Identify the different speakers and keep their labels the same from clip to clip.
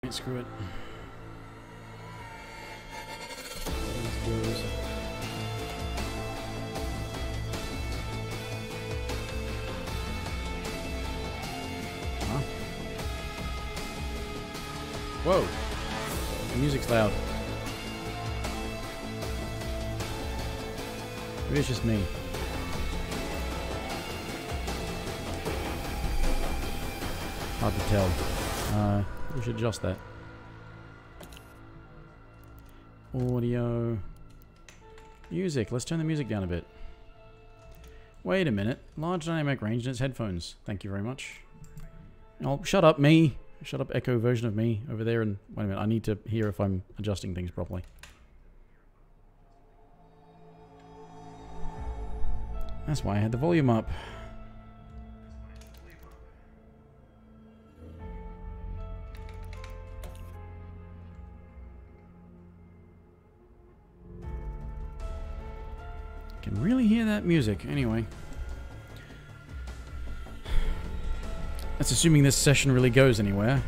Speaker 1: Screw it. Huh? Whoa! The music's loud. Maybe it's just me. Hard to tell. We should adjust that. Audio. Music. Let's turn the music down a bit. Wait a minute. Large dynamic range in its headphones. Thank you very much. Oh, shut up, me. Shut up, echo version of me over there. And wait a minute. I need to hear if I'm adjusting things properly. That's why I had the volume up. Can really hear that music. Anyway. That's assuming this session really goes anywhere.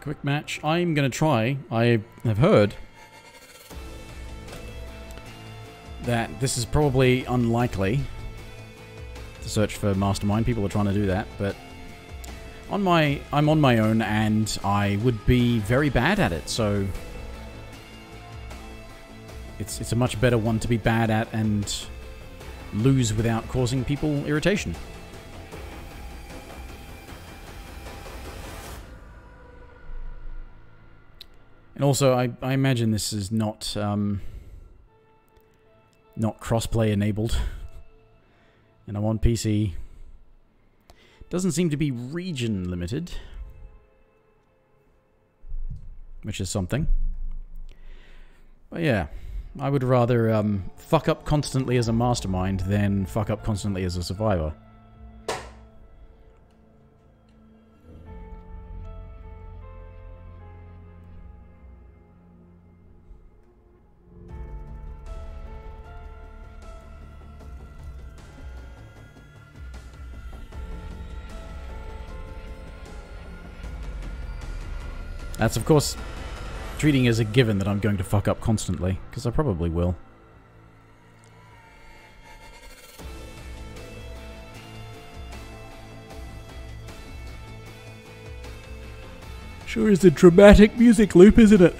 Speaker 1: Quick match. I'm gonna try. I have heard that this is probably unlikely to search for Mastermind. People are trying to do that, but I'm on my own and I would be very bad at it, so it's a much better one to be bad at and lose without causing people irritation. And also, I imagine this is not crossplay enabled, and I'm on PC. Doesn't seem to be region limited, which is something. But yeah, I would rather fuck up constantly as a mastermind than fuck up constantly as a survivor. That's, of course, treating as a given that I'm going to fuck up constantly, because I probably will. Sure is a dramatic music loop, isn't it?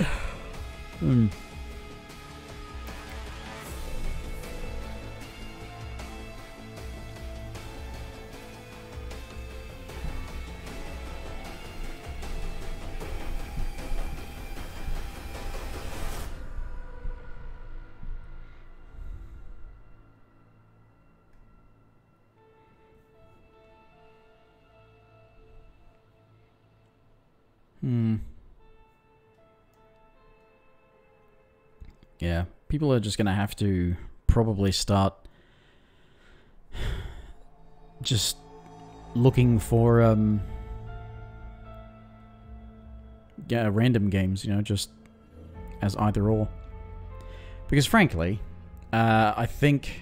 Speaker 1: Yeah, people are just going to have to probably start just looking for random games, you know, just as either or. Because frankly, I think...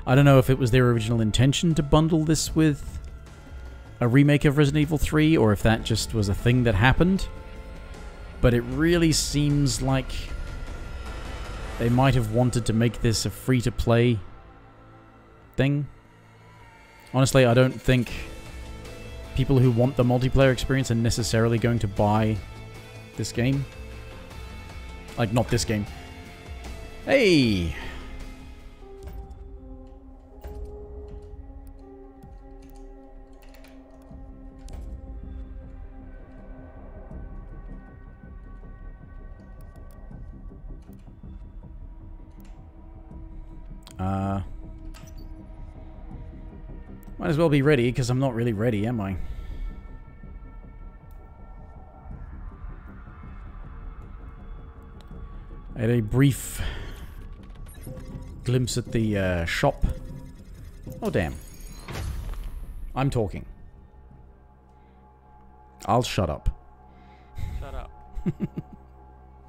Speaker 1: I don't know if it was their original intention to bundle this with a remake of Resident Evil 3, or if that just was a thing that happened. But it really seems like they might have wanted to make this a free-to-play thing. Honestly, I don't think people who want the multiplayer experience are necessarily going to buy this game. Like, not this game. Hey! Might as well be ready, because I'm not really ready, am I? I had a brief glimpse at the shop. Oh, damn. I'm talking. I'll shut up.
Speaker 2: Shut up.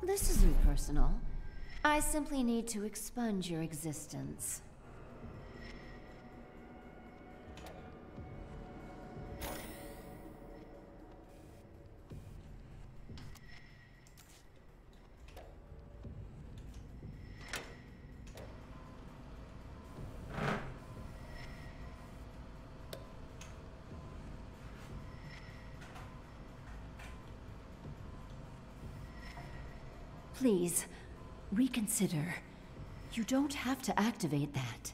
Speaker 3: This isn't personal. I simply need to expunge your existence. Please, reconsider. You don't have to activate that.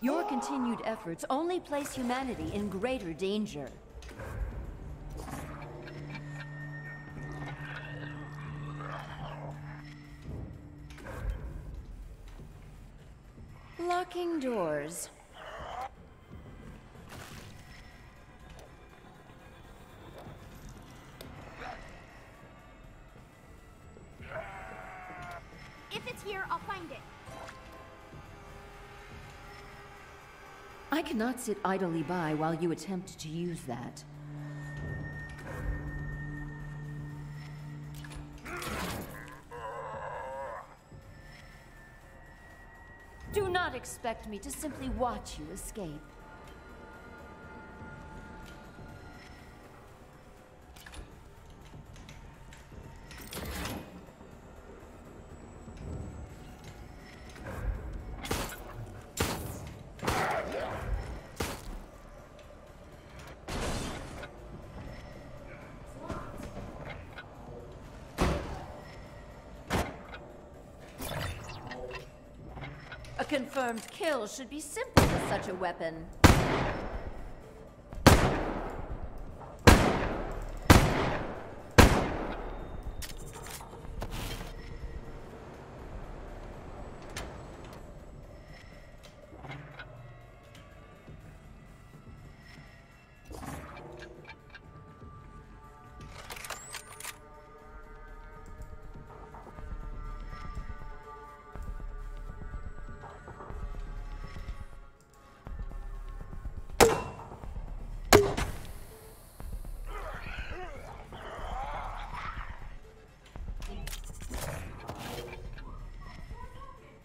Speaker 3: Your continued efforts only place humanity in greater danger. Locking doors.
Speaker 4: If it's here, I'll find it.
Speaker 3: I cannot sit idly by while you attempt to use that. Do not expect me to simply watch you escape. A confirmed kill should be simple with such a weapon.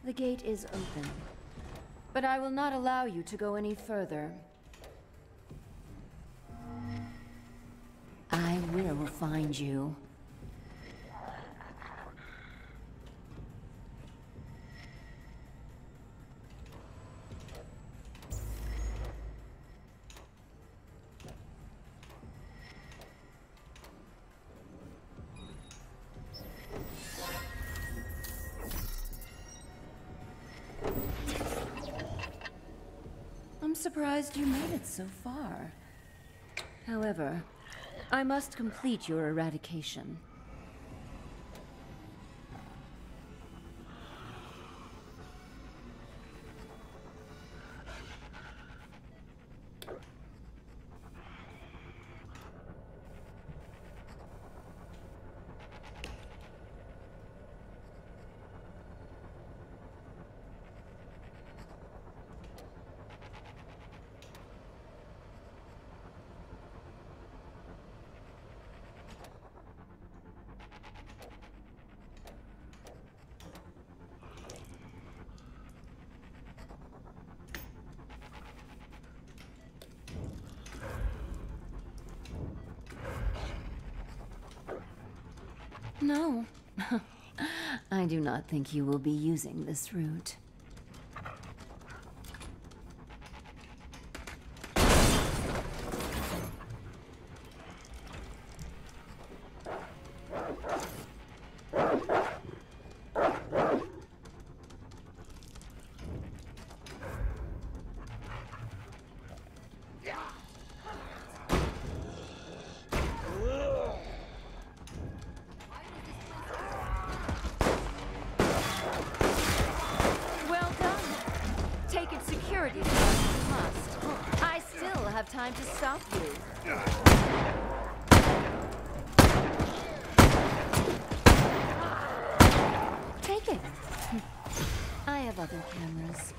Speaker 3: The gate is open, but I will not allow you to go any further. I will find you. I'm surprised you made it so far. However, I must complete your eradication. No. I do not think you will be using this route. Security first, you must. I still have time to stop you. Take it. I have other cameras.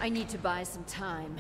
Speaker 3: I need to buy some time.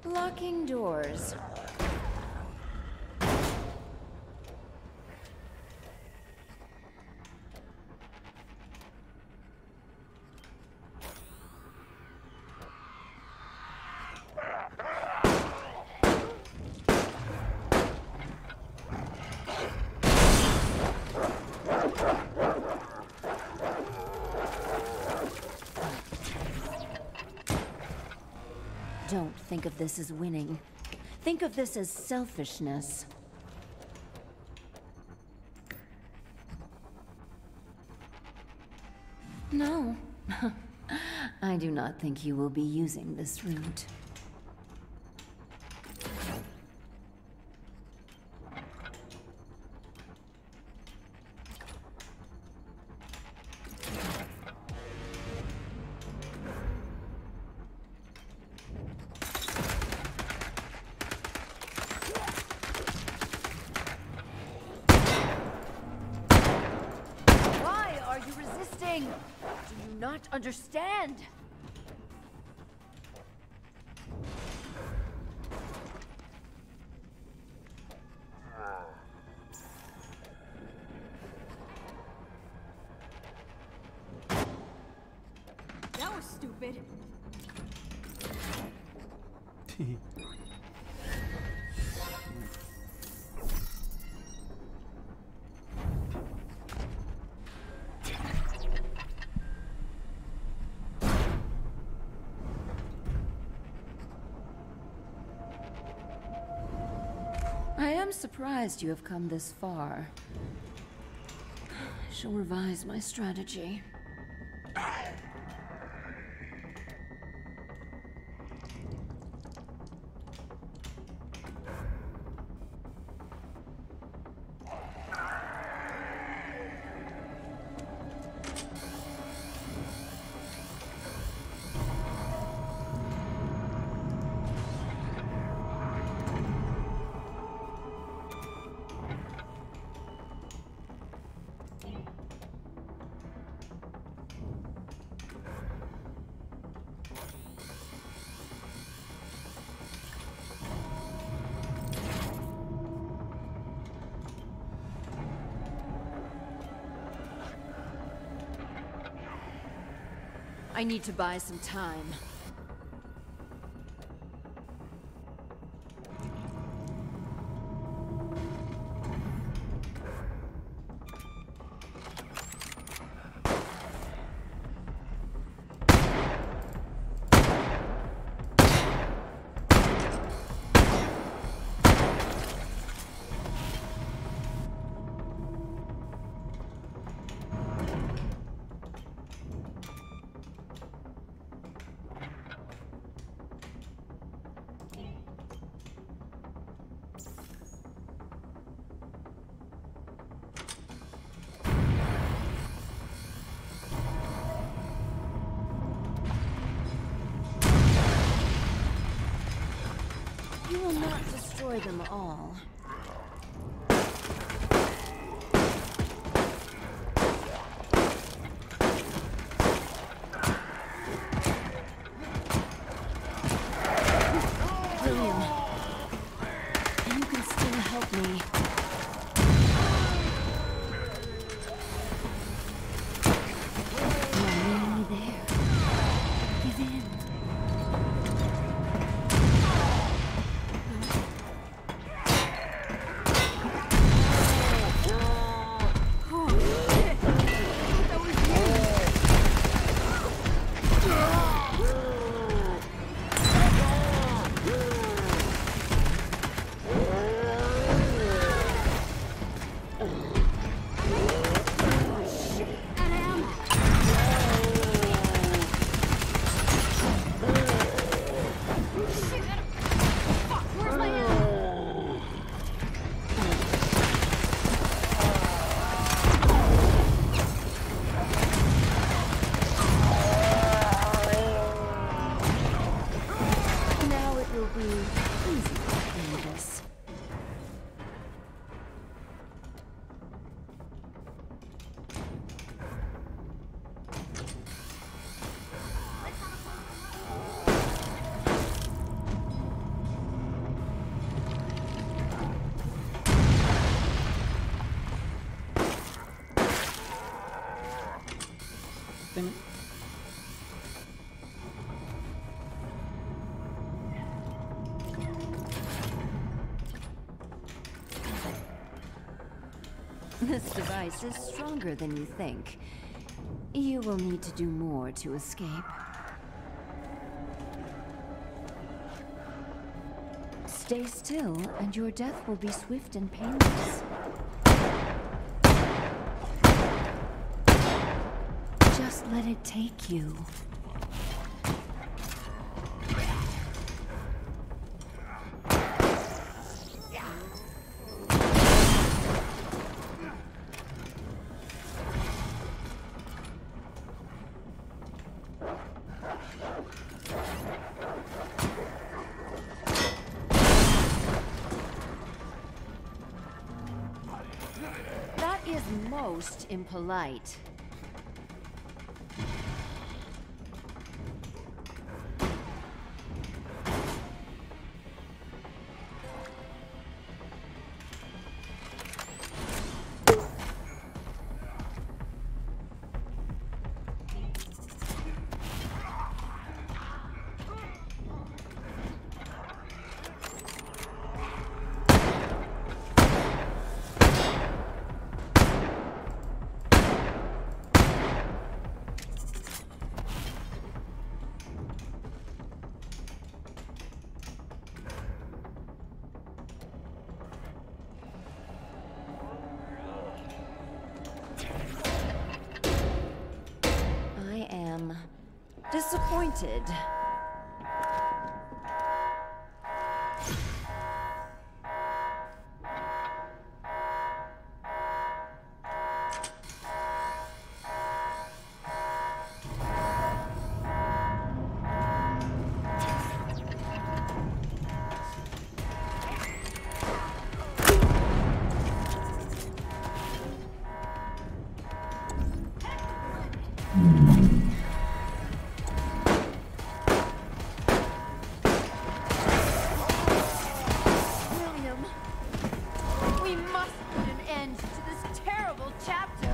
Speaker 3: Locking doors. Don't think of this as winning. Think of this as selfishness. No. I do not think you will be using this route. Do you not understand?
Speaker 4: That was stupid.
Speaker 3: I am surprised you have come this far. I shall revise my strategy. I need to buy some time. You will not destroy them all. William, you can still help me. This device is stronger than you think. You will need to do more to escape. Stay still, and your death will be swift and painless. Just let it take you. That is most impolite. I am disappointed. William, we must put an end to this terrible chapter.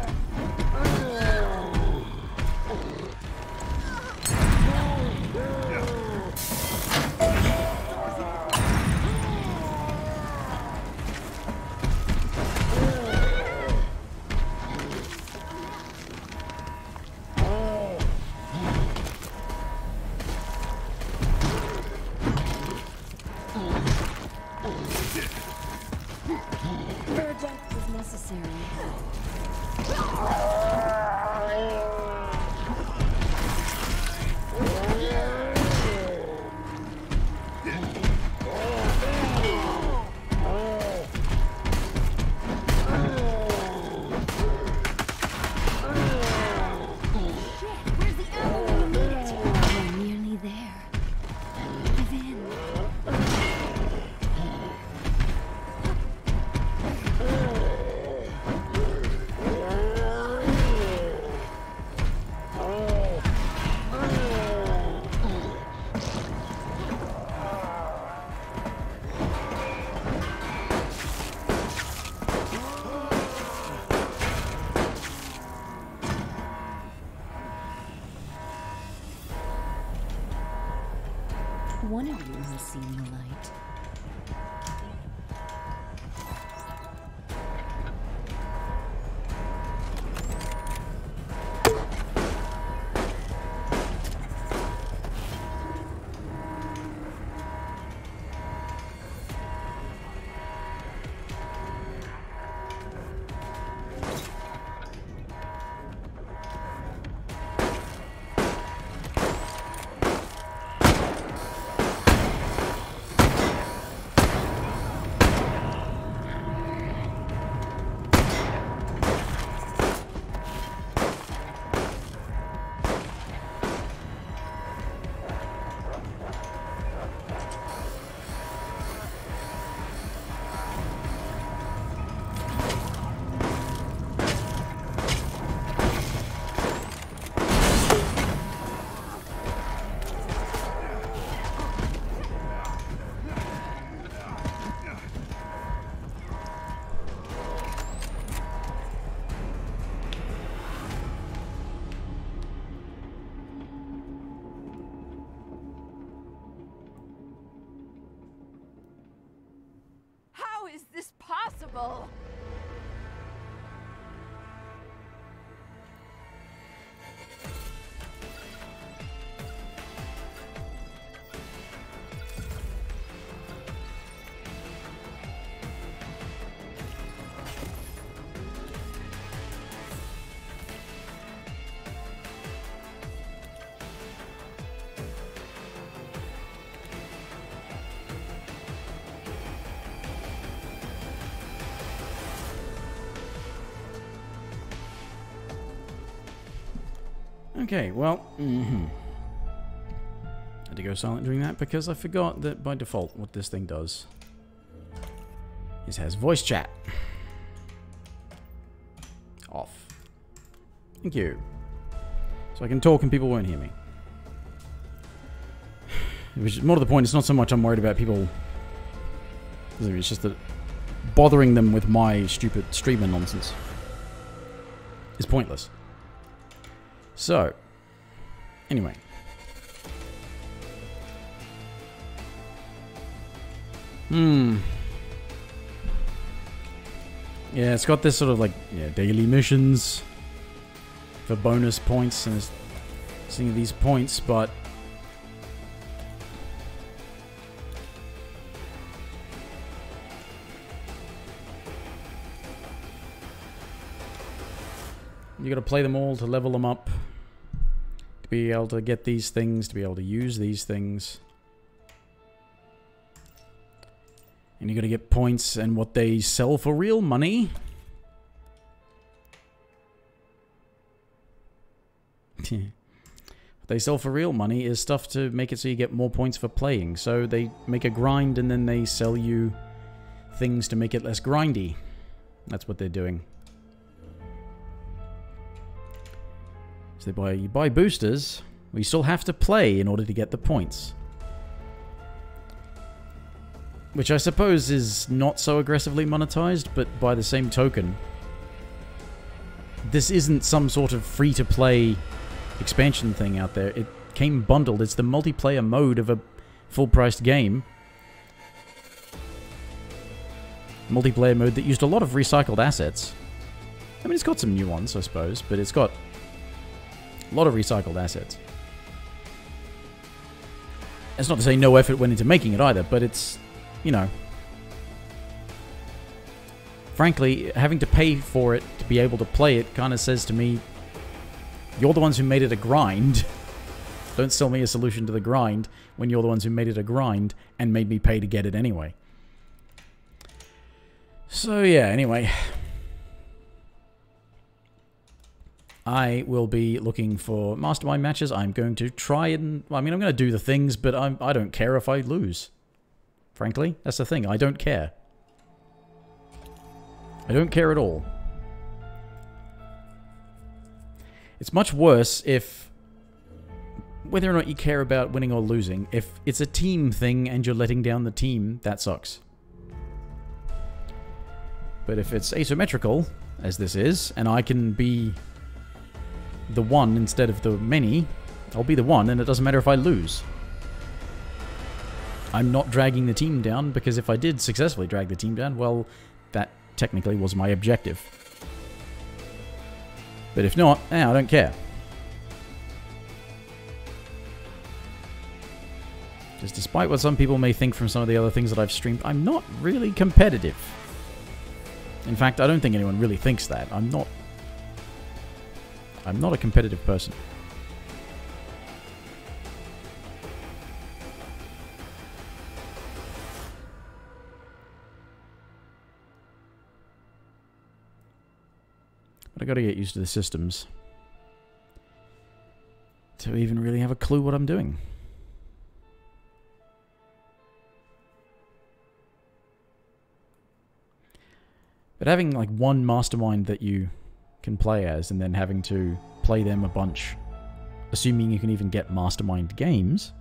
Speaker 3: Your death is necessary. Where's the ammo we need? We're nearly there. Give in. One of you has seen the light. How is this possible?
Speaker 1: Okay, well... Had to go silent doing that because I forgot that by default what this thing does is has voice chat. Off. Thank you. So I can talk and people won't hear me. Which is more to the point, it's not so much I'm worried about people... It's just that bothering them with my stupid streamer nonsense is pointless. So, anyway. Yeah, it's got this sort of like daily missions for bonus points and it's seeing these points, but you gotta play them all to level them up, to be able to get these things, to be able to use these things. And you gotta get points and what they sell for real money. What they sell for real money is stuff to make it so you get more points for playing. So they make a grind and then they sell you things to make it less grindy. That's what they're doing. So you buy boosters, we still have to play in order to get the points. Which I suppose is not so aggressively monetized, but by the same token, this isn't some sort of free-to-play expansion thing out there. It came bundled. It's the multiplayer mode of a full-priced game. Multiplayer mode that used a lot of recycled assets. I mean, it's got some new ones, I suppose, but it's got a lot of recycled assets. It's not to say no effort went into making it either, but it's... You know, frankly, having to pay for it to be able to play it kind of says to me, you're the ones who made it a grind. Don't sell me a solution to the grind when you're the ones who made it a grind and made me pay to get it anyway. So yeah, anyway. I will be looking for mastermind matches. I'm going to try and... I mean, I'm going to do the things, but I don't care if I lose. Frankly, that's the thing. I don't care. I don't care at all. It's much worse if... Whether or not you care about winning or losing, if it's a team thing and you're letting down the team, that sucks. But if it's asymmetrical, as this is, and I can be the one instead of the many, I'll be the one, and it doesn't matter if I lose. I'm not dragging the team down, because if I did successfully drag the team down, well, that technically was my objective. But if not, I don't care. Just despite what some people may think from some of the other things that I've streamed, I'm not really competitive. In fact, I don't think anyone really thinks that. I'm not a competitive person. But I gotta get used to the systems to even really have a clue what I'm doing. But having like one mastermind that you can play as and then having to play them a bunch, assuming you can even get mastermind games,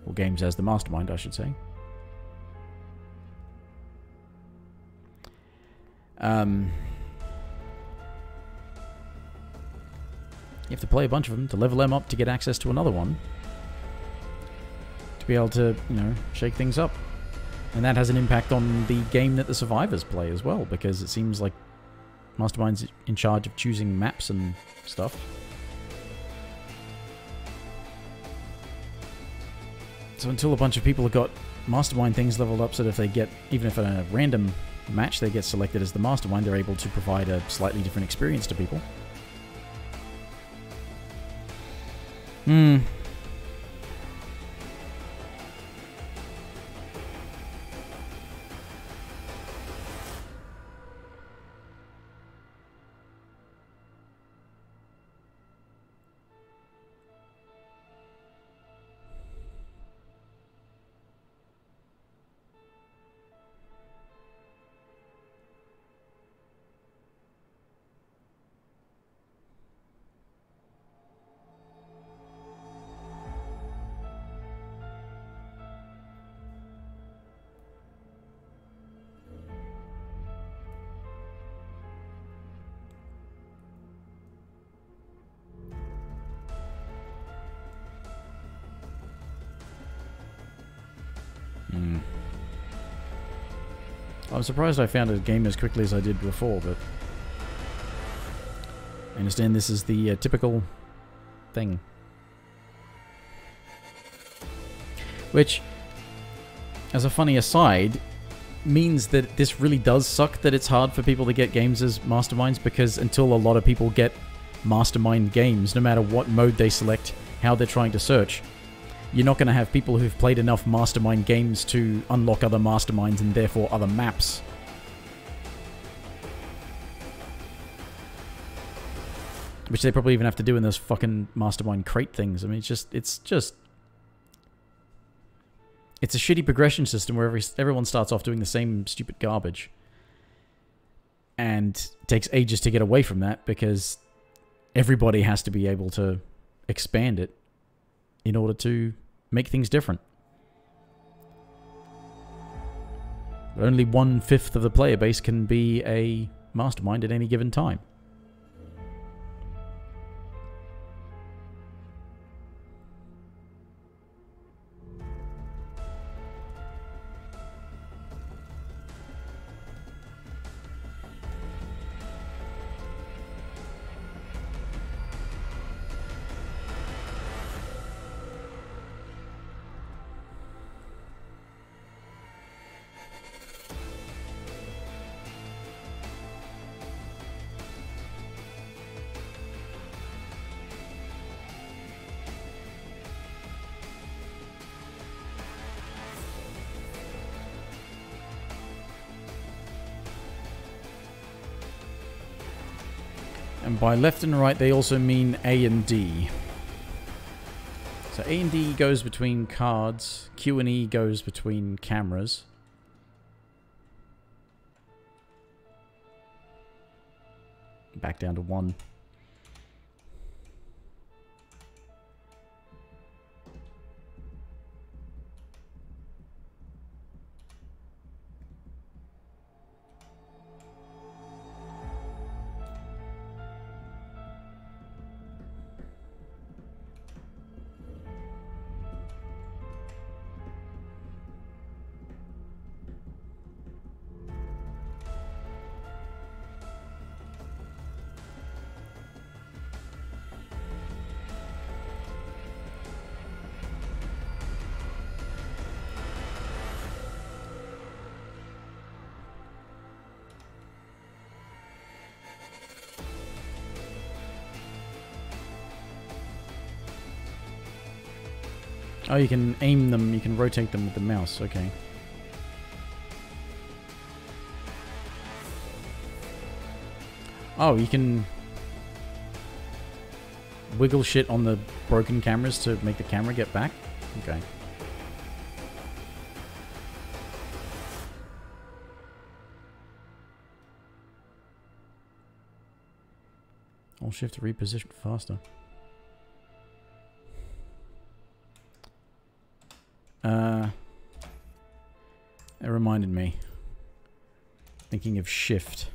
Speaker 1: or games as the mastermind, I should say. You have to play a bunch of them to level them up to get access to another one. To be able to, you know, shake things up. And that has an impact on the game that the survivors play as well, because it seems like Mastermind's in charge of choosing maps and stuff. So until a bunch of people have got Mastermind things leveled up so that if they get, even if a random match they get selected as the Mastermind, they're able to provide a slightly different experience to people. Hmm. I'm surprised I found a game as quickly as I did before, but I understand this is the typical thing. Which, as a funny aside, means that this really does suck that it's hard for people to get games as masterminds, because until a lot of people get mastermind games, no matter what mode they select, how they're trying to search, you're not going to have people who've played enough mastermind games to unlock other masterminds and therefore other maps. Which they probably even have to do in those fucking mastermind crate things. I mean, it's a shitty progression system where everyone starts off doing the same stupid garbage. And it takes ages to get away from that because everybody has to be able to expand it in order to make things different. But only 1/5 of the player base can be a mastermind at any given time. And by left and right, they also mean A and D. So A and D goes between cards. Q and E goes between cameras. Back down to 1. Oh, you can aim them, you can rotate them with the mouse, okay. Oh, you can wiggle shit on the broken cameras to make the camera get back? Okay. Alt shift to reposition faster. It reminded me. Thinking of shift.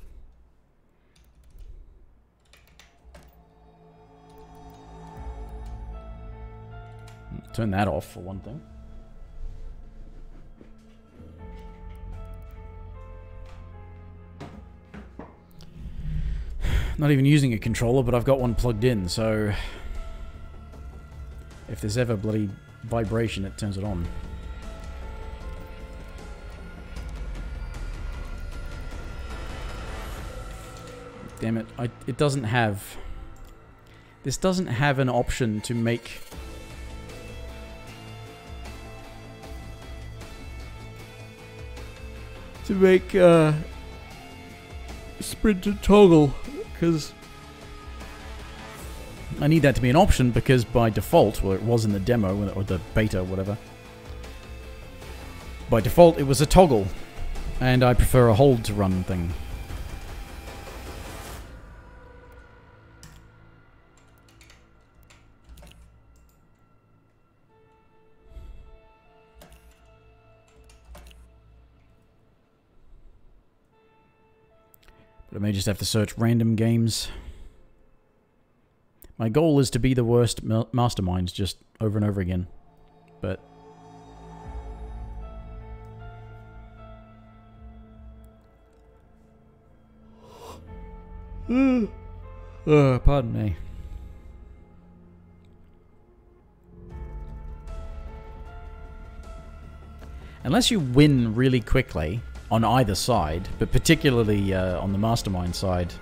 Speaker 1: Turn that off for one thing. Not even using a controller, but I've got one plugged in, so if there's ever bloody vibration, it turns it on. Damn it, it doesn't have... This doesn't have an option to make... sprint to toggle, because I need that to be an option, because by default, well, it was in the demo, or the beta, or whatever, by default it was a toggle, and I prefer a hold to run thing. But I may just have to search random games. My goal is to be the worst masterminds just over and over again. But Pardon me. Unless you win really quickly on either side, but particularly on the Mastermind side,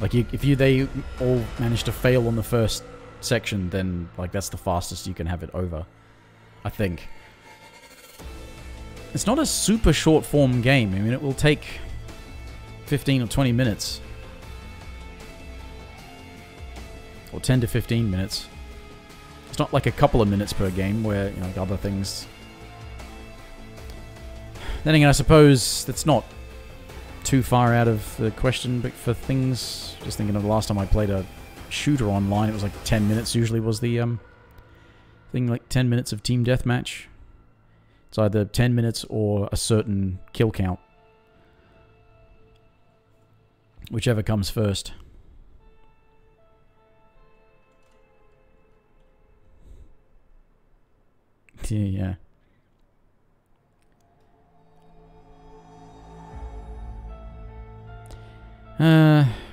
Speaker 1: like they all manage to fail on the first section, then like that's the fastest you can have it over, I think. It's not a super short form game. I mean, it will take 15 or 20 minutes. Or 10 to 15 minutes. It's not like a couple of minutes per game where, you know, other things... Then again, I suppose that's not too far out of the question, but for things... Just thinking of the last time I played a shooter online, it was like 10 minutes usually was the thing, like 10 minutes of team deathmatch. It's either 10 minutes or a certain kill count. Whichever comes first. Yeah.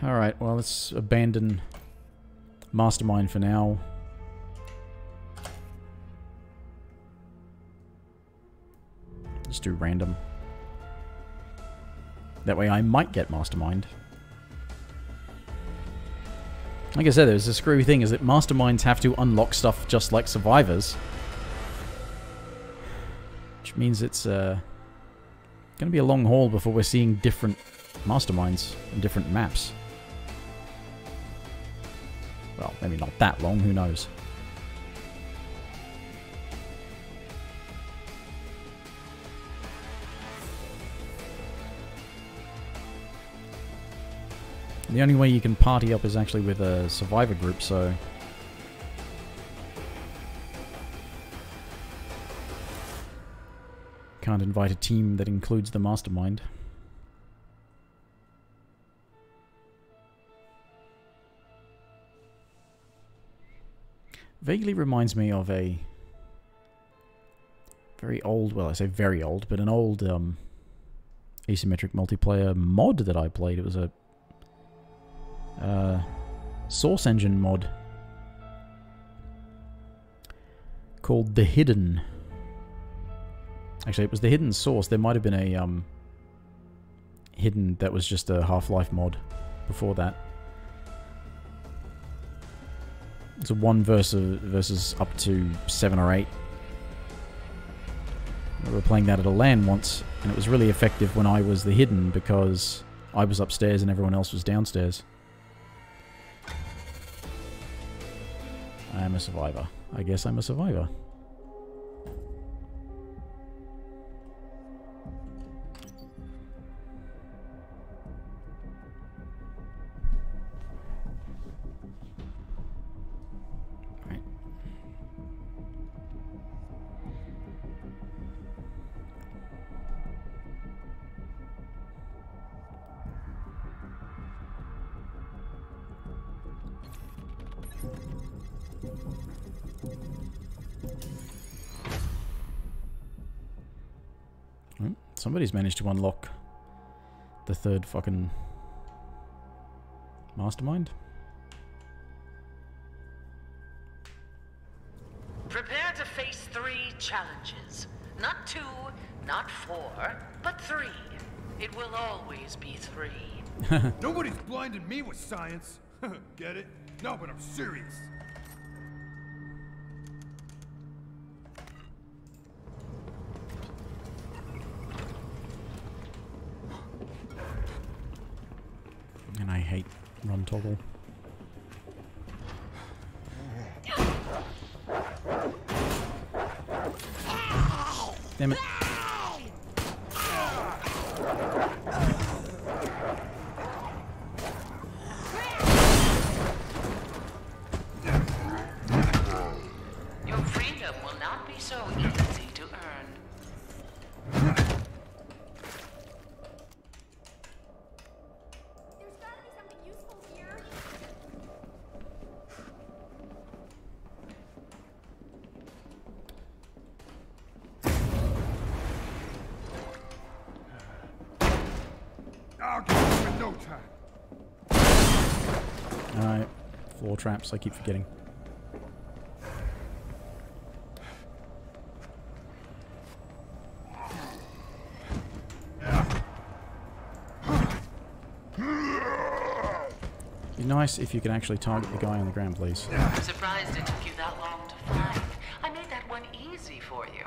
Speaker 1: Alright, well, let's abandon Mastermind for now. Just do random. That way I might get Mastermind. Like I said, there's a screwy thing, is that Masterminds have to unlock stuff just like Survivors. Which means it's going to be a long haul before we're seeing different Masterminds and different maps. Well, maybe not that long, who knows. The only way you can party up is actually with a Survivor group, so... Can't invite a team that includes the Mastermind. Vaguely reminds me of a very old, well, I say very old, but an old asymmetric multiplayer mod that I played. It was a Source Engine mod called The Hidden. Actually, it was The Hidden Source. There might have been a Hidden that was just a Half-Life mod before that. It's a 1 versus up to 7 or 8. We were playing that at a LAN once, and it was really effective when I was the Hidden because I was upstairs and everyone else was downstairs. I am a survivor. I guess I'm a survivor. Somebody's managed to unlock the third fucking Mastermind.
Speaker 5: Prepare to face 3 challenges. Not 2, not 4, but 3. It will always be 3.
Speaker 6: Nobody's blinded me with science. Get it? No, but I'm serious.
Speaker 1: And I hate run toggle. Damn it.
Speaker 5: Your freedom will not be so easy to earn.
Speaker 4: There's gotta be something useful here.
Speaker 6: I'll get you in no time.
Speaker 1: Alright. Floor traps, I keep forgetting. Be nice if you could actually target the guy on the ground, please.
Speaker 5: I'm surprised it took you that long to find. I made that one easy for you.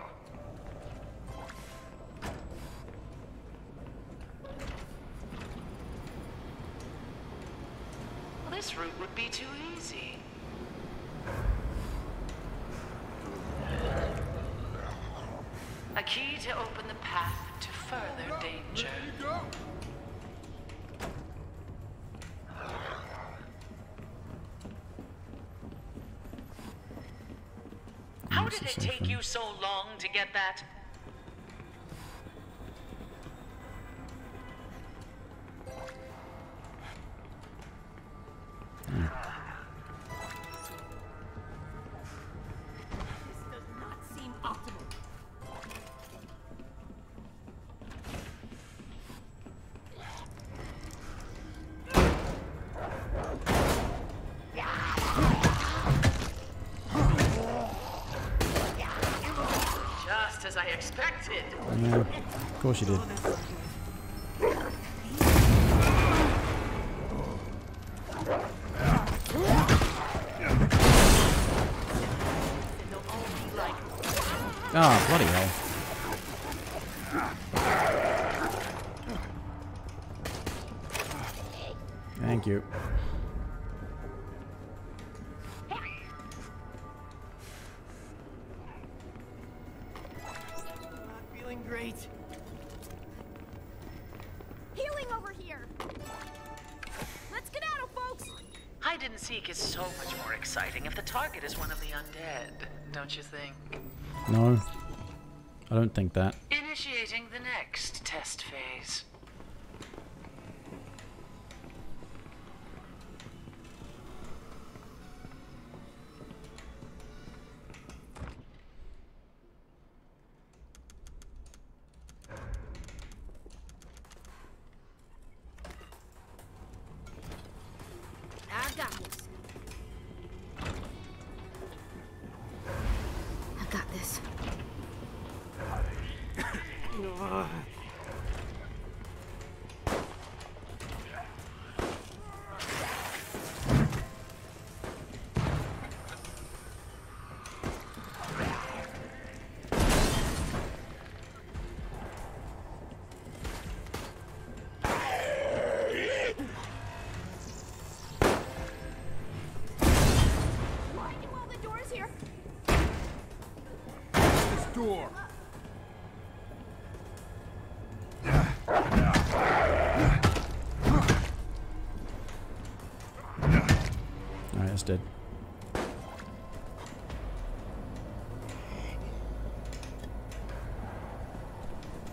Speaker 5: Well, this route would be too easy. A key to open the path to further danger.
Speaker 6: There you go.
Speaker 5: How did it take you so long to get that?
Speaker 4: This does not seem optimal.
Speaker 5: Just as I expected.
Speaker 1: Yeah, of course you did. Ah, bloody hell. Thank you.
Speaker 4: Not feeling great. Healing over here. Let's get out, folks.
Speaker 5: Hide and seek is so much more exciting if the target is one of the undead, don't you think?
Speaker 1: No. I don't think that.
Speaker 5: Initiating the next test phase.
Speaker 4: I got this. I got this. Well, the door's here.
Speaker 6: This door.
Speaker 1: Alright, that's dead.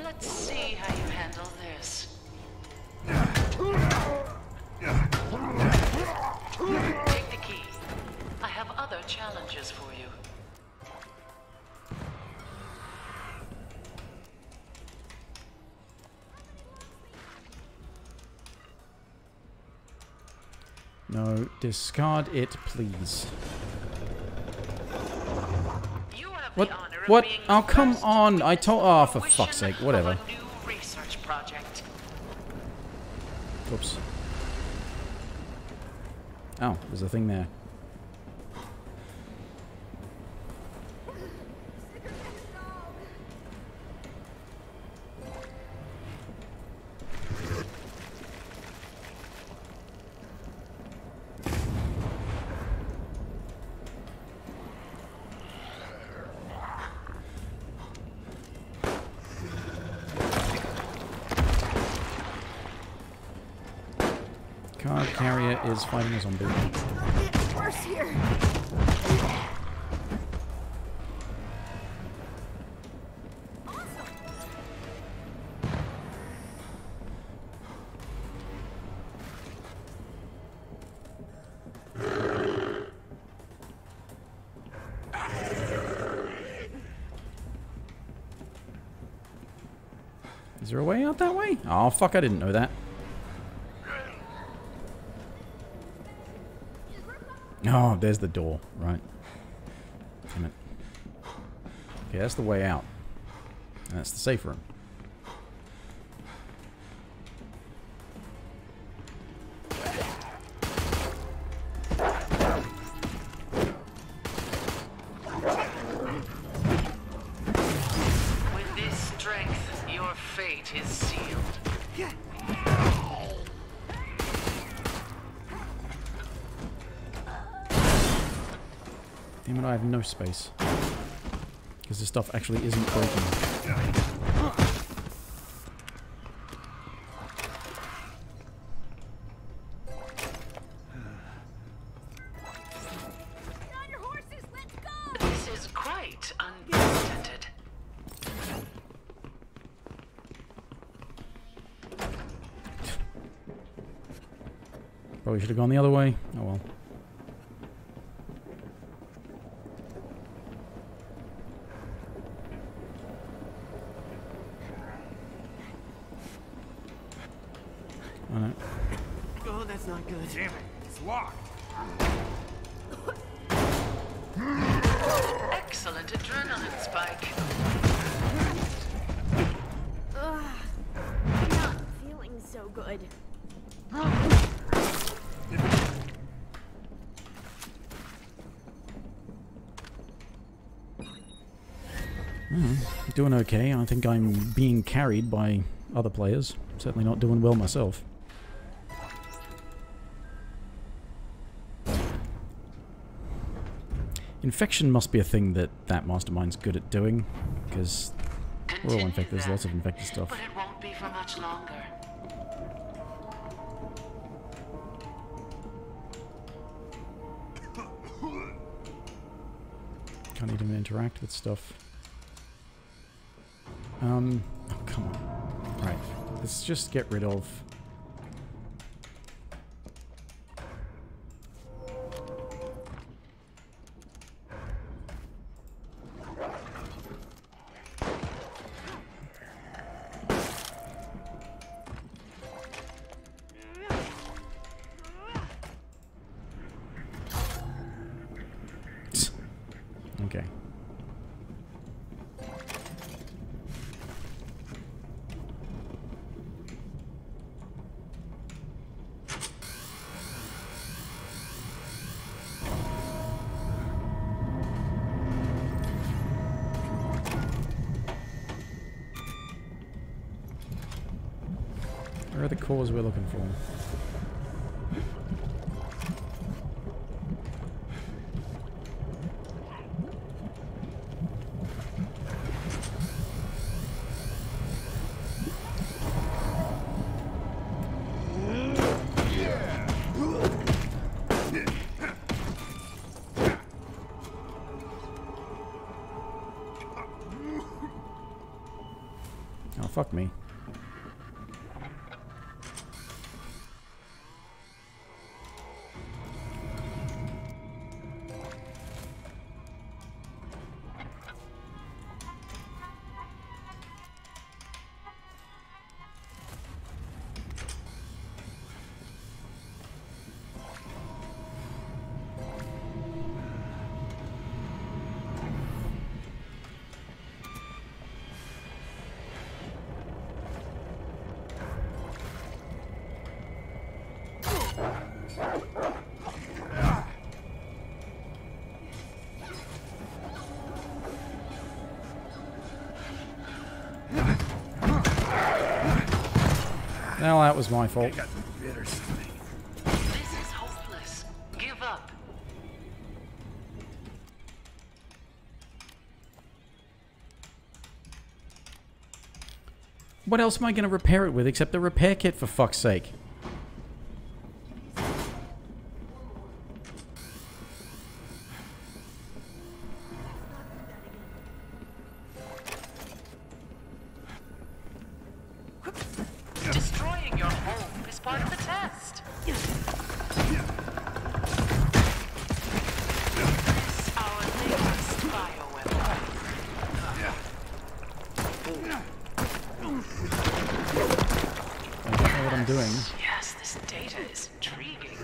Speaker 5: Let's see how you handle this. Take the key. I have other challenges for you.
Speaker 1: No, discard it, please.
Speaker 5: You have
Speaker 1: What?
Speaker 5: the honor of
Speaker 1: What?
Speaker 5: being
Speaker 1: Oh,
Speaker 5: the
Speaker 1: come
Speaker 5: first
Speaker 1: on.
Speaker 5: to
Speaker 1: I
Speaker 5: witness
Speaker 1: told...
Speaker 5: the
Speaker 1: Oh, for
Speaker 5: fruition
Speaker 1: fuck's sake.
Speaker 5: of
Speaker 1: Whatever.
Speaker 5: a new research project.
Speaker 1: Oops. Oh, there's a thing there. Card carrier is fighting a zombie.
Speaker 4: It's worse here.
Speaker 1: Is there a way out that way? Oh, fuck, I didn't know that. Oh, there's the door. Right. Damn it. Okay, that's the way out. And that's the safe room.
Speaker 5: With this strength, your fate is sealed.
Speaker 1: Damn it, I have no space. Because this stuff actually isn't breaking.
Speaker 4: On your horses, let's go!
Speaker 5: This is quite unprecedented.
Speaker 1: Probably should have gone the other way. Oh well. Oh no.
Speaker 7: Oh, that's not good.
Speaker 6: Damn it, it's locked.
Speaker 5: Excellent adrenaline spike.
Speaker 4: Ugh. I'm not feeling so good.
Speaker 1: Doing okay. I think I'm being carried by other players. Certainly not doing well myself. Infection must be a thing that mastermind's good at doing, because we're all infected. There's lots of infected stuff.
Speaker 5: But it won't be for much longer.
Speaker 1: Can't even interact with stuff. Oh, come on. Right. Let's just get rid of... Okay. Where are the cores we're looking for? Oh, fuck me. Well, that was my fault.
Speaker 6: Got the bitter stomach.
Speaker 5: This is hopeless. Give up.
Speaker 1: What else am I going to repair it with except a repair kit, for fuck's sake?
Speaker 5: Destroying your home is part of the test. This our latest bioweapon.
Speaker 1: I don't know what I'm doing.
Speaker 5: Yes, this data is intriguing.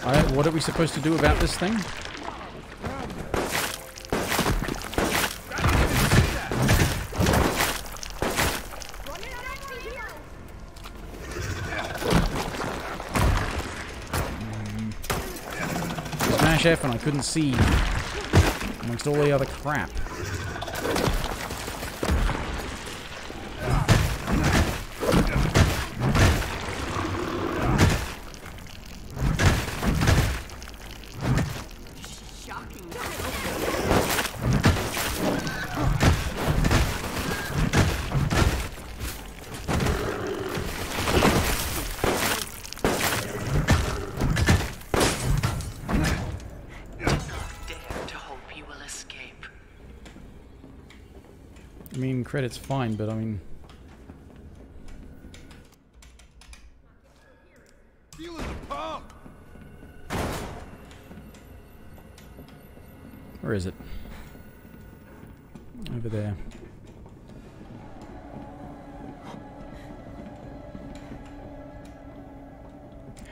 Speaker 1: What are we supposed to do about this thing? Smash F and I couldn't see amongst all the other crap. I mean, credit's fine, but I mean...
Speaker 6: Feeling the pump.
Speaker 1: Where is it? Over there.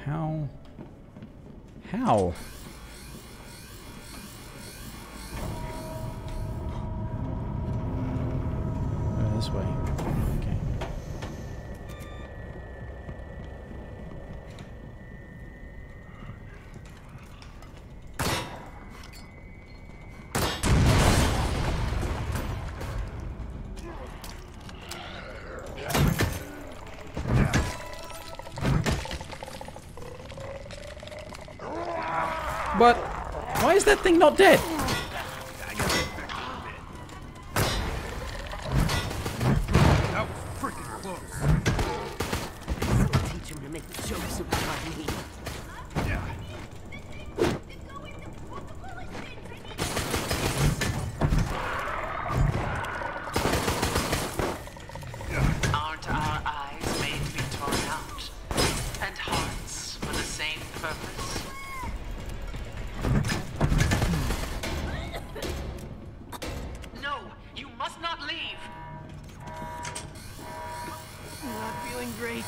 Speaker 1: How? How? This way. Okay. But why is that thing not dead?
Speaker 5: Aren't our eyes made to be torn out? And hearts for the same purpose? No, you must not leave!
Speaker 7: I'm not feeling great.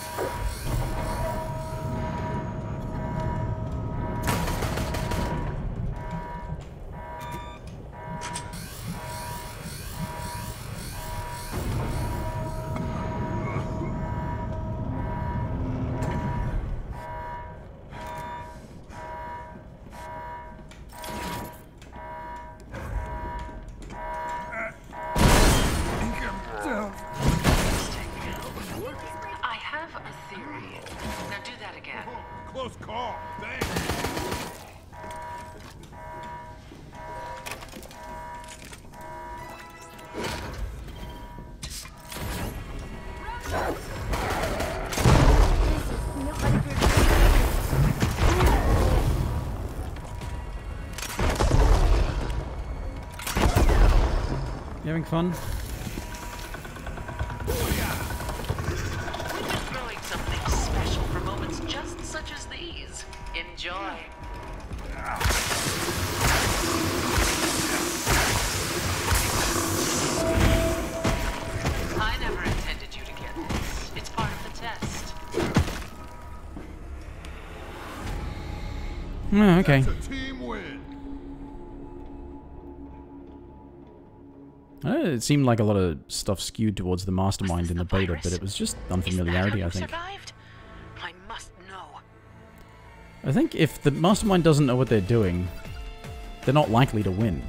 Speaker 5: I have a theory. Now do that again.
Speaker 6: Close call. Thanks.
Speaker 1: You having fun?
Speaker 5: We've been throwing something special for moments just such as these. Enjoy. I never intended you to get this. It's part of the test.
Speaker 1: Oh, okay.
Speaker 6: It's a team win.
Speaker 1: It seemed like a lot of stuff skewed towards the mastermind in the beta, but it was just unfamiliarity, I think.
Speaker 5: Survived? I must know.
Speaker 1: I think if the mastermind doesn't know what they're doing, they're not likely to win.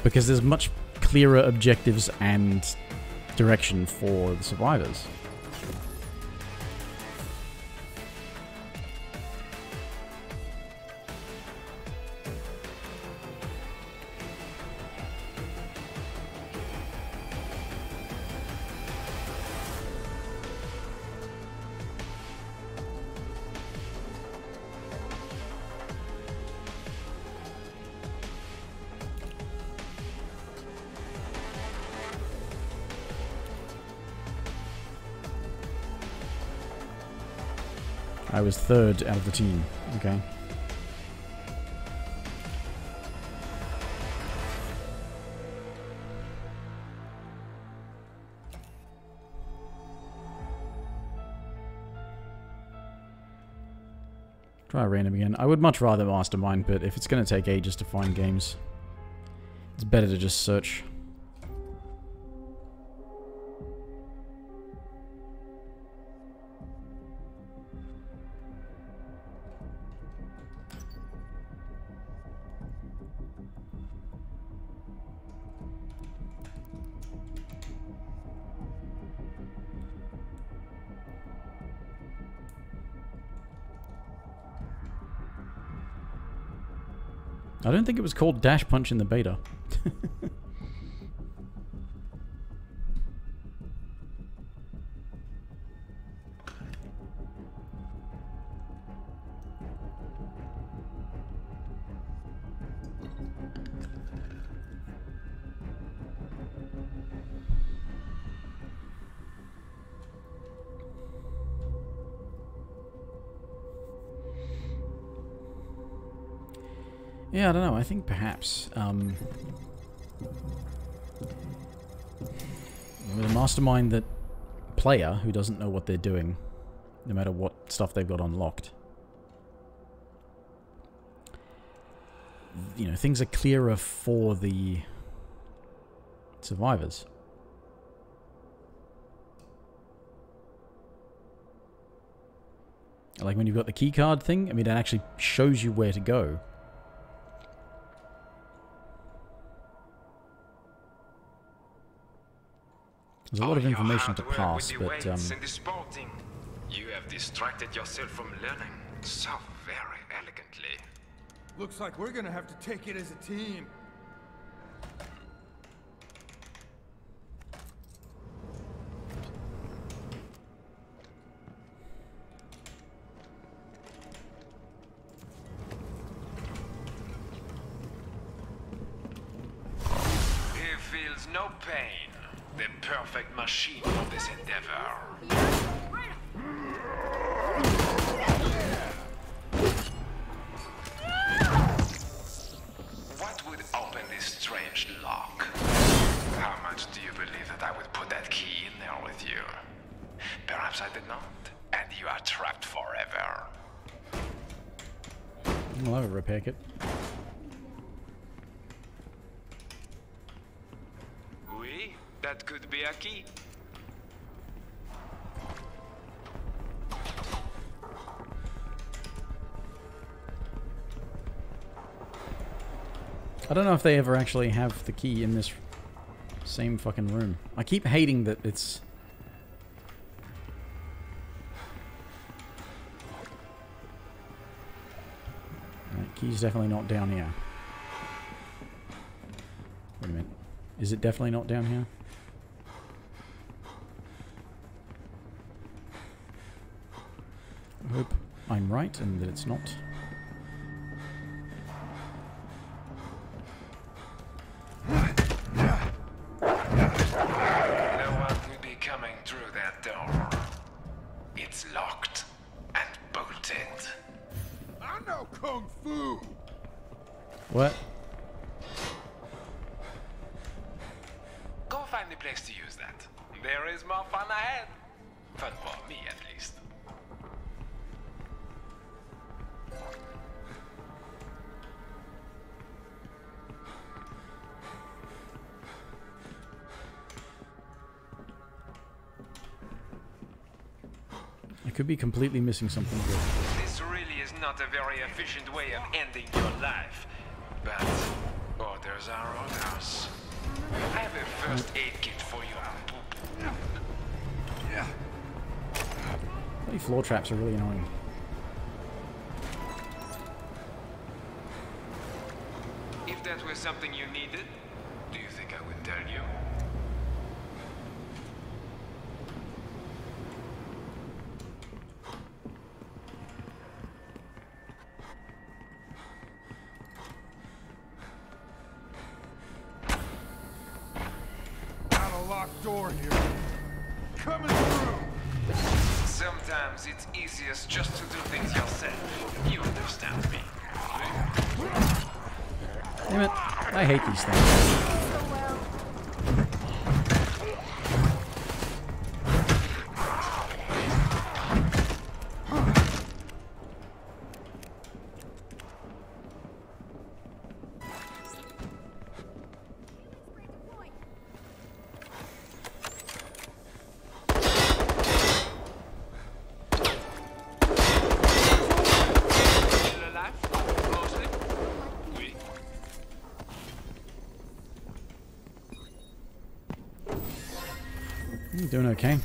Speaker 1: Because there's much clearer objectives and direction for the survivors. I was third out of the team. Okay. Try random again. I would much rather Mastermind, but if it's going to take ages to find games, it's better to just search. I don't think it was called Dash Punch in the beta. Yeah, I don't know. I think perhaps with a Mastermind that player who doesn't know what they're doing, no matter what stuff they've got unlocked, you know, things are clearer for the survivors. Like when you've got the keycard thing, I mean, it actually shows you where to go. There's a lot of information to pass, but
Speaker 8: you have distracted yourself from learning so very elegantly.
Speaker 6: Looks like we're gonna have to take it as a team.
Speaker 8: He feels no pain. The perfect machine for this endeavor. What would open this strange lock? How much do you believe that I would put that key in there with you? Perhaps I did not, and you are trapped forever.
Speaker 1: I'll have a repair kit.
Speaker 8: That could be a key.
Speaker 1: I don't know if they ever actually have the key in this same fucking room. I keep hating that it's... Right, key's definitely not down here. Wait a minute. Is it definitely not down here? I hope I'm right and that it's not.
Speaker 8: No one could be coming through that door. It's locked and bolted.
Speaker 6: I know Kung Fu!
Speaker 1: What?
Speaker 8: Go find a place to use that. There is more fun ahead. Fun for me, at least.
Speaker 1: I could be completely missing something good.
Speaker 8: This really is not a very efficient way of ending your life. But orders are orders. I have a first aid kit for you.
Speaker 1: Bloody floor traps are really annoying.
Speaker 8: If that was something you needed, do you think I would tell you?
Speaker 6: Got a locked door here. Coming through!
Speaker 8: Sometimes it's easiest just to do things yourself. You understand me.
Speaker 1: Damn it. I hate these things. I'm doing okay.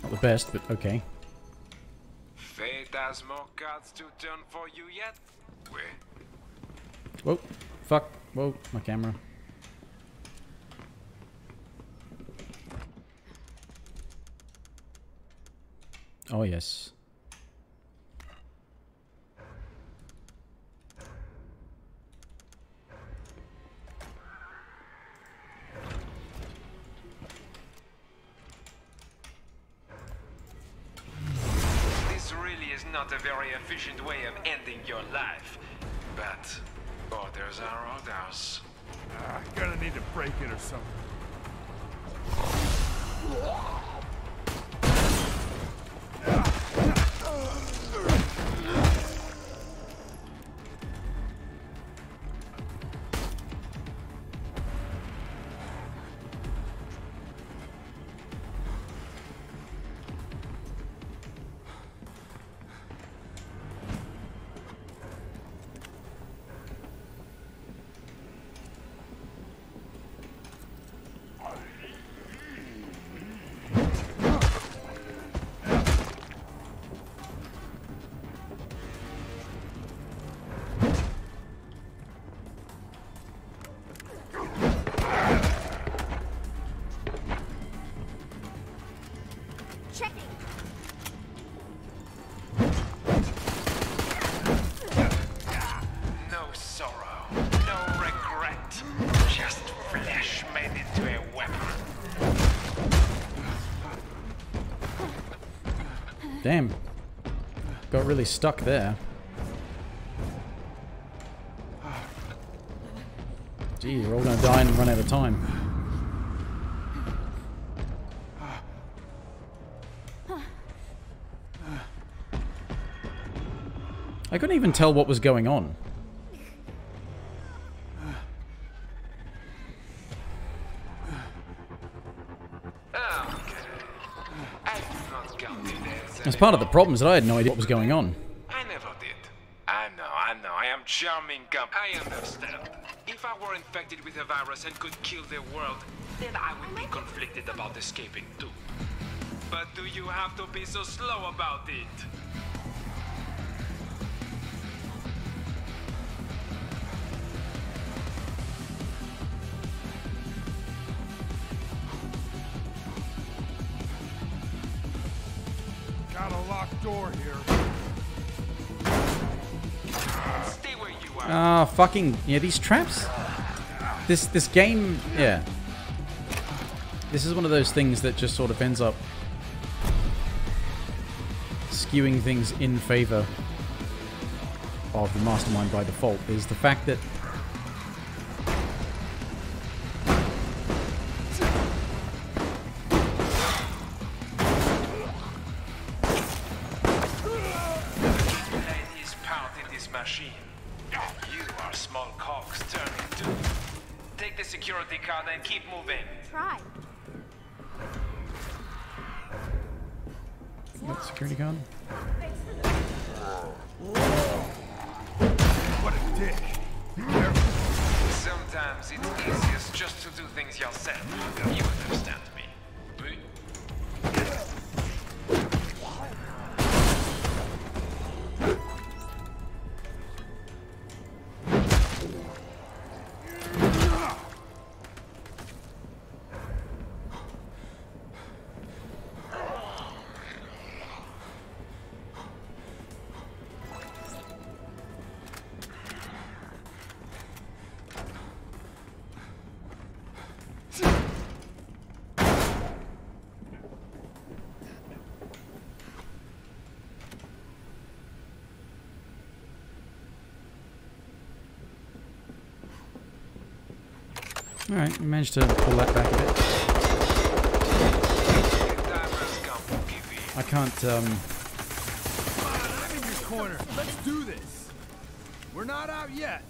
Speaker 1: Not the best, but okay.
Speaker 8: Fate has more cards to turn for you yet? Wait.
Speaker 1: Whoa. Fuck. Whoa. My camera. Oh, yes.
Speaker 8: This really is not a very efficient way of ending your life. But orders are orders.
Speaker 6: Gonna need to break it or something.
Speaker 4: Checking.
Speaker 8: No sorrow, no regret. Just flesh made into a weapon.
Speaker 1: Damn. Got really stuck there. Gee, we're all gonna die and run out of time. I couldn't even tell what was going on. That's part of the problem, is that I had no idea what was going on.
Speaker 8: I never did. I know. I am charming I understand. If I were infected with a virus and could kill the world, then I would be conflicted about escaping too. But do you have to be so slow about it?
Speaker 6: Got a locked door here.
Speaker 8: Stay where you are.
Speaker 1: Ah, fucking... Yeah, these traps... This game... Yeah. This is one of those things that just sort of ends up skewing things in favor of the mastermind by default, is the fact that
Speaker 8: machine. You are small cogs turned into. Take the security card and keep moving.
Speaker 4: Try.
Speaker 1: What, security card?
Speaker 6: What a dick. Be careful.
Speaker 8: Sometimes it's easiest just to do things yourself. You understand me.
Speaker 1: Alright, we managed to pull that back a bit. I can't,
Speaker 6: I'm in your corner. Let's do this. We're not out yet.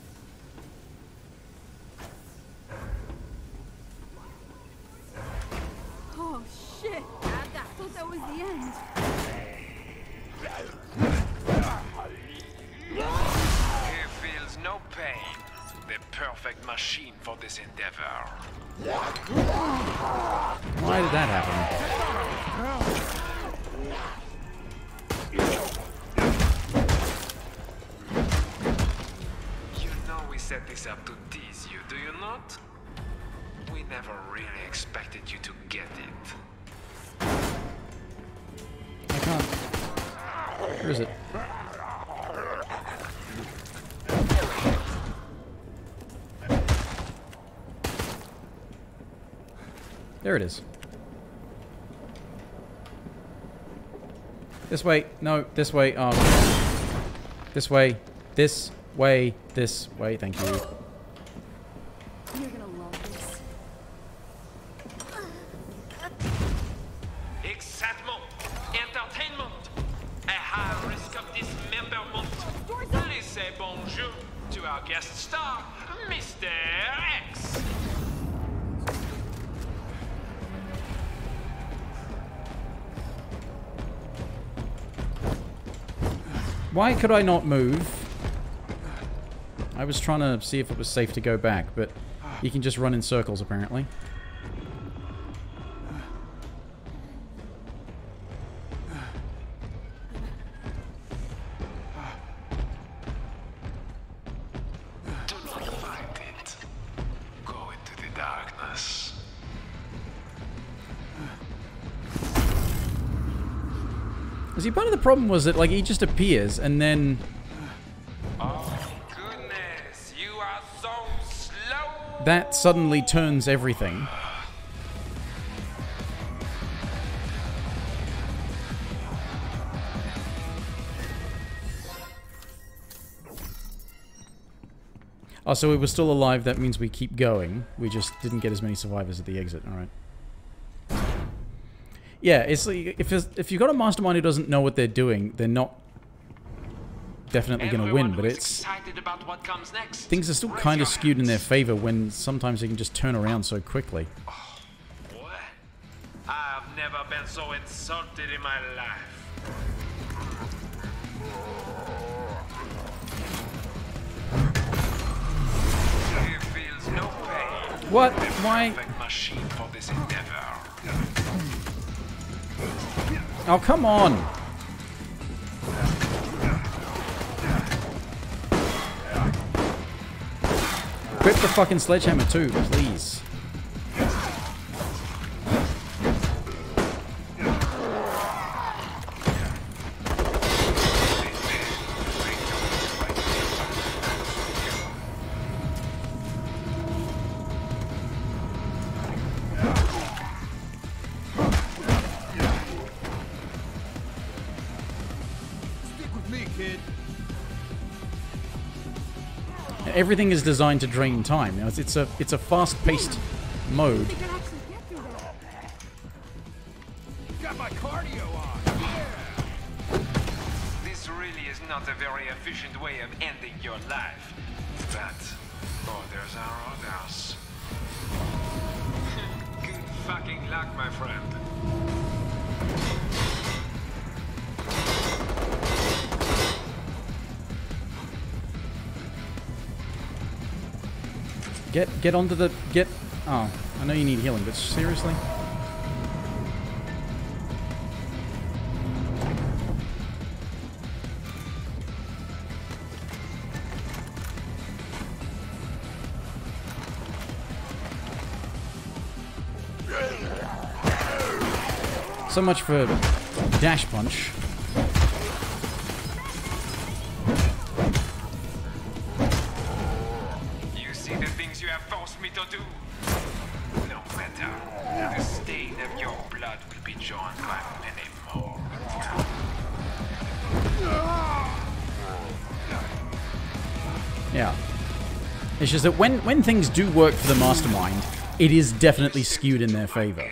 Speaker 4: Oh shit! I thought that was the end.
Speaker 8: He feels no pain. The perfect perfect machine for this endeavor.
Speaker 1: Why did that happen?
Speaker 8: You know we set this up to tease you, do you not? We never really expected you to get it.
Speaker 1: I can't. Where is it? There it is. This way. No, this way. This way. This way. This way. Thank you.
Speaker 4: You're gonna love this.
Speaker 8: Excitement, entertainment, a high risk of dismemberment. Please say bonjour to our guest star, Mr. X.
Speaker 1: Why could I not move? I was trying to see if it was safe to go back, but you can just run in circles apparently.
Speaker 8: Do not fight it. Go into the darkness.
Speaker 1: See, part of the problem was that, like, he just appears and then...
Speaker 8: Oh, goodness, you are so slow.
Speaker 1: that suddenly turns everything. Oh, so we were still alive, that means we keep going. We just didn't get as many survivors at the exit, alright. Yeah, it's like, if you've got a mastermind who doesn't know what they're doing, they're not definitely going to win, but it's...
Speaker 8: excited about what comes next.
Speaker 1: Things are still kind of skewed in their favor when sometimes they can just turn around so quickly.
Speaker 8: What? I've never been so insulted in my life. He feels no pain.
Speaker 1: What? Why?
Speaker 8: Perfect machine for this endeavor.
Speaker 1: Oh, come on! Grip the fucking sledgehammer too, please. Everything is designed to drain time. You know, it's a fast-paced mode.
Speaker 6: Got my cardio on. Yeah.
Speaker 8: This really is not a very efficient way of ending your life. But others are others. Good fucking luck, my friend.
Speaker 1: Get onto the... Oh, I know you need healing, but seriously? So much for dash punch. Yeah. It's just that when things do work for the mastermind, it is definitely skewed in their favor.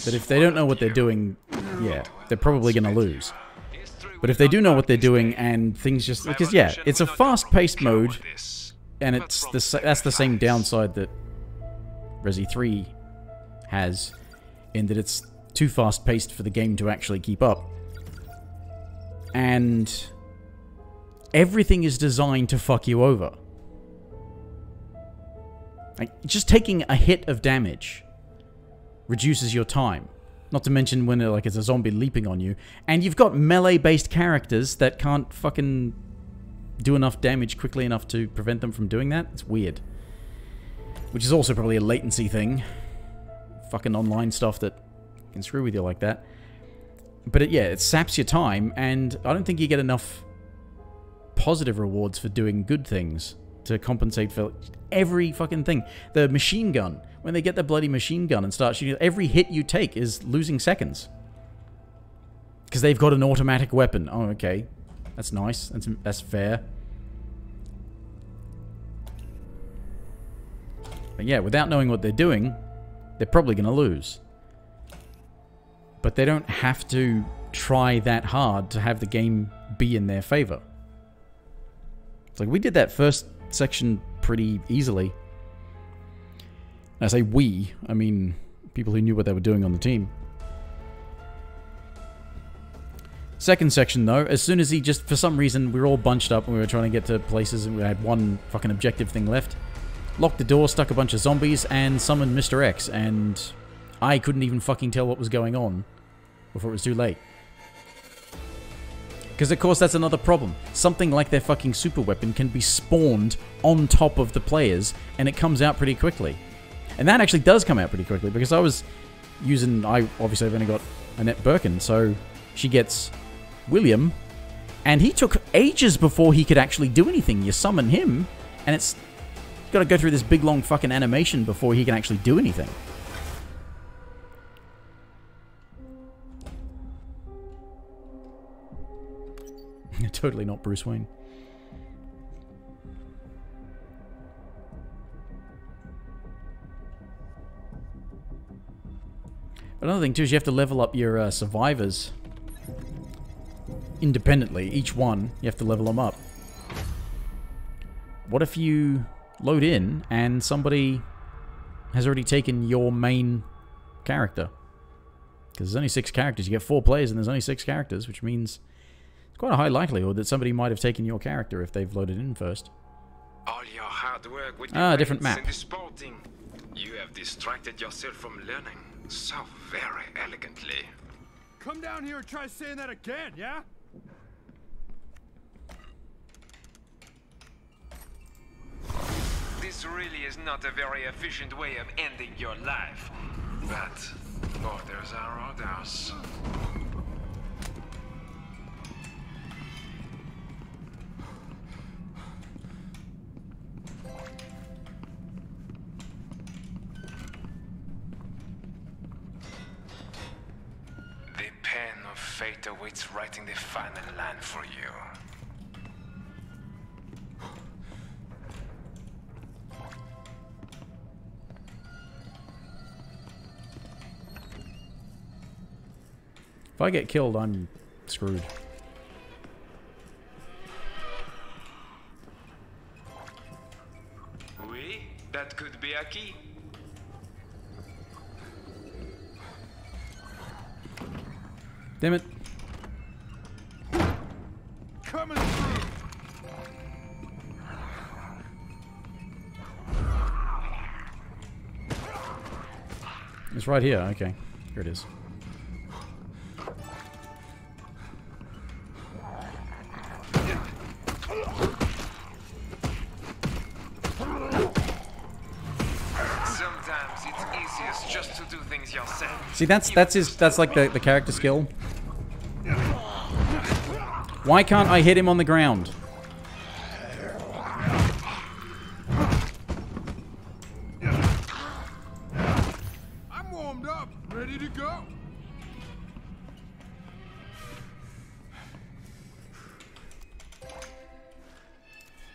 Speaker 1: That if they don't know what they're doing, yeah, they're probably going to lose. But if they do know what they're doing and things just... Because, yeah, it's a fast-paced mode, and it's that's the same downside that Resi 3 has, in that it's too fast-paced for the game to actually keep up. And everything is designed to fuck you over. Like, just taking a hit of damage reduces your time. Not to mention when like it's a zombie leaping on you. And you've got melee-based characters that can't fucking do enough damage quickly enough to prevent them from doing that. It's weird. Which is also probably a latency thing. Fucking online stuff that can screw with you like that. But it saps your time, and I don't think you get enough positive rewards for doing good things to compensate for every fucking thing. The machine gun, when they get the bloody machine gun and start shooting, every hit you take is losing seconds. Because they've got an automatic weapon. Oh, okay. That's nice. That's fair. But yeah, without knowing what they're doing, they're probably going to lose. But they don't have to try that hard to have the game be in their favor. It's like, we did that first section pretty easily. And I say we, I mean people who knew what they were doing on the team. Second section, though, as soon as he just, for some reason, we were all bunched up and we were trying to get to places and we had one fucking objective thing left. Locked the door, stuck a bunch of zombies, and summoned Mr. X, and I couldn't even fucking tell what was going on before it was too late. Because, of course, that's another problem. Something like their fucking super weapon can be spawned on top of the players, and it comes out pretty quickly. And that actually does come out pretty quickly, because I was using... I obviously have only got Annette Birkin, so she gets William, and he took ages before he could actually do anything. You summon him, and it's got to go through this big, long fucking animation before he can actually do anything. Totally not Bruce Wayne. Another thing too is you have to level up your survivors independently. Each one, you have to level them up. What if you load in and somebody has already taken your main character? Because there's only 6 characters. You get 4 players and there's only 6 characters, which means it's quite a high likelihood that somebody might have taken your character if they've loaded in first.
Speaker 8: All your hard work with
Speaker 1: different map.
Speaker 8: and the sporting, you have distracted yourself from learning so very elegantly.
Speaker 6: Come down here and try saying that again, yeah?
Speaker 8: This really is not a very efficient way of ending your life. But orders are orders. The pen of fate awaits writing the final line for you.
Speaker 1: If I get killed, I'm screwed.
Speaker 8: Oui, that could be a key.
Speaker 1: Damn it.
Speaker 6: Coming through.
Speaker 1: It's right here. Okay. Here it is. See, that's like the character skill. Why can't I hit him on the ground?
Speaker 6: I'm warmed up, ready to go.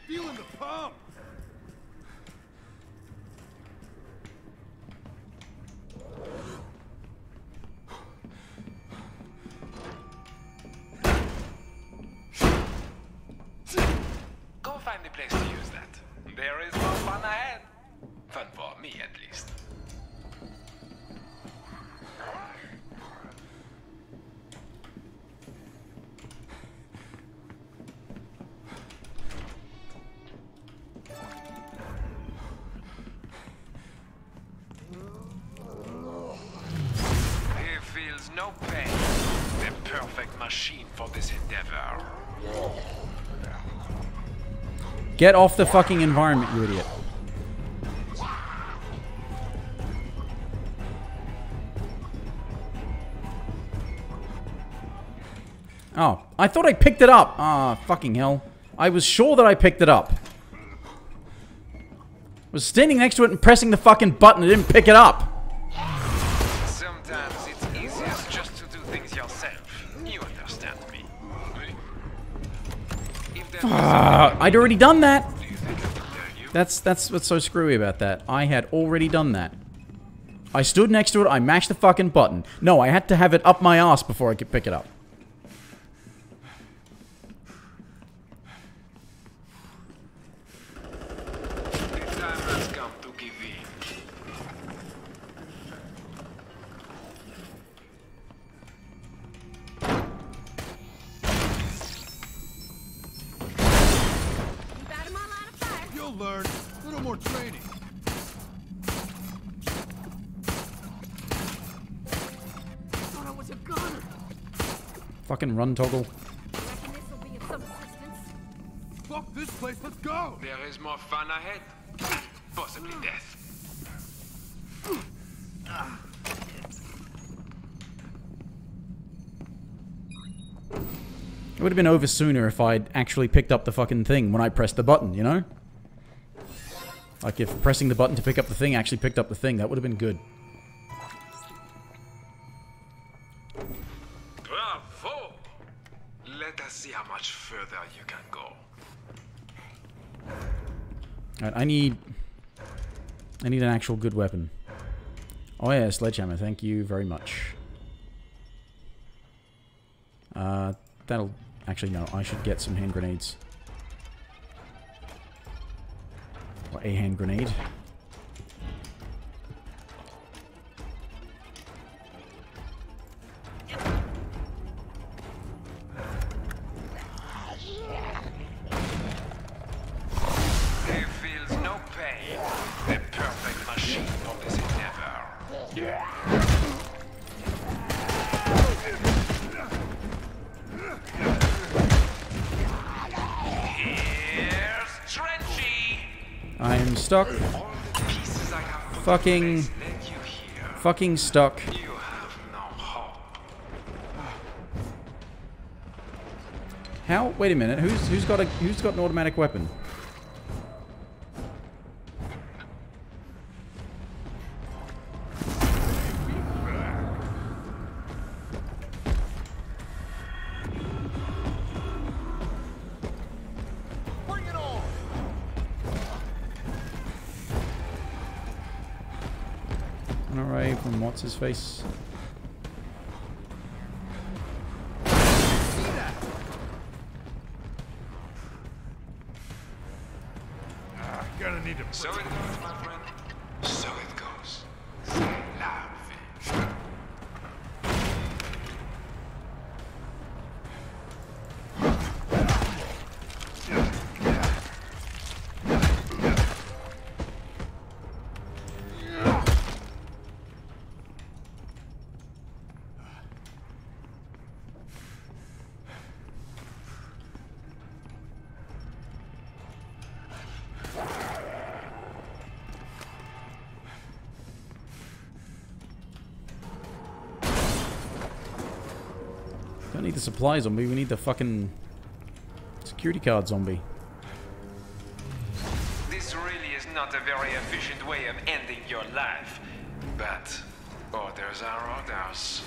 Speaker 6: Feeling the pump.
Speaker 8: Find a place to use that. There is more fun ahead. Fun for me, at least. perfect machine for this endeavor.
Speaker 1: Get off the fucking environment, you idiot. Oh, I thought I picked it up. Ah, fucking hell. I was sure that I picked it up. I was standing next to it and pressing the fucking button. I didn't pick it up.
Speaker 8: Sometimes it's easiest just to do things yourself. You understand me. If there
Speaker 1: I'd already done that.
Speaker 8: do you think I will tell you?
Speaker 1: That's what's so screwy about that. I had already done that. I stood next to it. I mashed the fucking button. No, I had to have it up my ass before I could pick it up.
Speaker 8: The time has come to give in.
Speaker 4: Bat 'em all out of fire.
Speaker 6: You'll learn. A little more training.
Speaker 7: Thought I was a gunner.
Speaker 1: Fucking run toggle.
Speaker 4: Reckon this will be of some assistance.
Speaker 6: Fuck this place. Let's go.
Speaker 8: There is more fun ahead. Possibly death.
Speaker 1: It would have been over sooner if I'd actually picked up the fucking thing when I pressed the button, you know? Like if pressing the button to pick up the thing actually picked up the thing, that would have been good.
Speaker 8: Bravo! Let us see how much further you can go.
Speaker 1: Alright, I need an actual good weapon. Oh yeah, sledgehammer, thank you very much. That'll... Actually, no, I should get some hand grenades. Or a hand grenade.
Speaker 8: He feels no pain. The perfect machine for this endeavor. Here's Trenchy.
Speaker 1: I am stuck.
Speaker 8: All the pieces I have put
Speaker 1: Fucking...
Speaker 8: in place led you here.
Speaker 1: Fucking stuck.
Speaker 8: You have no hope.
Speaker 1: How? Wait a minute. Who's got an automatic weapon?
Speaker 6: Bring it on.
Speaker 1: An array from what's his face?
Speaker 6: Gonna need to.
Speaker 8: So it goes, my friend. So it goes. C'est la vie.
Speaker 1: Don't need the supply zombie, we need the fucking security card zombie.
Speaker 8: This really is not a very efficient way of ending your life. But orders are orders.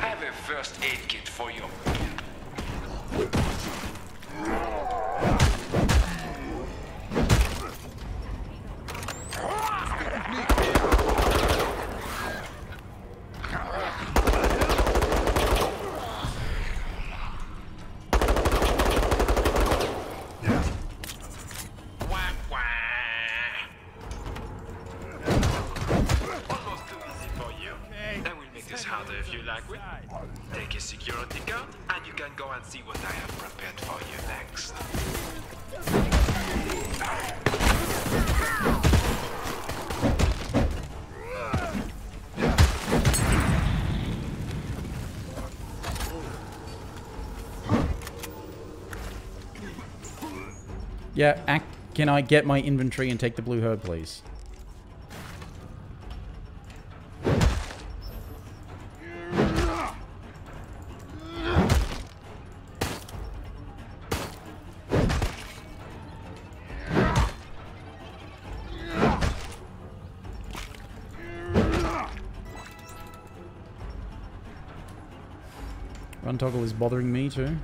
Speaker 8: I have a first aid kit for you. Wah, wah. Almost too easy for you. I will make this harder if you like it. Take a security card, and you can go and see what I have prepared for you next.
Speaker 1: Yeah, can I get my inventory and take the blue herb, please? Run toggle is bothering me too.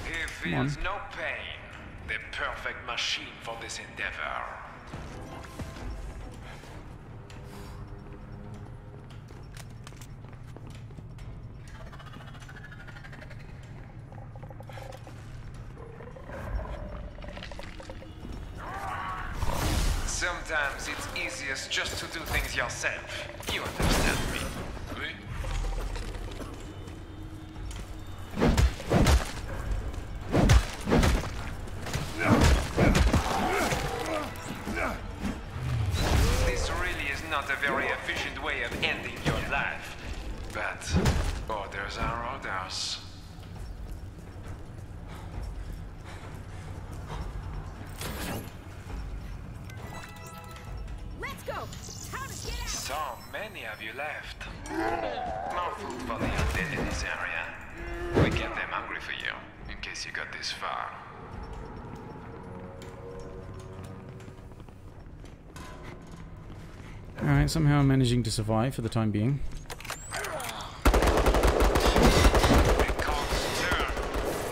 Speaker 8: He feels no pain. The perfect machine for this endeavor. Sometimes it's easiest just to do things yourself. You understand me? Oui? This really is not a very efficient way of ending your life. But orders are orders.
Speaker 4: Let's go. How to get out?
Speaker 8: So many of you left. More food for the undead in this area. We kept them hungry for you, in case you got this far.
Speaker 1: Alright, somehow I'm managing to survive for the time being.
Speaker 8: The cogs turn.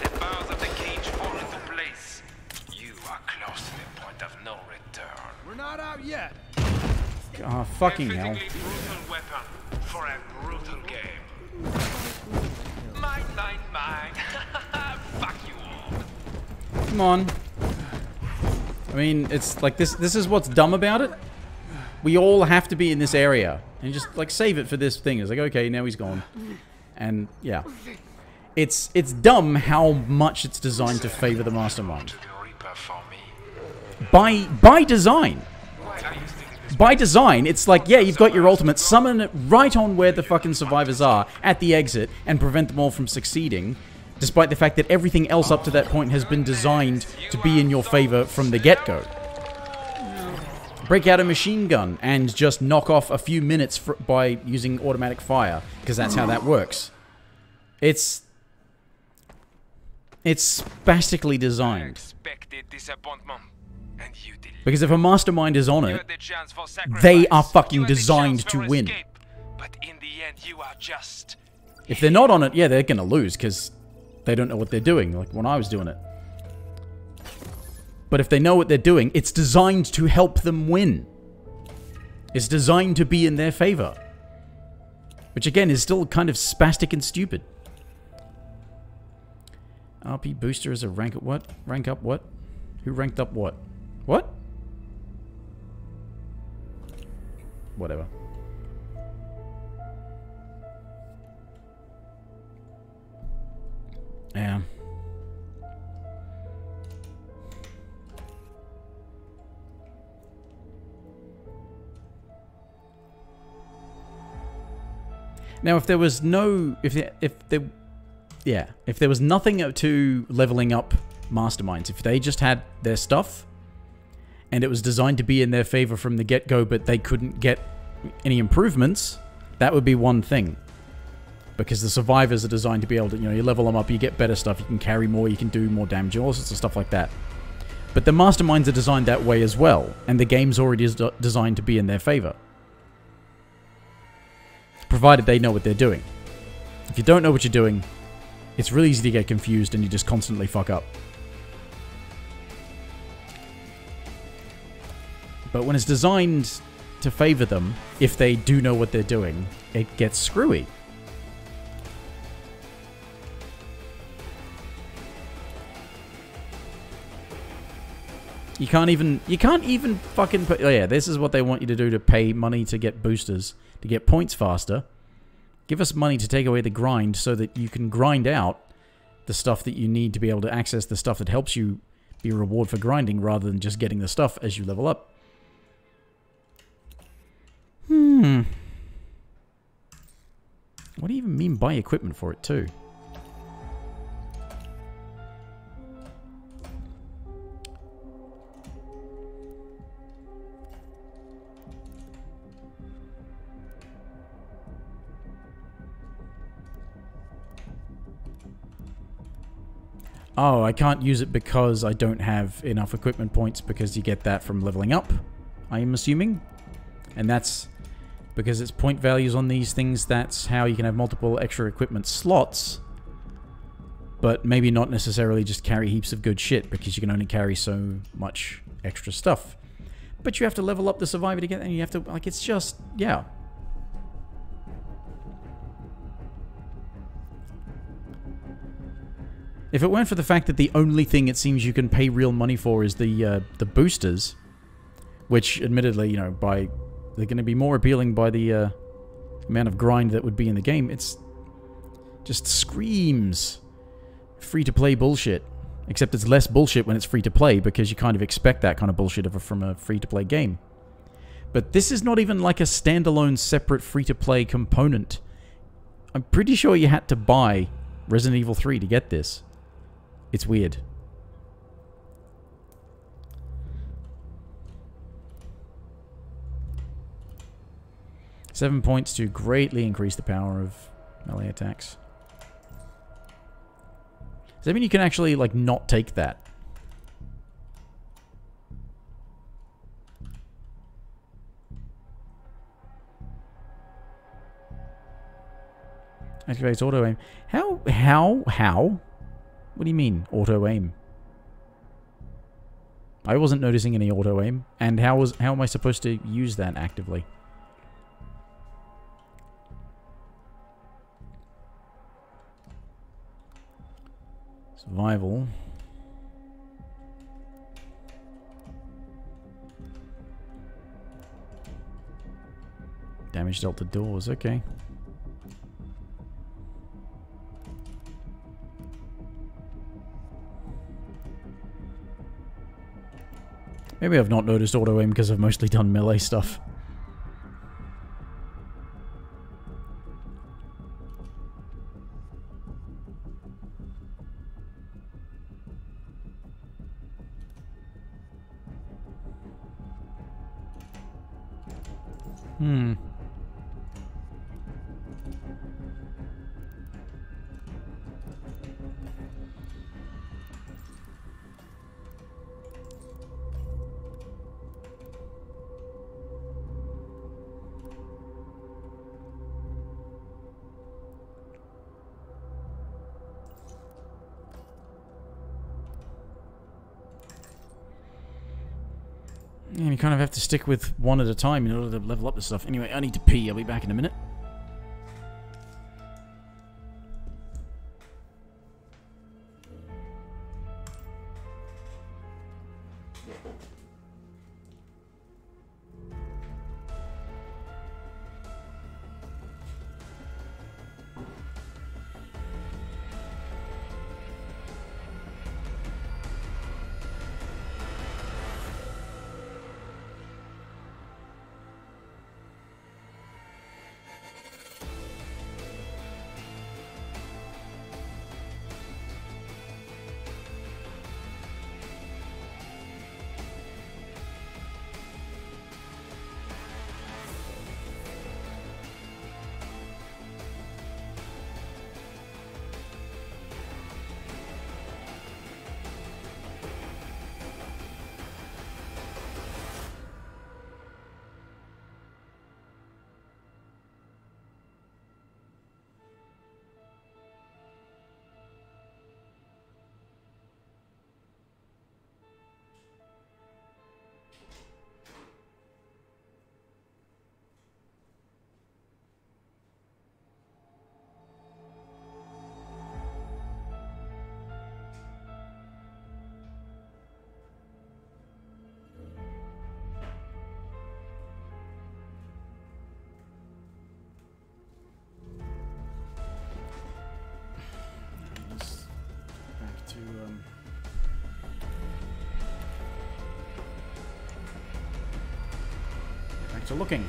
Speaker 8: The bars of the cage fall into place. You are close to the point of no return.
Speaker 6: We're not out yet.
Speaker 1: Ah, fucking hell.
Speaker 8: A physically brutal weapon for a brutal game. Mine, mine, mine. Fuck you all.
Speaker 1: Come on. I mean, it's like this is what's dumb about it. We all have to be in this area. And just, like, save it for this thing. It's like, okay, now he's gone. And, yeah. It's dumb how much it's designed to favor the mastermind.
Speaker 8: To the Reaper for me.
Speaker 1: By design.
Speaker 8: Why are you sticking this?
Speaker 1: By design, it's like, yeah, you've got your ultimate, summon it right on where the fucking survivors are, at the exit, and prevent them all from succeeding, despite the fact that everything else up to that point has been designed to be in your favor from the get-go. Break out a machine gun and just knock off a few minutes by using automatic fire, because that's how that works. It's spastically designed.
Speaker 8: Expected disappointment, and you delivered.
Speaker 1: Because if a mastermind is on
Speaker 8: You
Speaker 1: it,
Speaker 8: had the chance for sacrifice.
Speaker 1: they are fucking
Speaker 8: You had the
Speaker 1: designed
Speaker 8: chance
Speaker 1: to
Speaker 8: for
Speaker 1: win.
Speaker 8: escape. But in the end, you are just.
Speaker 1: If they're not on it, yeah, they're gonna lose, because they don't know what they're doing, like when I was doing it. But if they know what they're doing, it's designed to help them win. It's designed to be in their favor. Which, again, is still kind of spastic and stupid. RP booster is a rank at what? Rank up what? Who ranked up what? What? Whatever. Yeah. Now, if there was no, if there was nothing to leveling up masterminds, if they just had their stuff, and it was designed to be in their favor from the get-go, but they couldn't get any improvements, that would be one thing. Because the survivors are designed to be able to, you know, you level them up, you get better stuff, you can carry more, you can do more damage, all sorts of stuff like that. But the masterminds are designed that way as well, and the game's already designed to be in their favor. Provided they know what they're doing. If you don't know what you're doing, it's really easy to get confused and you just constantly fuck up. But when it's designed to favor them, if they do know what they're doing, it gets screwy. You can't even fucking put... Oh yeah, this is what they want you to do to pay money to get boosters, to get points faster. Give us money to take away the grind so that you can grind out the stuff that you need to be able to access the stuff that helps you be a reward for grinding rather than just getting the stuff as you level up. What do you even mean buy equipment for it too? Oh, I can't use it because I don't have enough equipment points, because you get that from leveling up, I am assuming. And that's because it's point values on these things. That's how you can have multiple extra equipment slots, but maybe not necessarily just carry heaps of good shit, because you can only carry so much extra stuff. But you have to level up the Survivor to get there, and you have to, like, it's just, yeah. If it weren't for the fact that the only thing it seems you can pay real money for is the boosters, which, admittedly, you know, they're going to be more appealing by the amount of grind that would be in the game. It's just screams free-to-play bullshit. Except it's less bullshit when it's free-to-play, because you kind of expect that kind of bullshit from a free-to-play game. But this is not even like a standalone separate free-to-play component. I'm pretty sure you had to buy Resident Evil 3 to get this. It's weird. Seven points to greatly increase the power of melee attacks. Does that mean you can actually, like, not take that? Activates auto aim. How? What do you mean, auto aim? I wasn't noticing any auto aim. And how am I supposed to use that actively? Survival. Damage dealt to doors, okay. Maybe I've not noticed auto aim because I've mostly done melee stuff. And you kind of have to stick with one at a time in order to level up the stuff. Anyway, I need to pee. I'll be back in a minute. Back to looking.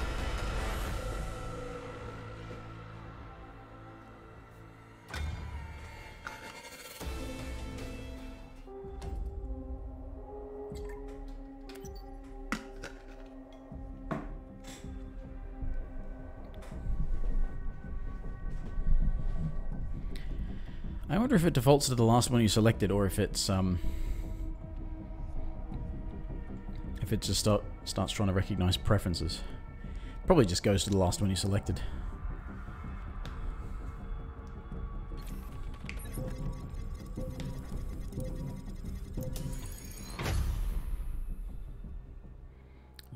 Speaker 1: I wonder if it defaults to the last one you selected, or if it's if it just starts trying to recognize preferences. Probably just goes to the last one you selected.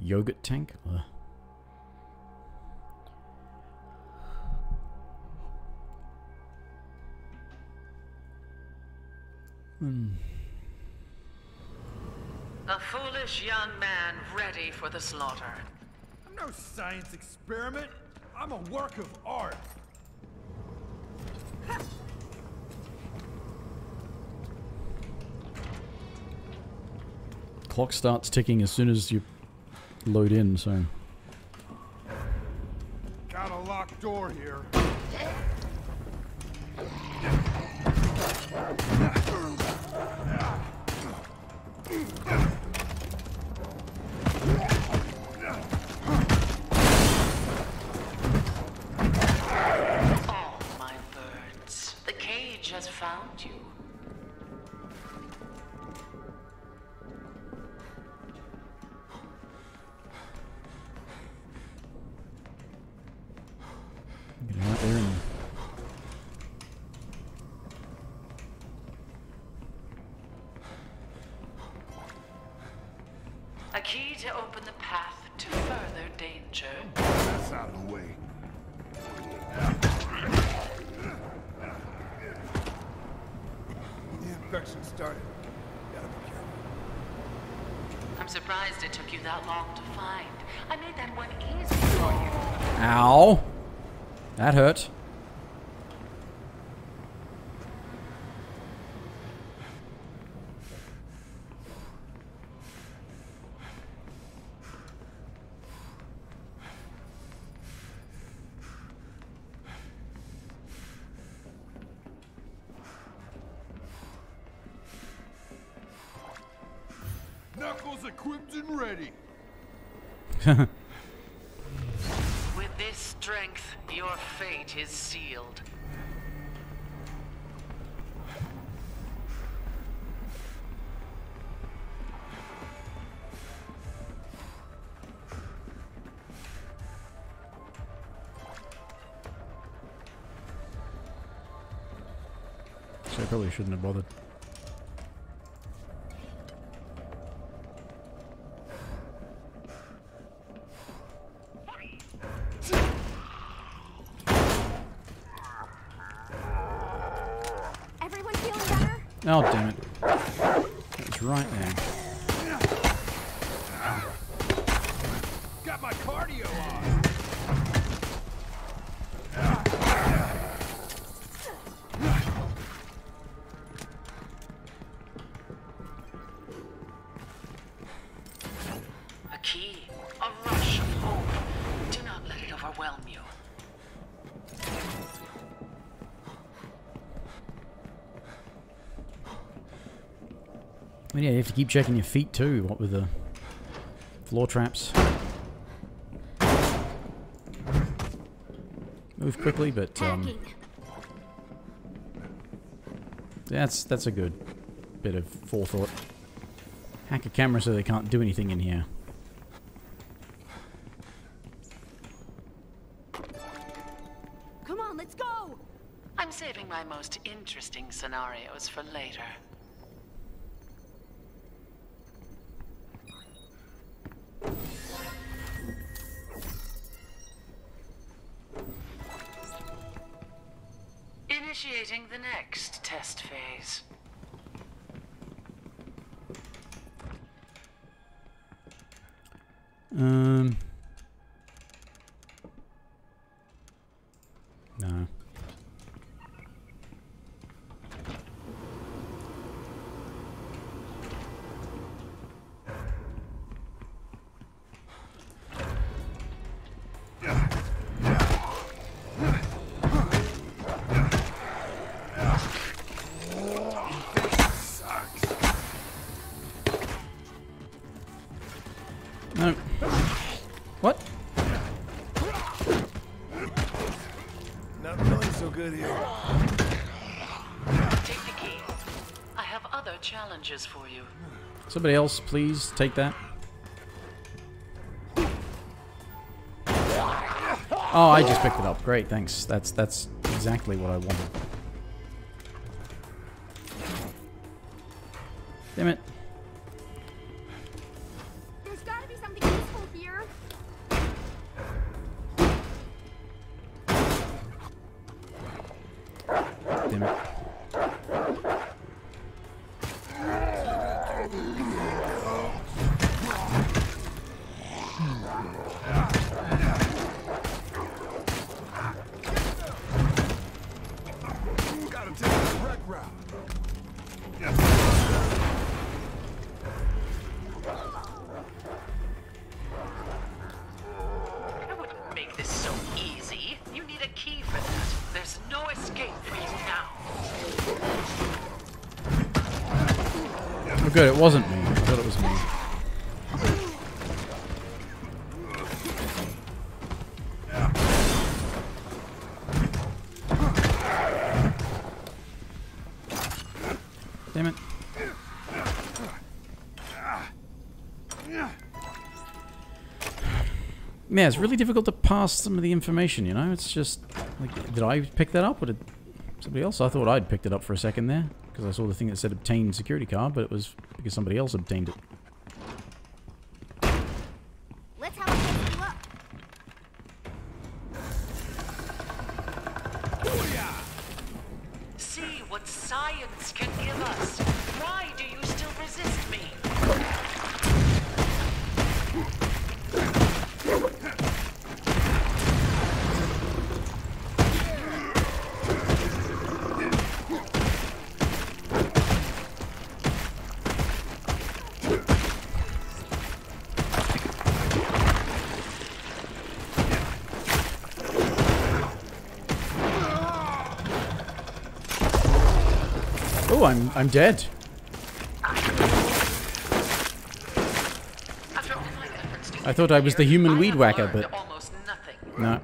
Speaker 1: Yogurt tank? Ugh.
Speaker 5: A foolish young man ready for the slaughter.
Speaker 6: I'm no science experiment. I'm a work of art.
Speaker 1: Clock starts ticking as soon as you load in, so...
Speaker 6: Got a locked door here.
Speaker 5: All my birds. The cage has found you.
Speaker 1: Get it out there and...
Speaker 5: A key to open the path to further danger.
Speaker 6: That's out of the way. The infection started. Gotta be careful.
Speaker 5: I'm surprised it took you that long to find. I made that one easy for you.
Speaker 1: Ow! That hurt.
Speaker 6: Knuckles equipped and ready.
Speaker 5: With this strength, your fate is sealed.
Speaker 1: So I probably shouldn't have bothered.
Speaker 4: Everyone feeling better?
Speaker 1: Oh, damn it. It's right there.
Speaker 6: Got my cardio on.
Speaker 5: A key, a rush of hope. Do not let it overwhelm you.
Speaker 1: And yeah, you have to keep checking your feet too, what with the floor traps. Move quickly, but
Speaker 4: Hacking.
Speaker 1: that's a good bit of forethought. Hack a camera so they can't do anything in here.
Speaker 4: Come on, let's go!
Speaker 5: I'm saving my most interesting scenarios for later. Initiating the next test phase.
Speaker 1: No. No. What?
Speaker 6: Not feeling so good here.
Speaker 5: challenges for you.
Speaker 1: Somebody else, please take that. Oh, I just picked it up. Great, thanks. That's exactly what I wanted. Damn it.
Speaker 4: There's gotta be something useful here.
Speaker 1: Damn it.
Speaker 6: Gotta take the correct route.
Speaker 5: I wouldn't make this so easy. You need a key for that. There's no escape for you now.
Speaker 1: Oh good, it wasn't me. I thought it was me. Damn it. Yeah, it's really difficult to pass some of the information, you know? It's just, like, did I pick that up or did somebody else? I thought I'd picked it up for a second there, because I saw the thing that said obtain security card, but it was because somebody else obtained it.
Speaker 4: Let's have a closer look.
Speaker 5: See what science can give us. Why do you still resist me?
Speaker 1: Oh, I'm dead.
Speaker 5: After all my efforts to
Speaker 1: I thought I was the human weed whacker, but
Speaker 5: almost nothing.
Speaker 1: no.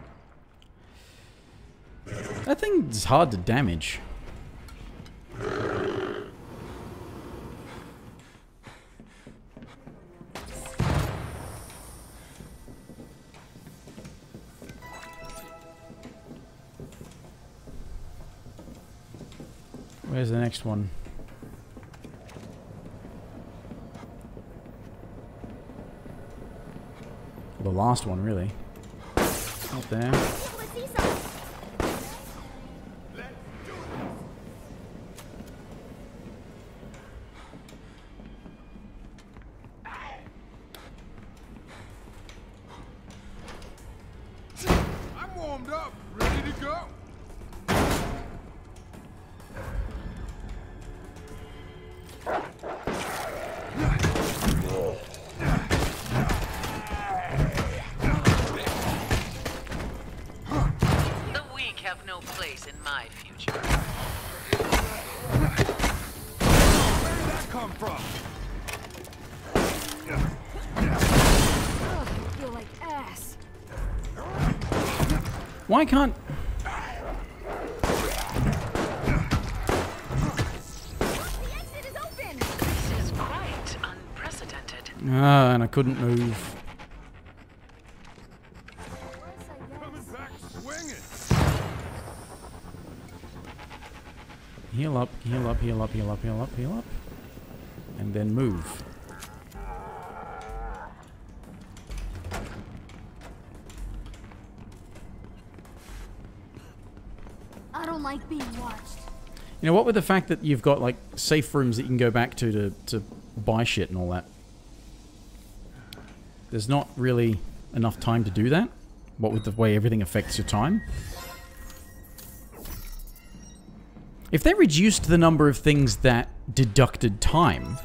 Speaker 1: That thing's hard to damage. Where's the next one? The last one, really. Out there.
Speaker 4: Able to see something.
Speaker 6: I'm warmed up, ready to go.
Speaker 5: The weak have no place in my future.
Speaker 6: Where did that come from?
Speaker 4: Ugh, I feel like ass.
Speaker 1: Why can't...
Speaker 4: The exit is open.
Speaker 5: This is quite unprecedented.
Speaker 1: Ah, and I couldn't move.
Speaker 6: Coming back swinging.
Speaker 1: Heal up, heal up, heal up, heal up, heal up, heal up. And then move.
Speaker 4: I don't like being watched.
Speaker 1: You know, what with the fact that you've got, like, safe rooms that you can go back to buy shit and all that. There's not really enough time to do that. What with the way everything affects your time. If they reduced the number of things that deducted time...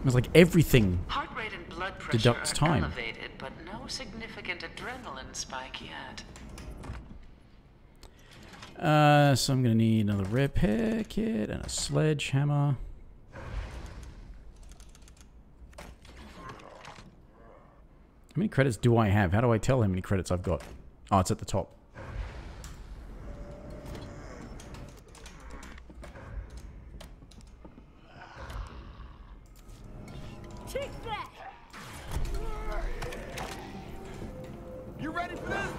Speaker 1: It was like everything
Speaker 5: Heart rate and blood pressure
Speaker 1: deducts
Speaker 5: are
Speaker 1: time.
Speaker 5: elevated, but no significant adrenaline spike yet.
Speaker 1: So I'm gonna need another repair kit and a sledgehammer. How many credits do I have? How do I tell how many credits I've got? Oh, it's at the top.
Speaker 4: Take that!
Speaker 6: You ready for this?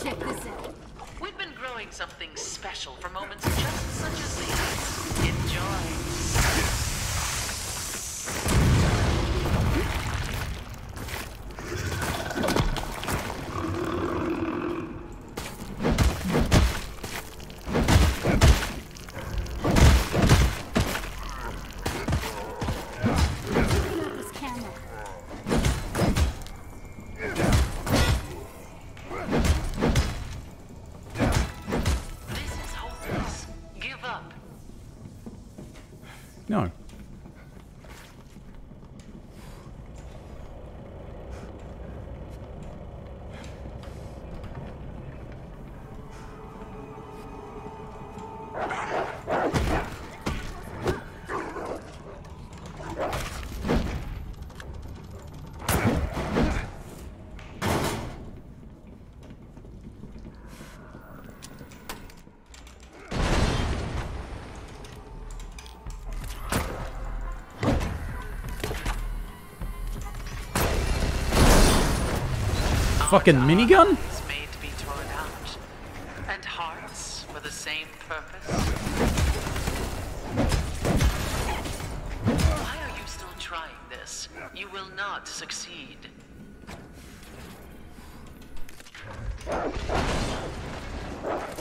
Speaker 3: Check this out.
Speaker 5: We've been growing something special for moments just such as these. Enjoy.
Speaker 4: This camera.
Speaker 5: This is hopeless. Give up.
Speaker 1: No. Fucking minigun?
Speaker 5: It's made to be torn out. And hearts for the same purpose. Why are you still trying this? You will not succeed.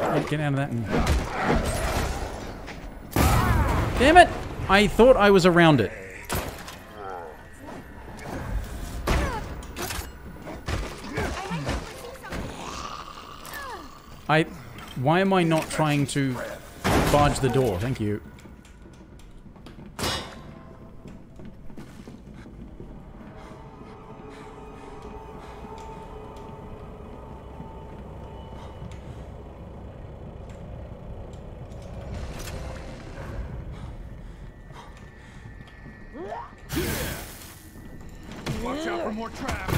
Speaker 1: Right, get out of that. Damn it! I thought I was around it. Why am I not trying to barge the door? Thank you.
Speaker 6: Watch out for more traps.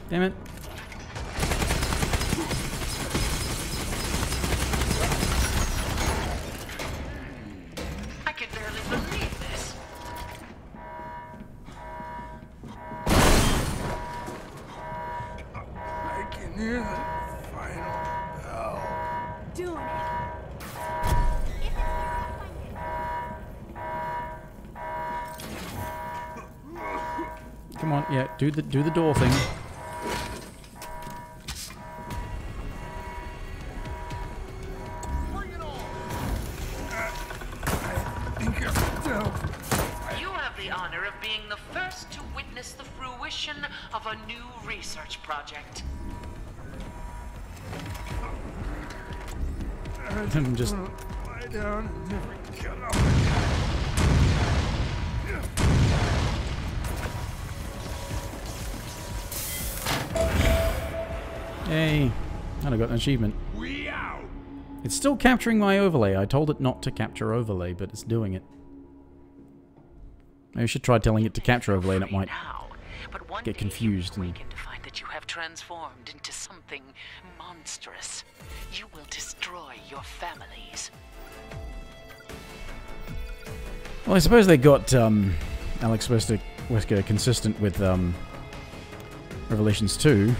Speaker 1: Damn it.
Speaker 5: I can barely believe this.
Speaker 6: I can hear the final bell.
Speaker 4: Doing it. If it's here, I'll find it.
Speaker 1: Come on, yeah, do the door thing.
Speaker 6: Bring it on. I think I'm down.
Speaker 5: You have the honor of being the first to witness the fruition of a new research project.
Speaker 1: I'm just...
Speaker 6: Lie down and never get up.
Speaker 1: Hey, and I got an achievement.
Speaker 6: We out.
Speaker 1: It's still capturing my overlay. I told it not to capture overlay, but it's doing it. Maybe I should try telling it to capture overlay and it might
Speaker 5: Now, but one
Speaker 1: get
Speaker 5: day
Speaker 1: confused
Speaker 5: you
Speaker 1: and
Speaker 5: awaken to find that you have transformed into something monstrous. You will destroy your families.
Speaker 1: Well, I suppose they got Alex Wesker consistent with Revelations 2.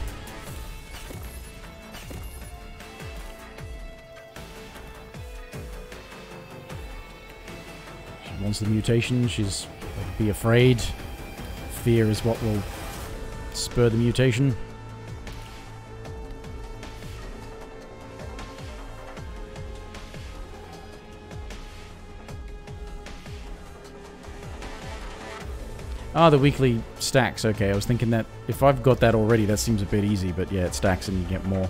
Speaker 1: She wants the mutation. She's be afraid. Fear is what will spur the mutation. Ah, the weekly stacks. Okay, I was thinking that if I've got that already, that seems a bit easy, but yeah, it stacks and you get more.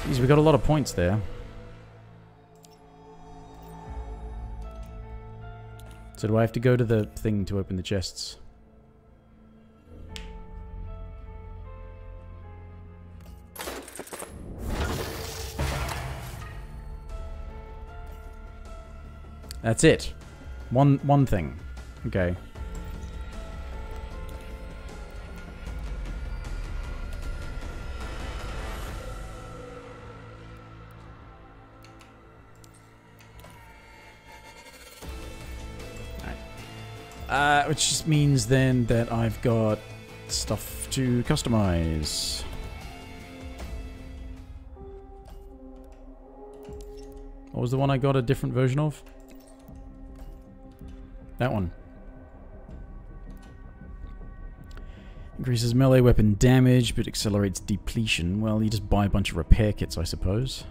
Speaker 1: Jeez, we got a lot of points there. So do I have to go to the thing to open the chests? That's it. One thing. Okay. Which just means then that I've got stuff to customize. What was the one I got a different version of? That one. Increases melee weapon damage, but accelerates depletion. Well, you just buy a bunch of repair kits, I suppose.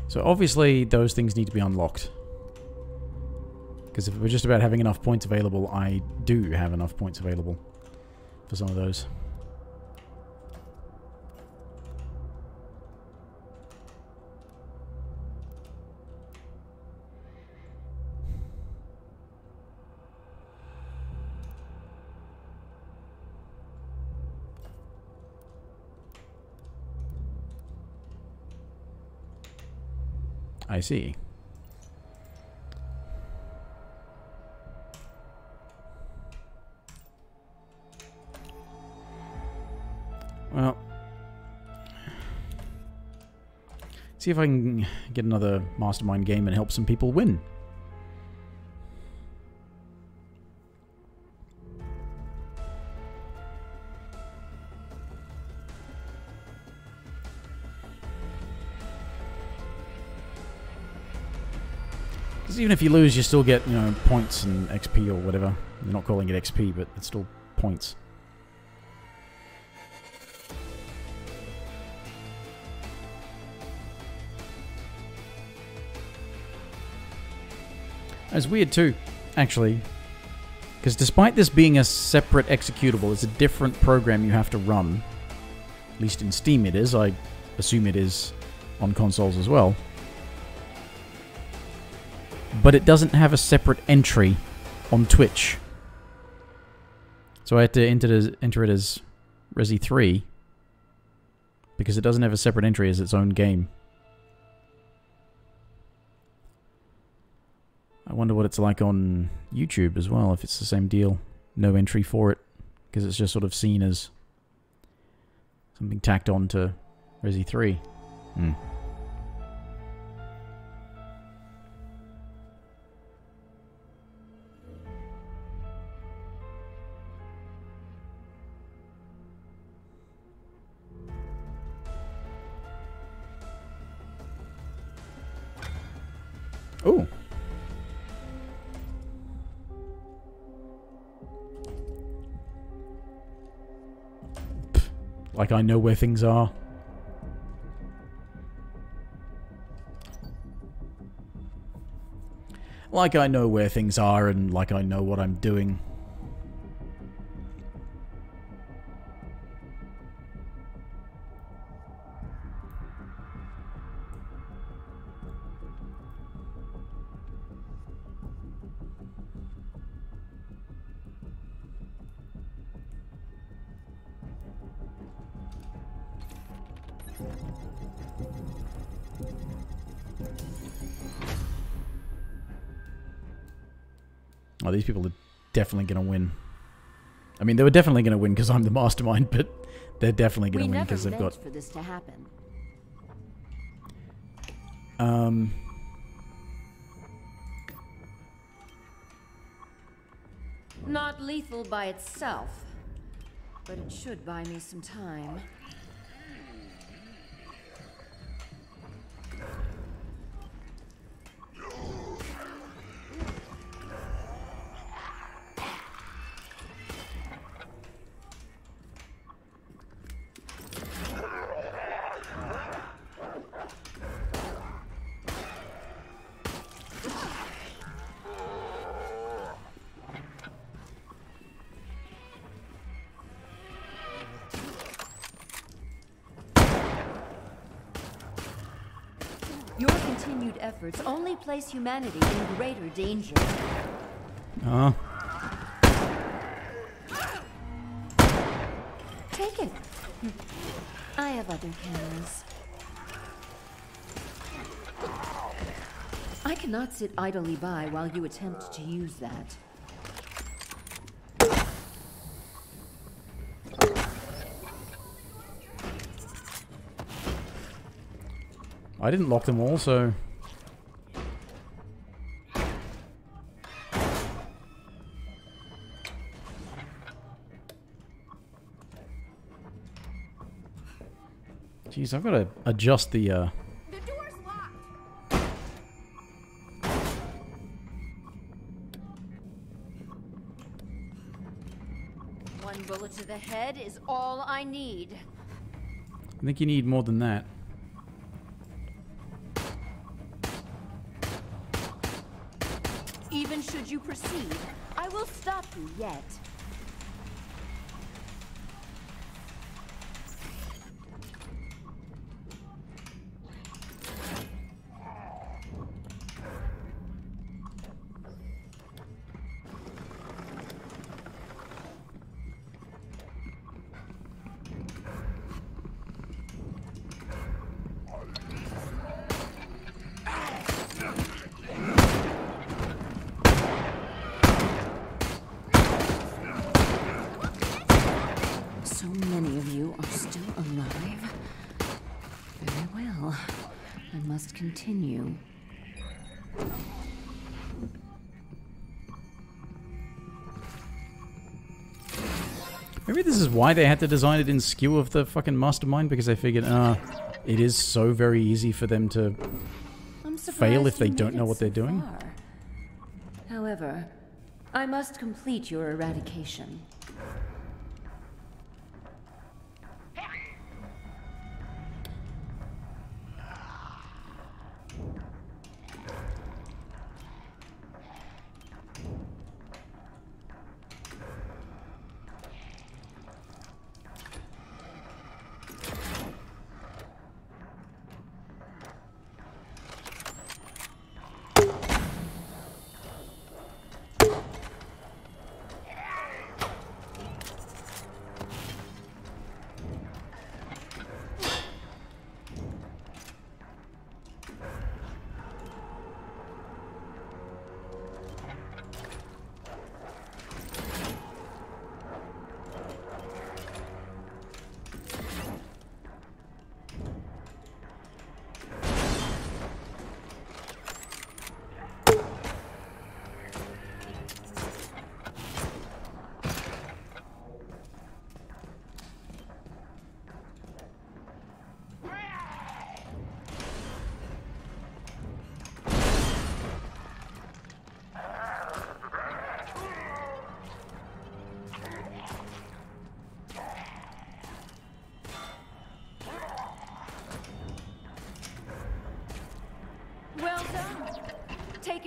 Speaker 1: So obviously those things need to be unlocked. Because if we're just about having enough points available, I do have enough points available for some of those. I see. Well, see if I can get another Mastermind game and help some people win. Even if you lose, you still get, you know, points and XP or whatever. They're not calling it XP, but it's still points. It's weird too, actually. Because despite this being a separate executable, it's a different program you have to run. At least in Steam it is. I assume it is on consoles as well. But it doesn't have a separate entry on Twitch. So I had to enter it as Resi 3 because it doesn't have a separate entry as its own game. I wonder what it's like on YouTube as well, if it's the same deal. No entry for it, because it's just sort of seen as something tacked on to Resi 3. Oh. Like I know where things are. like I know where things are and like I know what I'm doing. Oh, these people are definitely going to win. I mean, they were definitely going to win because I'm the mastermind, but they're definitely going to win because they've got...
Speaker 3: for this to happen. Not lethal by itself, but it should buy me some time. Your continued efforts only place humanity in greater danger.
Speaker 1: Oh.
Speaker 3: Take it. I have other cameras. I cannot sit idly by while you attempt to use that.
Speaker 1: I didn't lock them all, so... Jeez, I've got to adjust the,
Speaker 4: The door's locked.
Speaker 3: One bullet to the head is all I need.
Speaker 1: I think you need more than that.
Speaker 3: Even should you proceed, I will stop you yet. So many of you are still alive. Very well. I must continue.
Speaker 1: Maybe this is why they had to design it in skew of the fucking mastermind, because they figured, it is so very easy for them to fail if they don't know what they're doing.
Speaker 3: However, I must complete your eradication.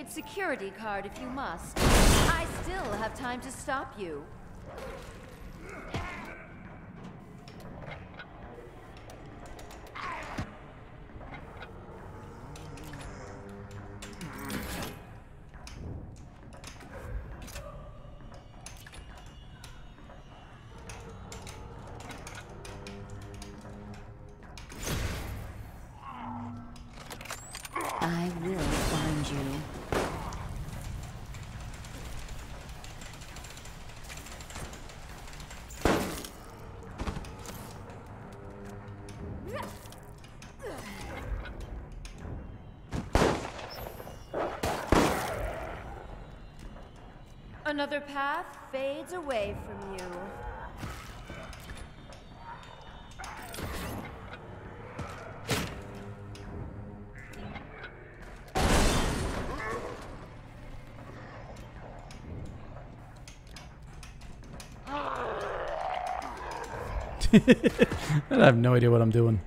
Speaker 3: its security card if you must. I still have time to stop you. I will find you. Another path fades away from you.
Speaker 1: I have no idea what I'm doing.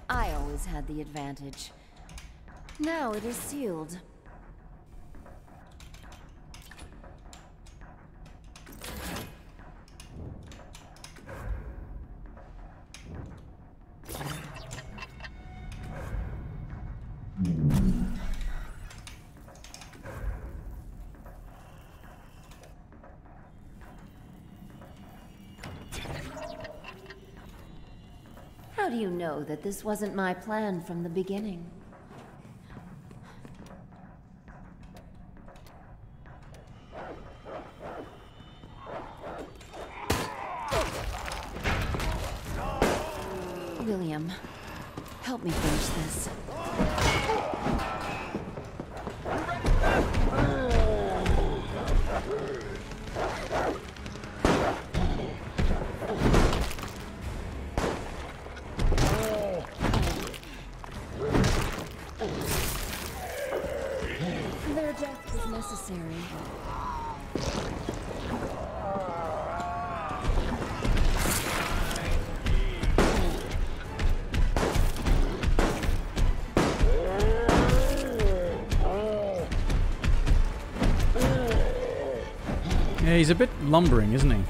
Speaker 3: I always had the advantage. Now it is sealed. How do you know that this wasn't my plan from the beginning? William, help me finish this. Their death was necessary.
Speaker 1: Yeah, he's a bit lumbering, isn't he?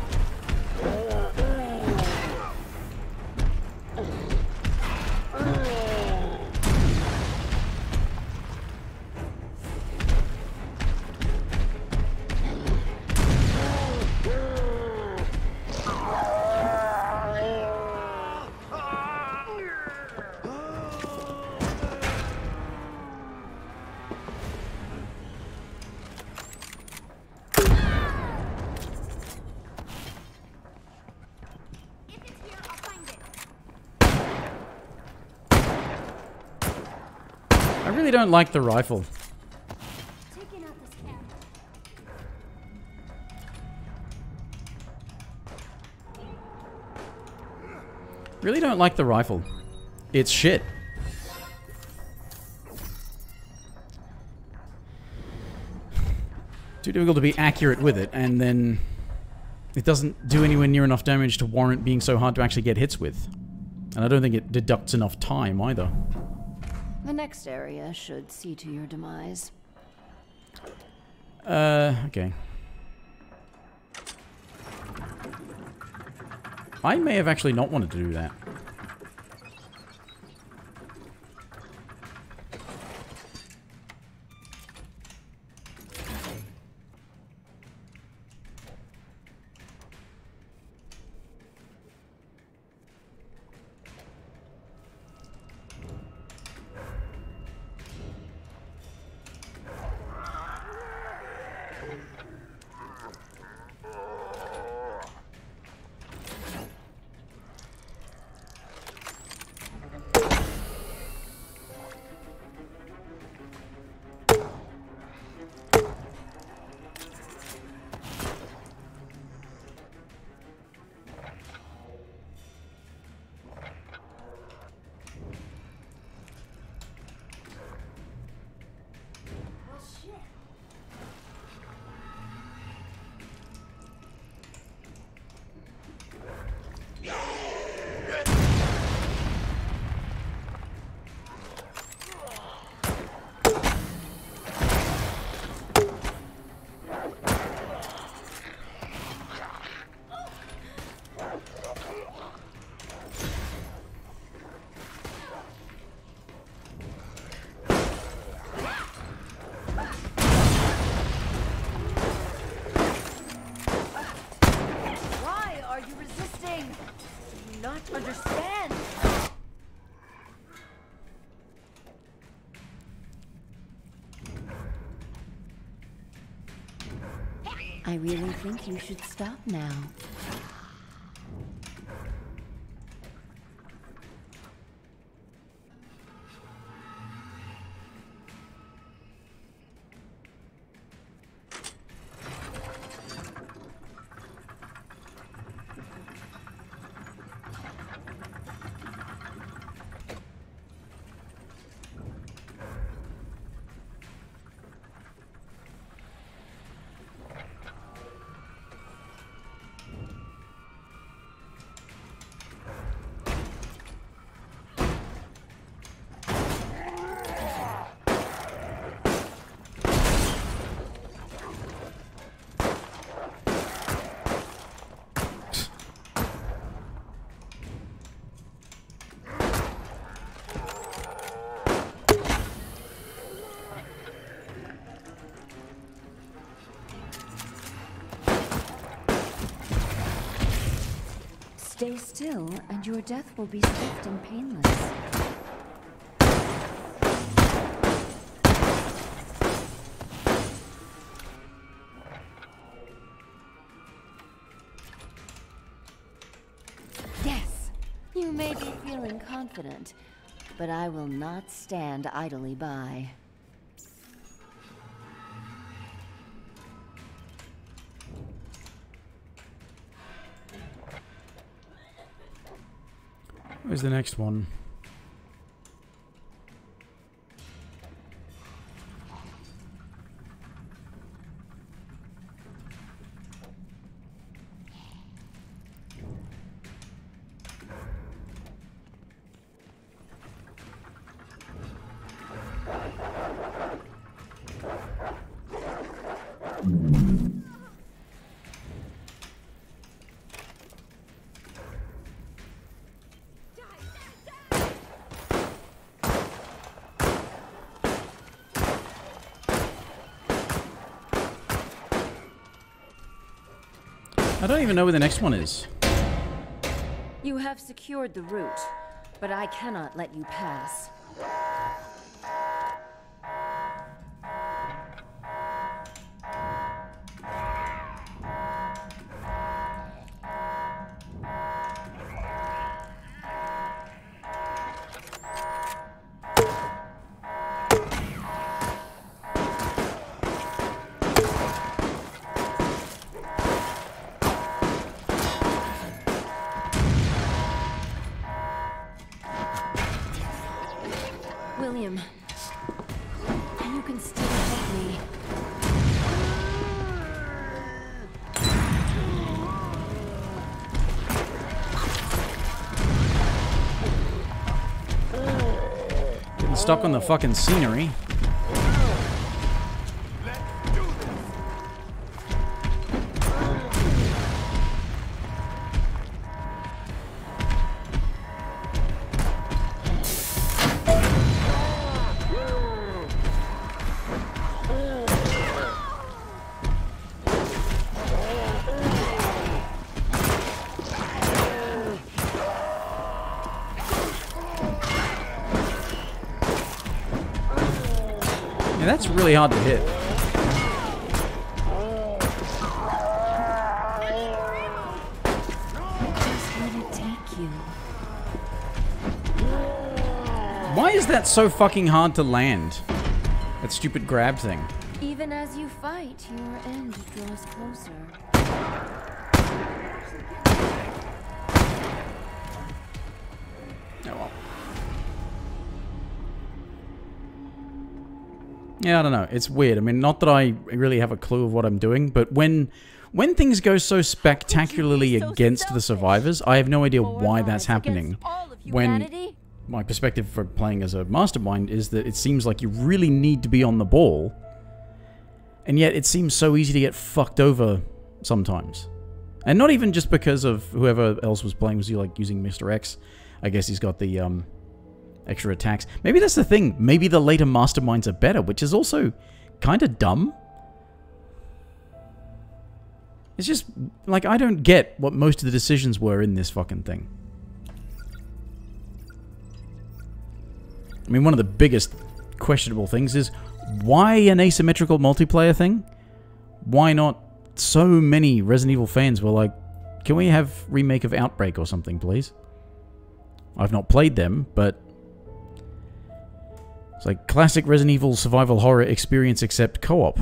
Speaker 4: If it's here, I'll find it.
Speaker 1: I really don't like the rifle.
Speaker 4: Taking out this camera.
Speaker 1: Really don't like the rifle. It's shit. Too difficult to be accurate with it, and then it doesn't do anywhere near enough damage to warrant being so hard to actually get hits with. And I don't think it deducts enough time either.
Speaker 3: The next area should see to your demise.
Speaker 1: Okay. I may have actually not wanted to do that.
Speaker 3: hand! I really think you should stop now. Stay still, and your death will be swift and painless. Yes, you may be feeling confident, but I will not stand idly by.
Speaker 1: Where's the next one? I don't even know where the next one is.
Speaker 3: You have secured the route, but I cannot let you pass. William, you can still help me.
Speaker 1: Getting stuck on the fucking scenery. Yeah, that's really hard to hit.
Speaker 3: Just let it take you.
Speaker 1: Why is that so fucking hard to land? That stupid grab thing.
Speaker 3: Even as you fight, your end draws closer.
Speaker 1: Oh well. Yeah, I don't know. It's weird. I mean, not that I really have a clue of what I'm doing, but when things go so spectacularly against the survivors, I have no idea why that's happening. When my perspective for playing as a mastermind is that it seems like you really need to be on the ball, and yet it seems so easy to get fucked over sometimes. And not even just because of whoever else was playing was like using Mr. X. I guess he's got the extra attacks. Maybe that's the thing. Maybe the later masterminds are better, which is also kind of dumb. It's just, like, I don't get what most of the decisions were in this fucking thing. I mean, one of the biggest questionable things is, why an asymmetrical multiplayer thing? Why not so many Resident Evil fans were like, can we have remake of Outbreak or something, please? I've not played them, but it's like classic Resident Evil survival horror experience except co-op.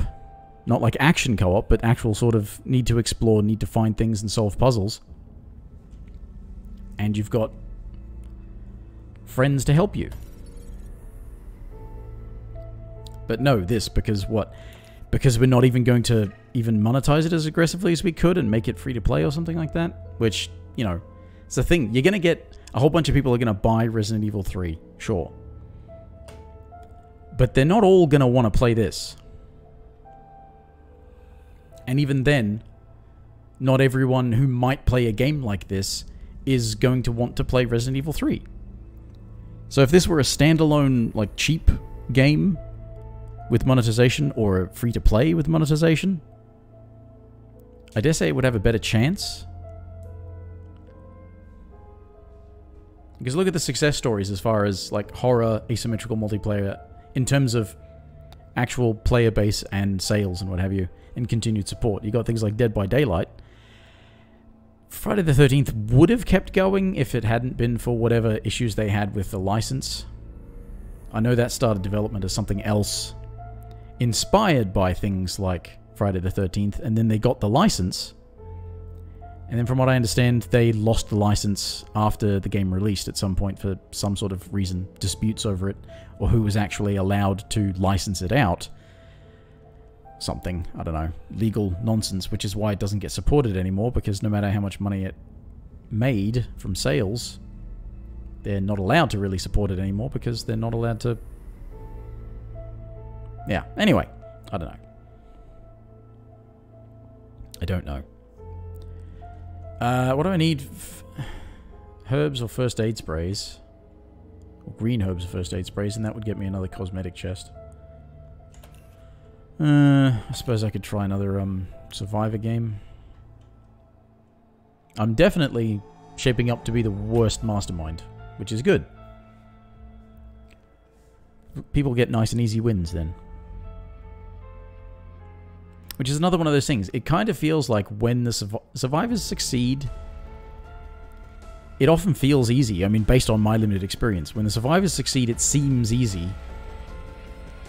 Speaker 1: Not like action co-op, but actual sort of need to explore, need to find things and solve puzzles. And you've got friends to help you. But no, this, because what? Because we're not even going to even monetize it as aggressively as we could and make it free to play or something like that? Which, you know, it's the thing. You're going to get a whole bunch of people are going to buy Resident Evil 3, sure. But they're not all going to want to play this. And even then, not everyone who might play a game like this is going to want to play Resident Evil 3. So if this were a standalone, like, cheap game with monetization, or a free-to-play with monetization, I dare say it would have a better chance. Because look at the success stories as far as, like, horror, asymmetrical multiplayer, in terms of actual player base and sales and what have you, and continued support. You got things like Dead by Daylight. Friday the 13th would have kept going if it hadn't been for whatever issues they had with the license. I know that started development as something else, inspired by things like Friday the 13th, and then they got the license. And then from what I understand, they lost the license after the game released at some point for some sort of reason, disputes over it, or who was actually allowed to license it out. Something, I don't know, legal nonsense, which is why it doesn't get supported anymore, because no matter how much money it made from sales, they're not allowed to really support it anymore because they're not allowed to... Yeah, anyway, I don't know. I don't know. What do I need? Herbs or first aid sprays. Or green herbs or first aid sprays, and that would get me another cosmetic chest. I suppose I could try another Survivor game. I'm definitely shaping up to be the worst mastermind, which is good. People get nice and easy wins then. Which is another one of those things. It kind of feels like when the survivors succeed, it often feels easy. I mean, based on my limited experience. When the survivors succeed, it seems easy.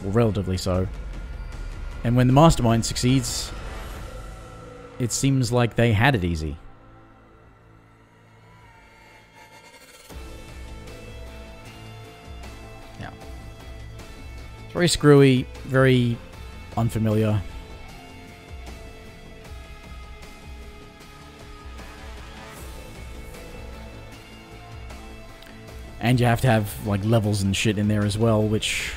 Speaker 1: Or relatively so. And when the mastermind succeeds, it seems like they had it easy. Yeah. It's very screwy, very unfamiliar. And you have to have, like, levels and shit in there as well, which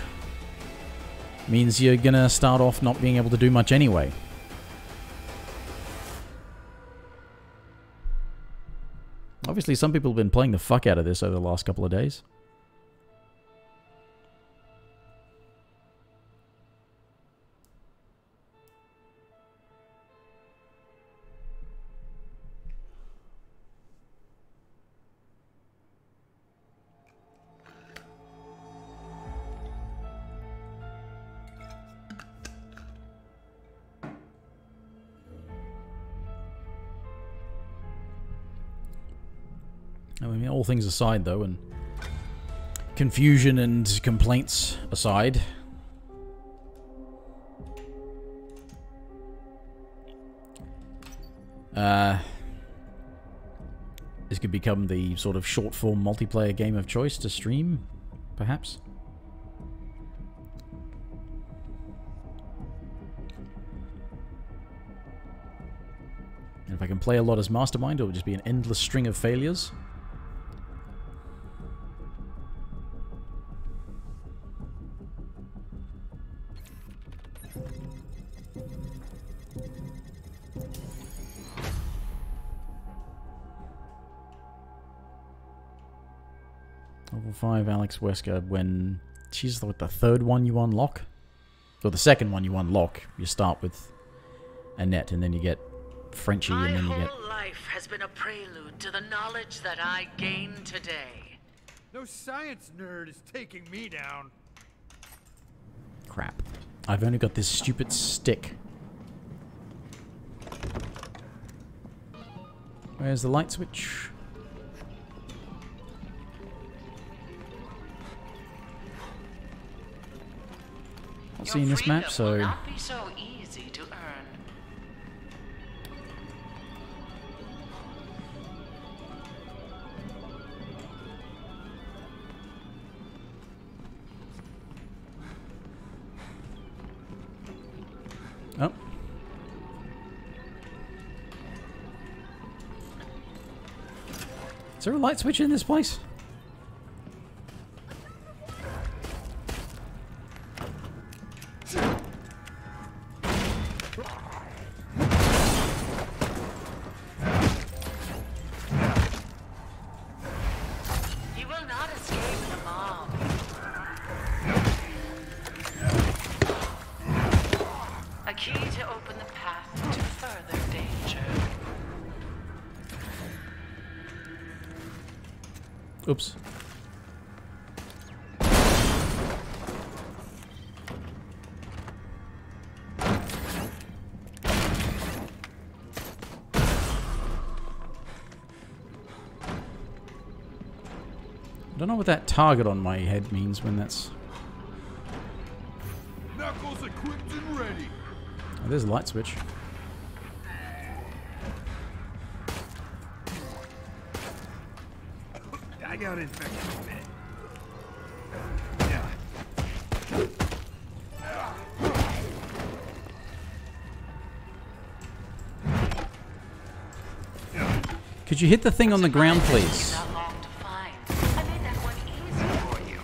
Speaker 1: means you're gonna start off not being able to do much anyway. Obviously, some people have been playing the fuck out of this over the last couple of days. I mean, all things aside, though, and confusion and complaints aside, this could become the sort of short-form multiplayer game of choice to stream, perhaps. And if I can play a lot as Mastermind, it will just be an endless string of failures. Level 5 Alex Wesker, when she's like the third one you unlock, or the second one you unlock. You start with Annette, and then you get Frenchie, and then you get...
Speaker 5: My whole life has been a prelude to the knowledge that I gained today.
Speaker 6: No science nerd is taking me down.
Speaker 1: Crap. I've only got this stupid stick. Where's the light switch? Not seeing this map, so...
Speaker 5: Will not be so easy to earn.
Speaker 1: Oh. Is there a light switch in this place?
Speaker 5: He will not escape the mob. A key to open the path to further danger.
Speaker 1: Oops. I don't know what that target on my head means when that's...
Speaker 6: Knuckles equipped and ready.
Speaker 1: Oh, there's a light switch.
Speaker 6: I got infected, man. Yeah.
Speaker 1: Could you hit the thing on the ground, please?
Speaker 5: Not long to find. I made that one easy for you.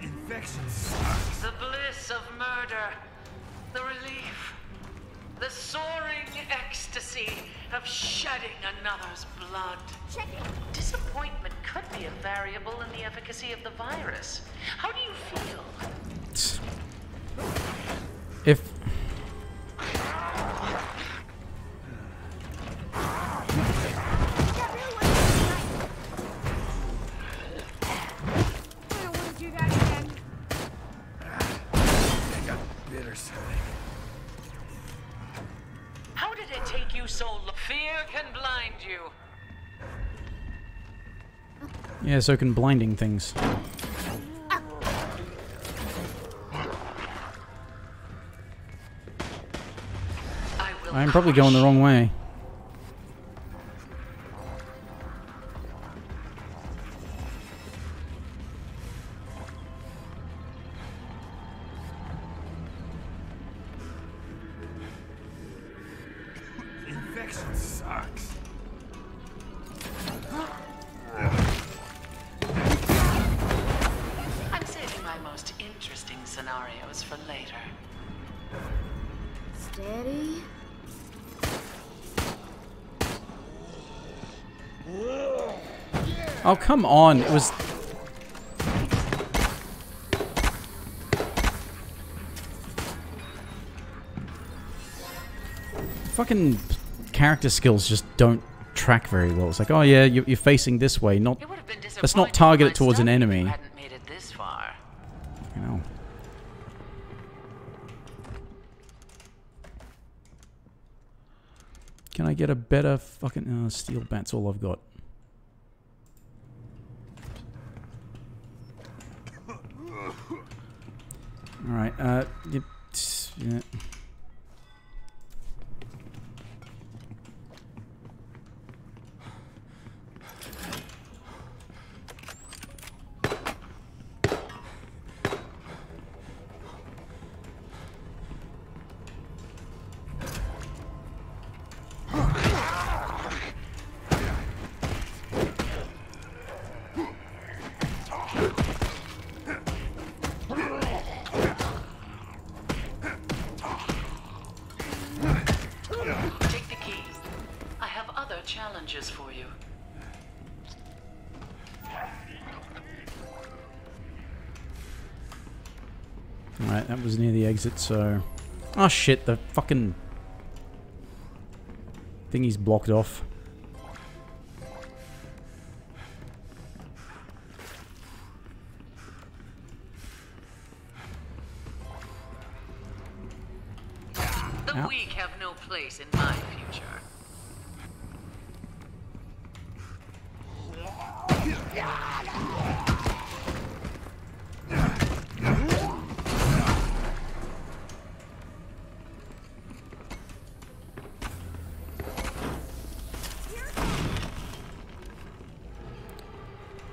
Speaker 6: Infection sucks.
Speaker 5: The bliss of murder. The relief. The soaring ecstasy of shedding another's blood.
Speaker 4: Check it.
Speaker 5: Disappointment could be a variable in the efficacy of the virus. How do you feel?
Speaker 1: If...
Speaker 4: I don't want to do that again.
Speaker 6: I got bitter something.
Speaker 5: How did it take you so long? Fear can blind you.
Speaker 1: Yeah, so can blinding things. I'm probably going the wrong way.
Speaker 6: Infection sucks.
Speaker 5: I'm saving my most interesting scenarios for later.
Speaker 4: Steady.
Speaker 1: Oh, come on. It was... Fucking character skills just don't track very well. It's like, oh yeah, you're facing this way. Not...
Speaker 5: It would have been
Speaker 1: Let's not target it towards an
Speaker 5: myself if
Speaker 1: enemy.
Speaker 5: you hadn't made it this far.
Speaker 1: You know. Can I get a better fucking... steel bat's all I've got. Alright, yeah.
Speaker 5: Take the key. I have other challenges for you.
Speaker 1: Alright, that was near the exit, so... Oh shit, the fucking... Thingy's blocked off.
Speaker 5: The
Speaker 1: Ow.
Speaker 5: weak have no place in my future.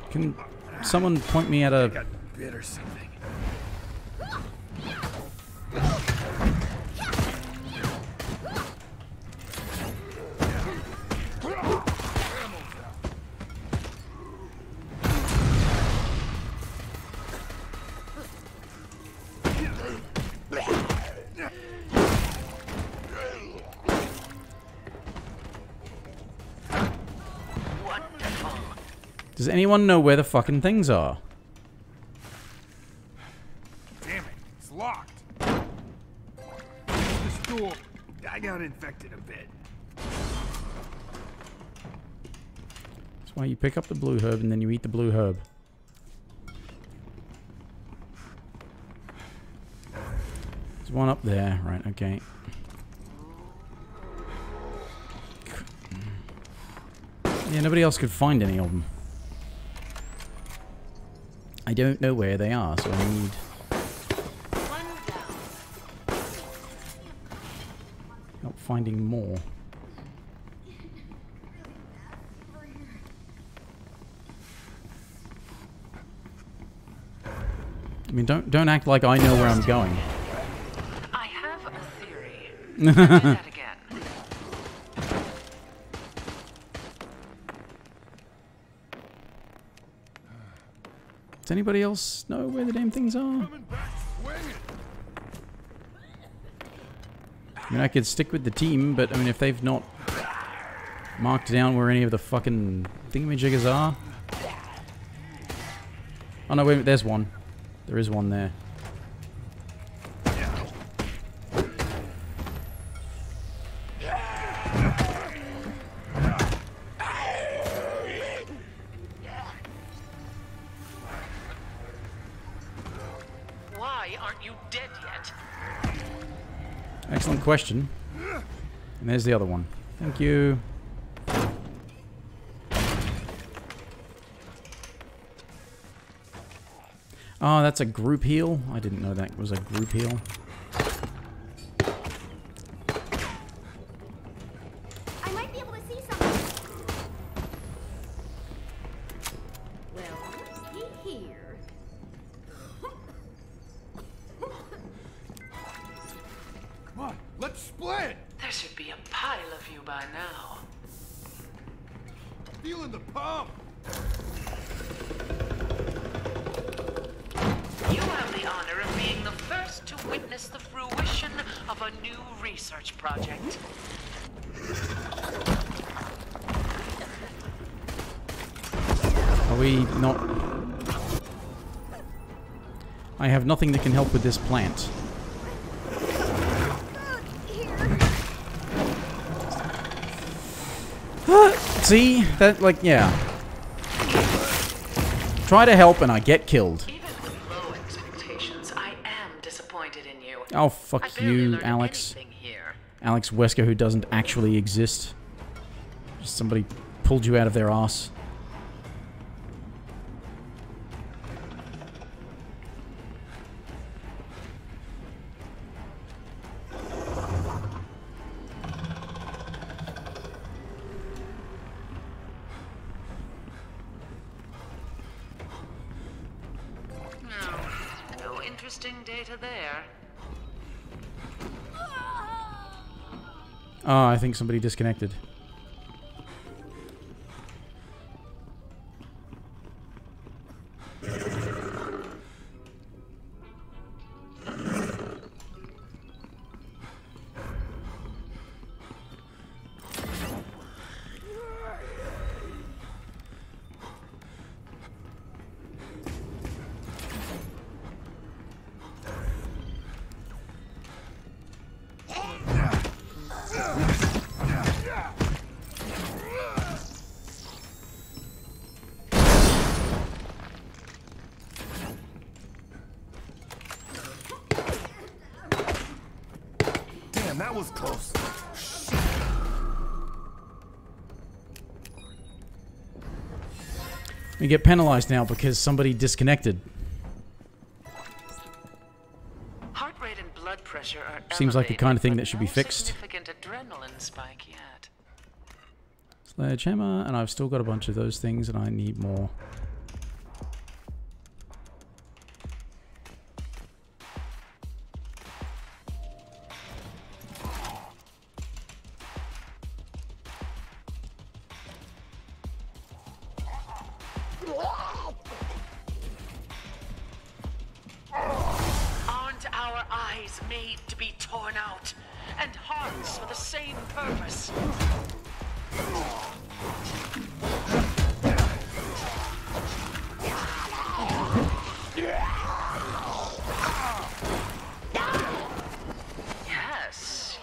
Speaker 1: Can someone point me at a...
Speaker 6: Got bit or something.
Speaker 1: Does anyone know where the fucking things are?
Speaker 6: Damn it, it's locked. This door. I got infected a bit.
Speaker 1: That's why you pick up the blue herb and then you eat the blue herb. There's one up there. Right, okay. Yeah, nobody else could find any of them. I don't know where they are, so I need... help finding more. I mean, don't act like I know where I'm going.
Speaker 5: I have a theory. Do that again.
Speaker 1: Does anybody else know where the damn things are?
Speaker 6: Coming back swinging.
Speaker 1: I mean, I could stick with the team, but I mean, if they've not marked down where any of the fucking thingamajiggers are... Oh no, wait a minute, there's one. There is one there.
Speaker 5: Why aren't you dead yet?
Speaker 1: Excellent question. And there's the other one. Thank you. Oh, that's a group heal? I didn't know that was a group heal.
Speaker 4: I might be able to see something. Well, he here.
Speaker 6: Come on, let's split.
Speaker 5: There should be a pile of you by now.
Speaker 6: Feeling the pump.
Speaker 5: You have the honor of being the first to witness the fruition of a new research project.
Speaker 1: Are we not... I have nothing that can help with this plant. See? That, like, yeah. Try to help and I get killed.
Speaker 5: Even with low expectations, I am disappointed in you.
Speaker 1: Oh,
Speaker 5: I
Speaker 1: fuck
Speaker 5: barely
Speaker 1: you,
Speaker 5: learned
Speaker 1: Alex.
Speaker 5: anything here.
Speaker 1: Alex Wesker, who doesn't actually exist. Just somebody pulled you out of their ass.
Speaker 5: No interesting data there.
Speaker 1: Oh, I think somebody disconnected. We get penalized now because somebody disconnected.
Speaker 5: Heart rate and blood pressure are
Speaker 1: Seems like the
Speaker 5: elevated,
Speaker 1: kind of thing
Speaker 5: but
Speaker 1: that should be
Speaker 5: no
Speaker 1: fixed.
Speaker 5: Significant adrenaline spike yet.
Speaker 1: Sledgehammer, and I've still got a bunch of those things, and I need more.
Speaker 5: Aren't our eyes made to be torn out, and hearts for the same purpose?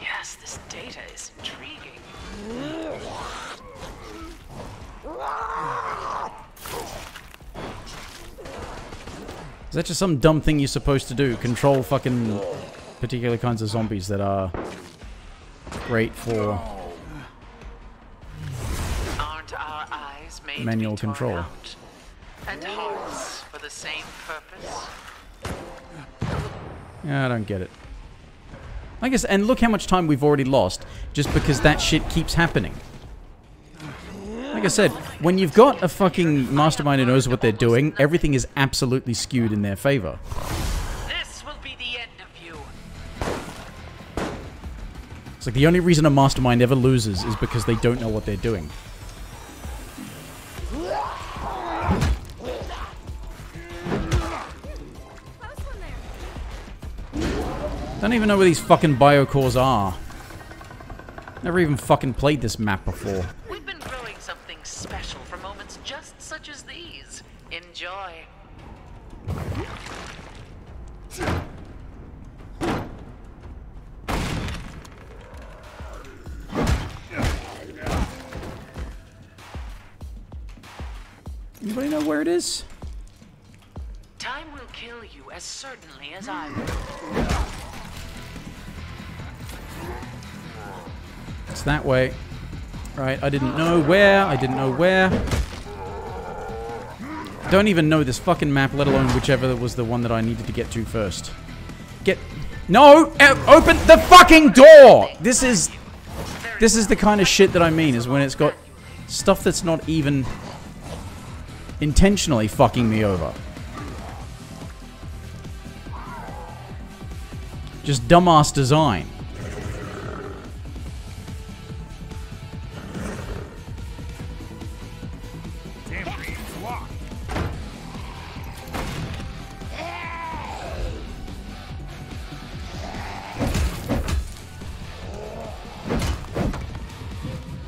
Speaker 5: Yes, this data is intriguing.
Speaker 1: Is that just some dumb thing you're supposed to do? Control fucking particular kinds of zombies that are great for
Speaker 5: Aren't our eyes made
Speaker 1: manual
Speaker 5: to be torn
Speaker 1: control.
Speaker 5: out, and hearts for the same purpose?
Speaker 1: Yeah, I don't get it. I guess, and look how much time we've already lost just because that shit keeps happening. Like I said, when you've got a fucking mastermind who knows what they're doing, everything is absolutely skewed in their favor.
Speaker 5: This will be the end of you.
Speaker 1: It's like the only reason a mastermind ever loses is because they don't know what they're doing. Don't even know where these fucking biocores are. Never even fucking played this map before.
Speaker 5: We've been growing something special for moments just such as these. Enjoy.
Speaker 1: Anybody know where it is?
Speaker 5: Time will kill you as certainly as I will.
Speaker 1: It's that way. Right, I didn't know where. I didn't know where. Don't even know this fucking map, let alone whichever was the one that I needed to get to first. No! Open the fucking door! This is the kind of shit that I mean, is when it's got stuff that's not even intentionally fucking me over. Just dumbass design.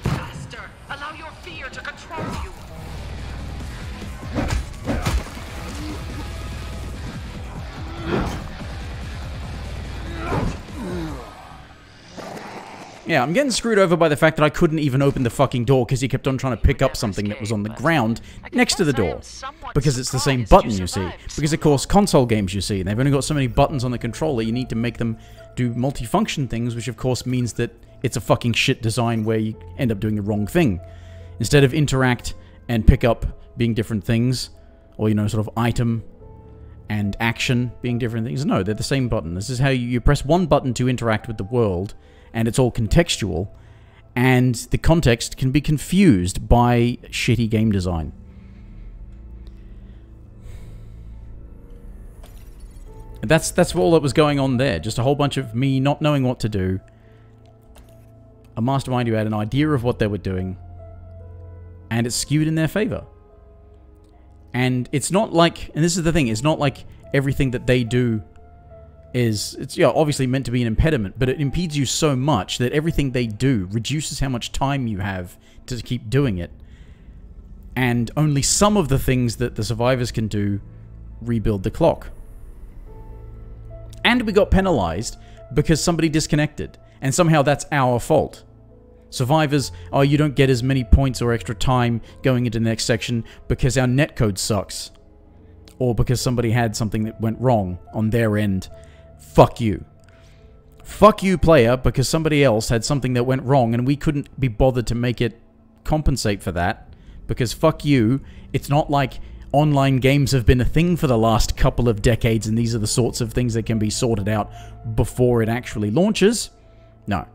Speaker 5: Faster! Allow your fear to control you.
Speaker 1: Yeah, I'm getting screwed over by the fact that I couldn't even open the fucking door because he kept on trying to pick up something that was on the ground next to the door. Because it's the same button, you see. Because, of course, console games, you see, they've only got so many buttons on the controller, you need to make them do multifunction things, which, of course, means that it's a fucking shit design where you end up doing the wrong thing. Instead of interact and pick up being different things, or, you know, sort of item and action being different things, no, they're the same button. This is how you press one button to interact with the world, and it's all contextual, and the context can be confused by shitty game design. And that's all that was going on there. Just a whole bunch of me not knowing what to do. A mastermind who had an idea of what they were doing, and it's skewed in their favor. And it's not like, and this is the thing, it's not like everything that they do it's obviously meant to be an impediment, but it impedes you so much that everything they do reduces how much time you have to keep doing it. And only some of the things that the survivors can do rebuild the clock. And we got penalized because somebody disconnected, and somehow that's our fault. Survivors, oh, you don't get as many points or extra time going into the next section because our netcode sucks. Or because somebody had something that went wrong on their end. Fuck you. Fuck you, player, because somebody else had something that went wrong and we couldn't be bothered to make it compensate for that Because fuck you, it's not like online games have been a thing for the last couple of decades and these are the sorts of things that can be sorted out before it actually launches. No.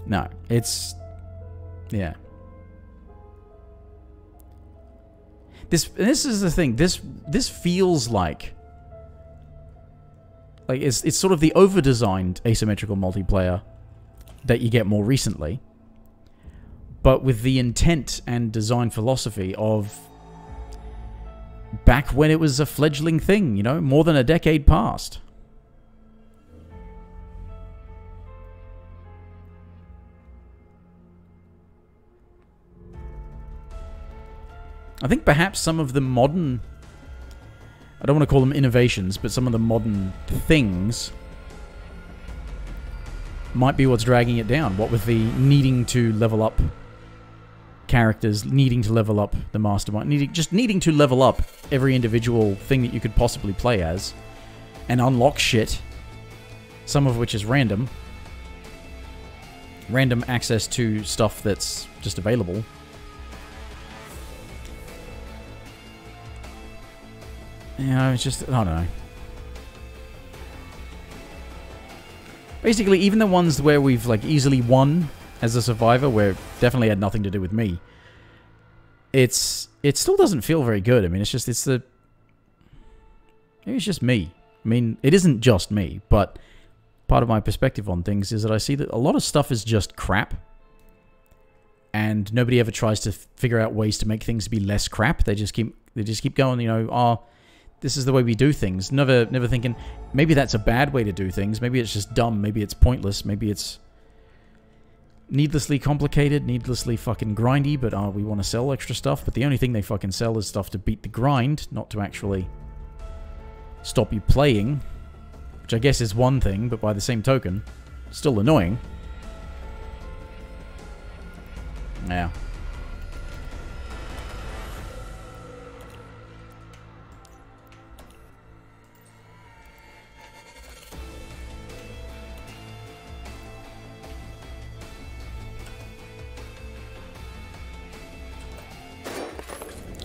Speaker 1: No, it's... yeah. This is the thing. This feels like it's sort of the over-designed asymmetrical multiplayer that you get more recently, but with the intent and design philosophy of back when it was a fledgling thing, you know, more than a decade past. I think perhaps some of the modern, I don't want to call them innovations, but some of the modern things might be what's dragging it down. What with the needing to level up characters, needing to level up the mastermind, just needing to level up every individual thing that you could possibly play as, and unlock shit, some of which is random. Random access to stuff that's just available. You know, it's just, I don't know. Basically, even the ones where we've, like, easily won as a survivor, where it definitely had nothing to do with me, it still doesn't feel very good. I mean, it's just, maybe it's just me. I mean, it isn't just me, but part of my perspective on things is that I see that a lot of stuff is just crap, and nobody ever tries to figure out ways to make things be less crap. They just keep going, you know, this is the way we do things. Never thinking, maybe that's a bad way to do things. Maybe it's just dumb. Maybe it's pointless. Maybe it's needlessly complicated, needlessly fucking grindy, but we want to sell extra stuff. But the only thing they fucking sell is stuff to beat the grind, not to actually stop you playing. Which I guess is one thing, but by the same token, still annoying. Yeah.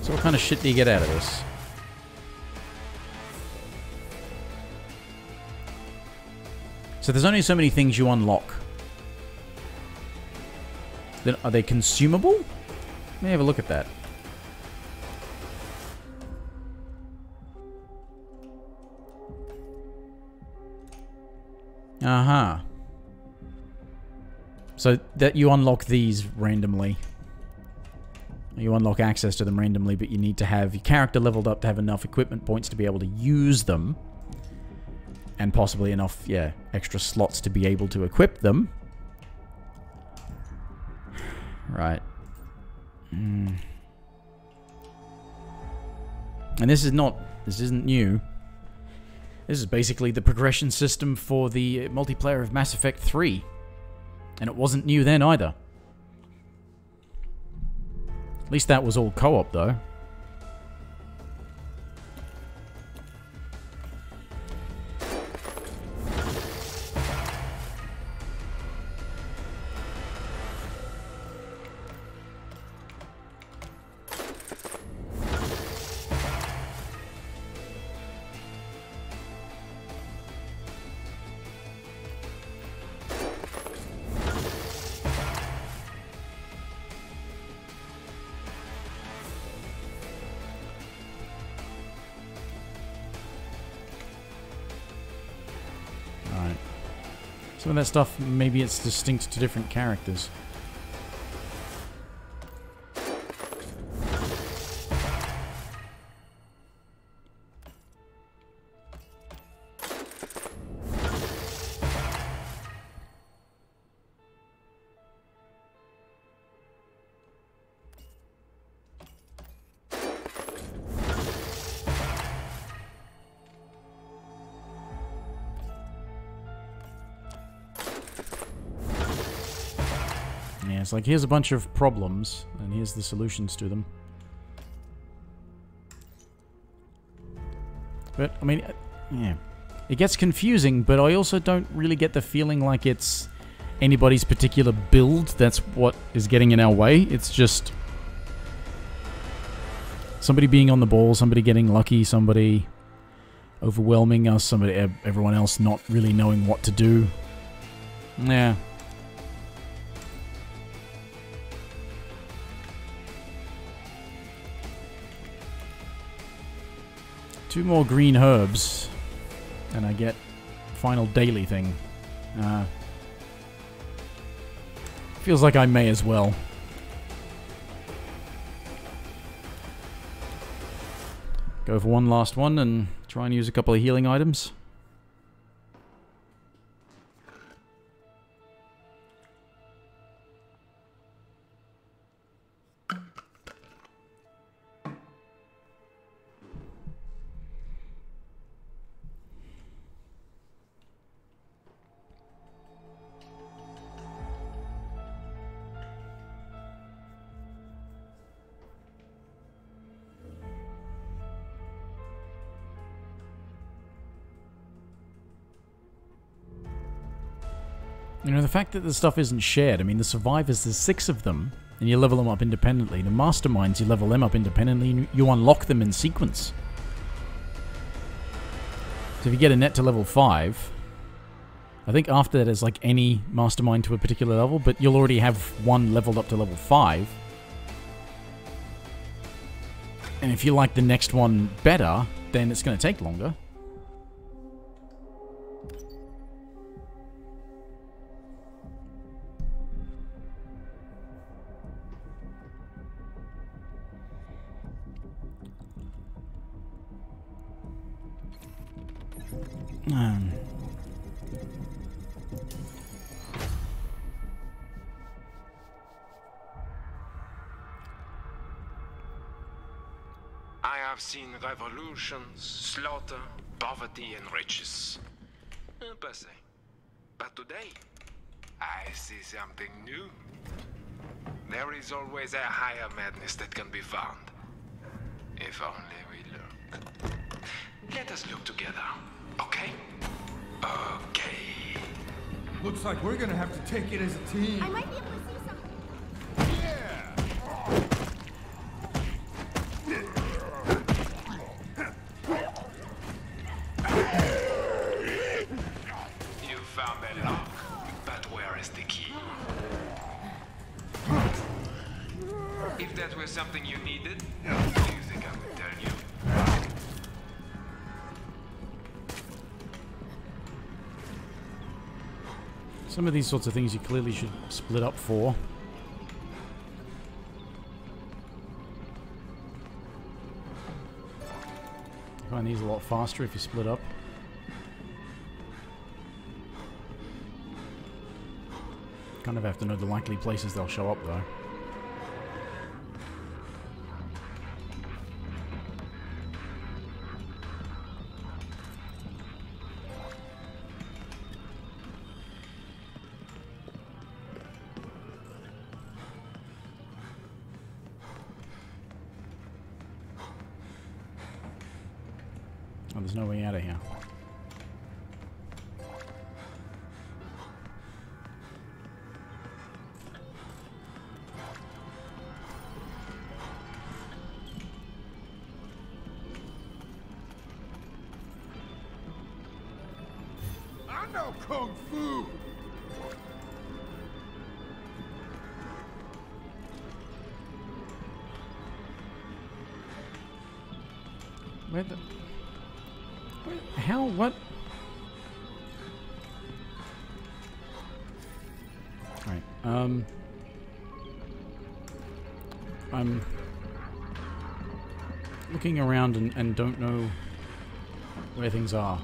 Speaker 1: So what kind of shit do you get out of this? So there's only so many things you unlock. Then are they consumable? Let me have a look at that. Uh-huh. So that you unlock these randomly. You unlock access to them randomly, but you need to have your character leveled up to have enough equipment points to be able to use them. And possibly enough, yeah, extra slots to be able to equip them. Right. And this isn't new. This is basically the progression system for the multiplayer of Mass Effect 3. And it wasn't new then either. At least that was all co-op, though. Some of that stuff, maybe it's distinct to different characters. It's like, here's a bunch of problems, and here's the solutions to them. But, I mean, yeah. It gets confusing, but I also don't really get the feeling like it's anybody's particular build that's what is getting in our way. It's just somebody being on the ball, somebody getting lucky, somebody overwhelming us, everyone else not really knowing what to do. Yeah. Two more green herbs, and I get final daily thing. Feels like I may as well. Go for one last one and try and use a couple of healing items. You know, the fact that the stuff isn't shared, I mean, the survivors, there's 6 of them, and you level them up independently. The masterminds, you level them up independently, and you unlock them in sequence. So if you get a net to level 5, I think after that is like any mastermind to a particular level, but you'll already have one leveled up to level 5. And if you like the next one better, then it's going to take longer.
Speaker 8: I have seen revolutions, slaughter, poverty, and riches. Passé. But today, I see something new. There is always a higher madness that can be found. If only we look. Let us look together, okay? Okay.
Speaker 6: Looks like we're gonna have to take it as a team.
Speaker 4: I might be able to see something.
Speaker 8: You found that lock, but where is the key? If that was something you needed, do you think I would tell you?
Speaker 1: Some of these sorts of things you clearly should split up for. Find these a lot faster if you split up. Kind of have to know the likely places they'll show up though. Oh, there's no way out of here.
Speaker 6: I know Kung Fu!
Speaker 1: Where the... How? What? Right. I'm looking around and don't know where things are.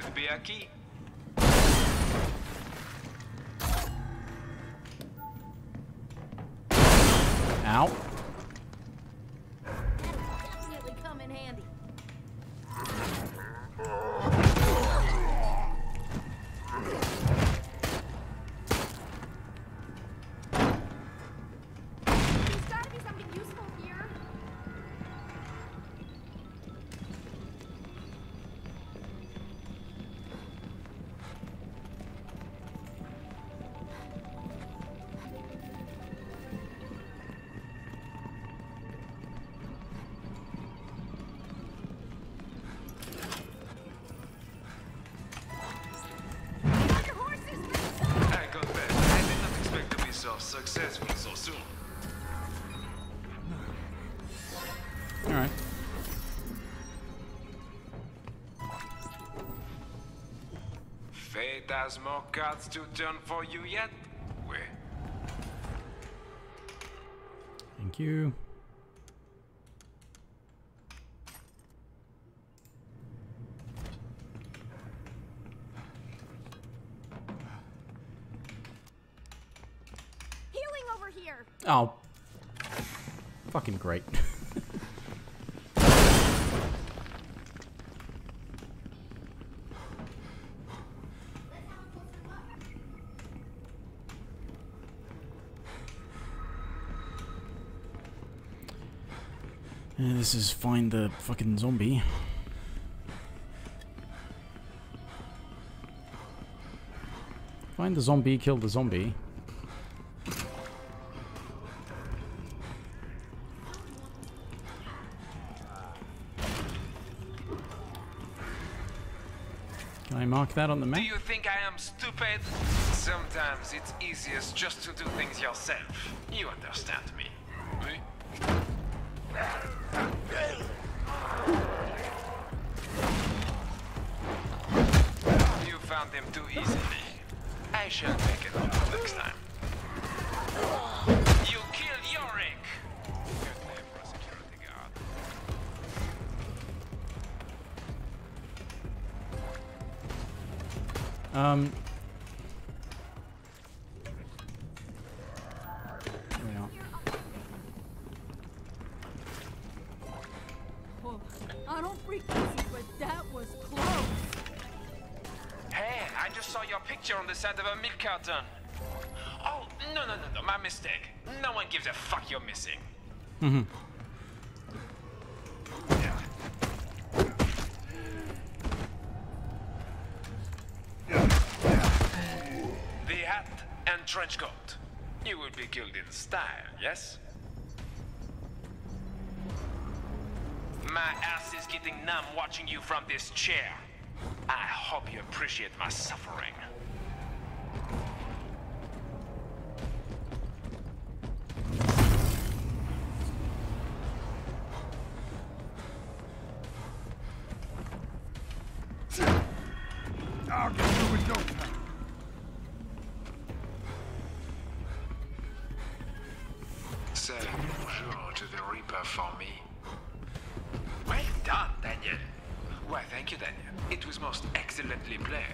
Speaker 8: could be a key.
Speaker 1: Ow.
Speaker 4: Definitely come in handy. There's gotta be something useful here. Your horses!
Speaker 8: I confess, I did not expect to be so successful so soon.
Speaker 1: Alright.
Speaker 8: Fate has more cards to turn for you yet? Wait.
Speaker 1: Thank you.
Speaker 4: Healing over here!
Speaker 1: Oh. Fucking great. This is find the fucking zombie. Find the zombie, kill the zombie. Can I mark that on the
Speaker 8: Do
Speaker 1: map?
Speaker 8: you think I am stupid? Sometimes it's easiest just to do things yourself. You understand me. Oui? You found them too easily. I shall make it up next time. You killed Yorick! Good name for a security guard.
Speaker 1: There we are.
Speaker 7: Oh, I don't freak easy, but that was close.
Speaker 8: Hey, I just saw your picture on the side of a milk carton. Oh, no, my mistake. No one gives a fuck you're missing. The hat and trench coat. You will be killed in style, yes? My ass is getting numb watching you from this chair. I hope you appreciate my suffering.
Speaker 6: I'll get you in no time.
Speaker 8: Say bonjour to the Reaper for me. Well done, Daniel. Why, thank you, Daniel. It was most excellently played.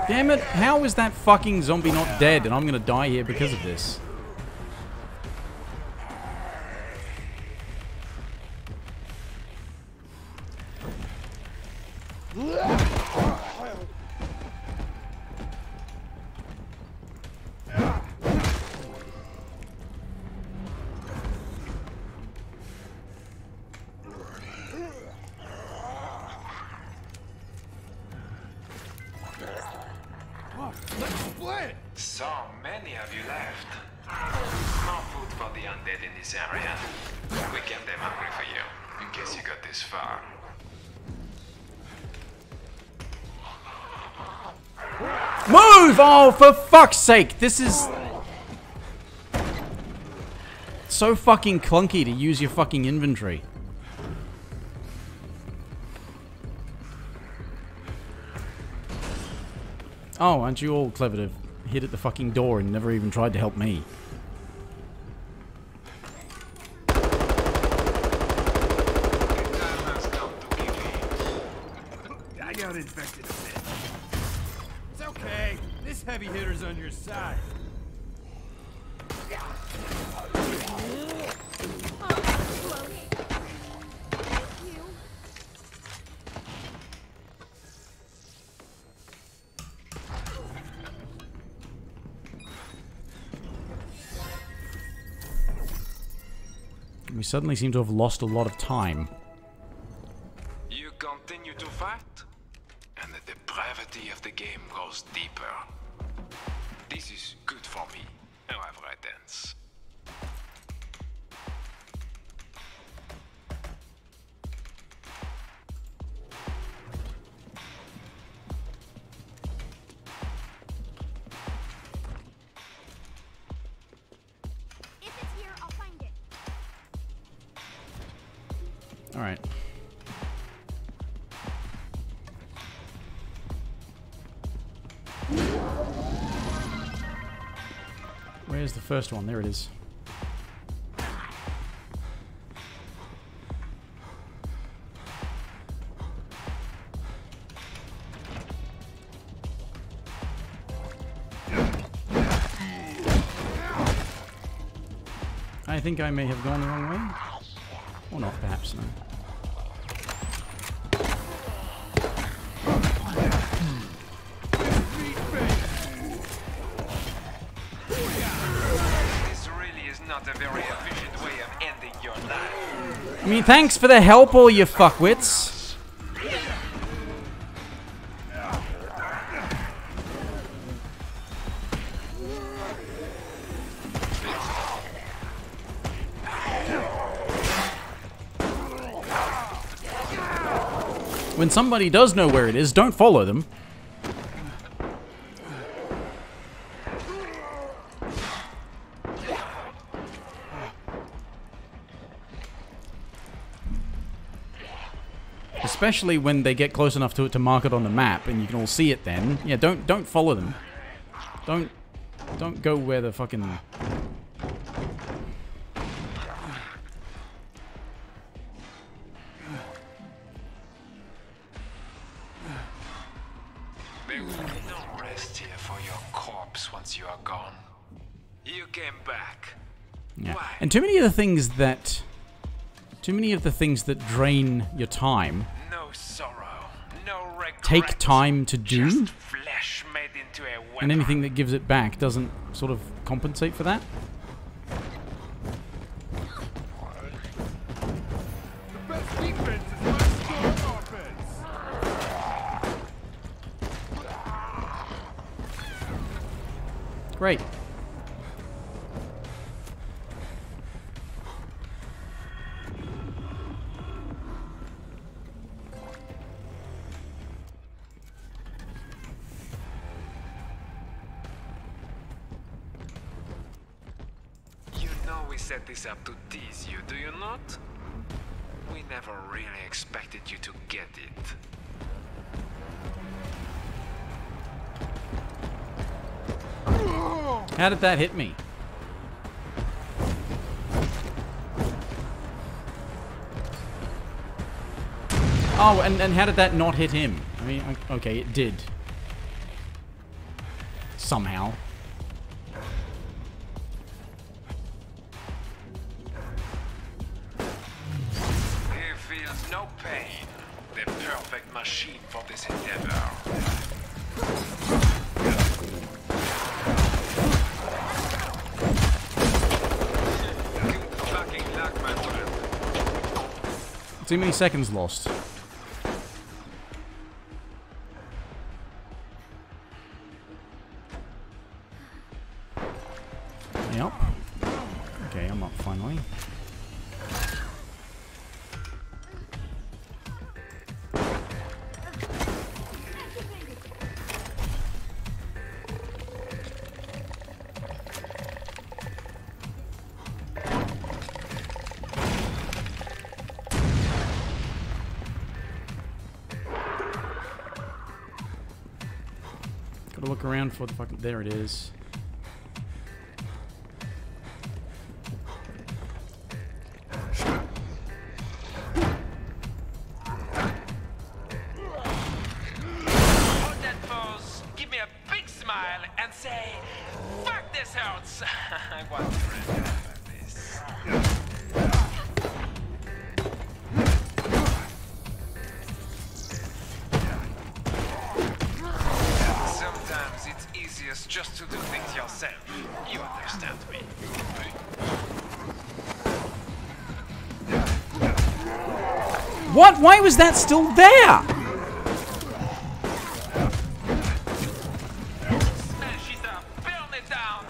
Speaker 1: Damn it, how is that fucking zombie not dead and I'm gonna die here because of this?
Speaker 6: Let's split!
Speaker 8: So many of you left. More food for the undead in this area. We kept them hungry for you, in case you got this far.
Speaker 1: Move! Oh, for fuck's sake! This is so fucking clunky to use your fucking inventory. Oh, aren't you all clever to hid at the fucking door and never even tried to help me.
Speaker 6: I got infected a bit. It's okay. This heavy hitter's on your side.
Speaker 1: We suddenly seem to have lost a lot of time.
Speaker 8: You continue to fight, and the depravity of the game goes deeper. This is good for me, however it ends.
Speaker 4: If it's here, I'll find it.
Speaker 1: Alright. Where's the first one? There it is. I think I may have gone the wrong way. Or not, perhaps, no.
Speaker 8: This really is not a very efficient way of ending your life.
Speaker 1: I mean, thanks for the help, all you fuckwits. When somebody does know where it is, don't follow them. Especially when they get close enough to it to mark it on the map and you can all see it then. Yeah, don't follow them. Don't go where the fucking...
Speaker 8: There will be no rest here for your corpse once you are gone. You came back.
Speaker 1: Yeah.
Speaker 8: Why?
Speaker 1: And too many of the things that drain your time
Speaker 8: No sorrow, no regret.
Speaker 1: take time to do,
Speaker 8: Just flesh made into a weapon.
Speaker 1: and anything that gives it back doesn't sort of compensate for that.
Speaker 6: The best defense is my strong offense.
Speaker 1: Great.
Speaker 8: You know we set this up to tease you, do you not? We never really expected you to get it.
Speaker 1: How did that hit me? Oh, and how did that not hit him? I mean, okay, it did. Somehow.
Speaker 8: He feels no pain. The perfect machine for this endeavor. Good fucking luck, my friend.
Speaker 1: Too many seconds lost. Yep. Okay, I'm up finally. look around for the fucking... There it is.
Speaker 8: Hold that pose, give me a big smile, and say, "Fuck, this hurts." I want to remember this. Sometimes it's easiest just to do things yourself. You understand me.
Speaker 1: What? Why was that still there?
Speaker 8: Smash it up, burn it down.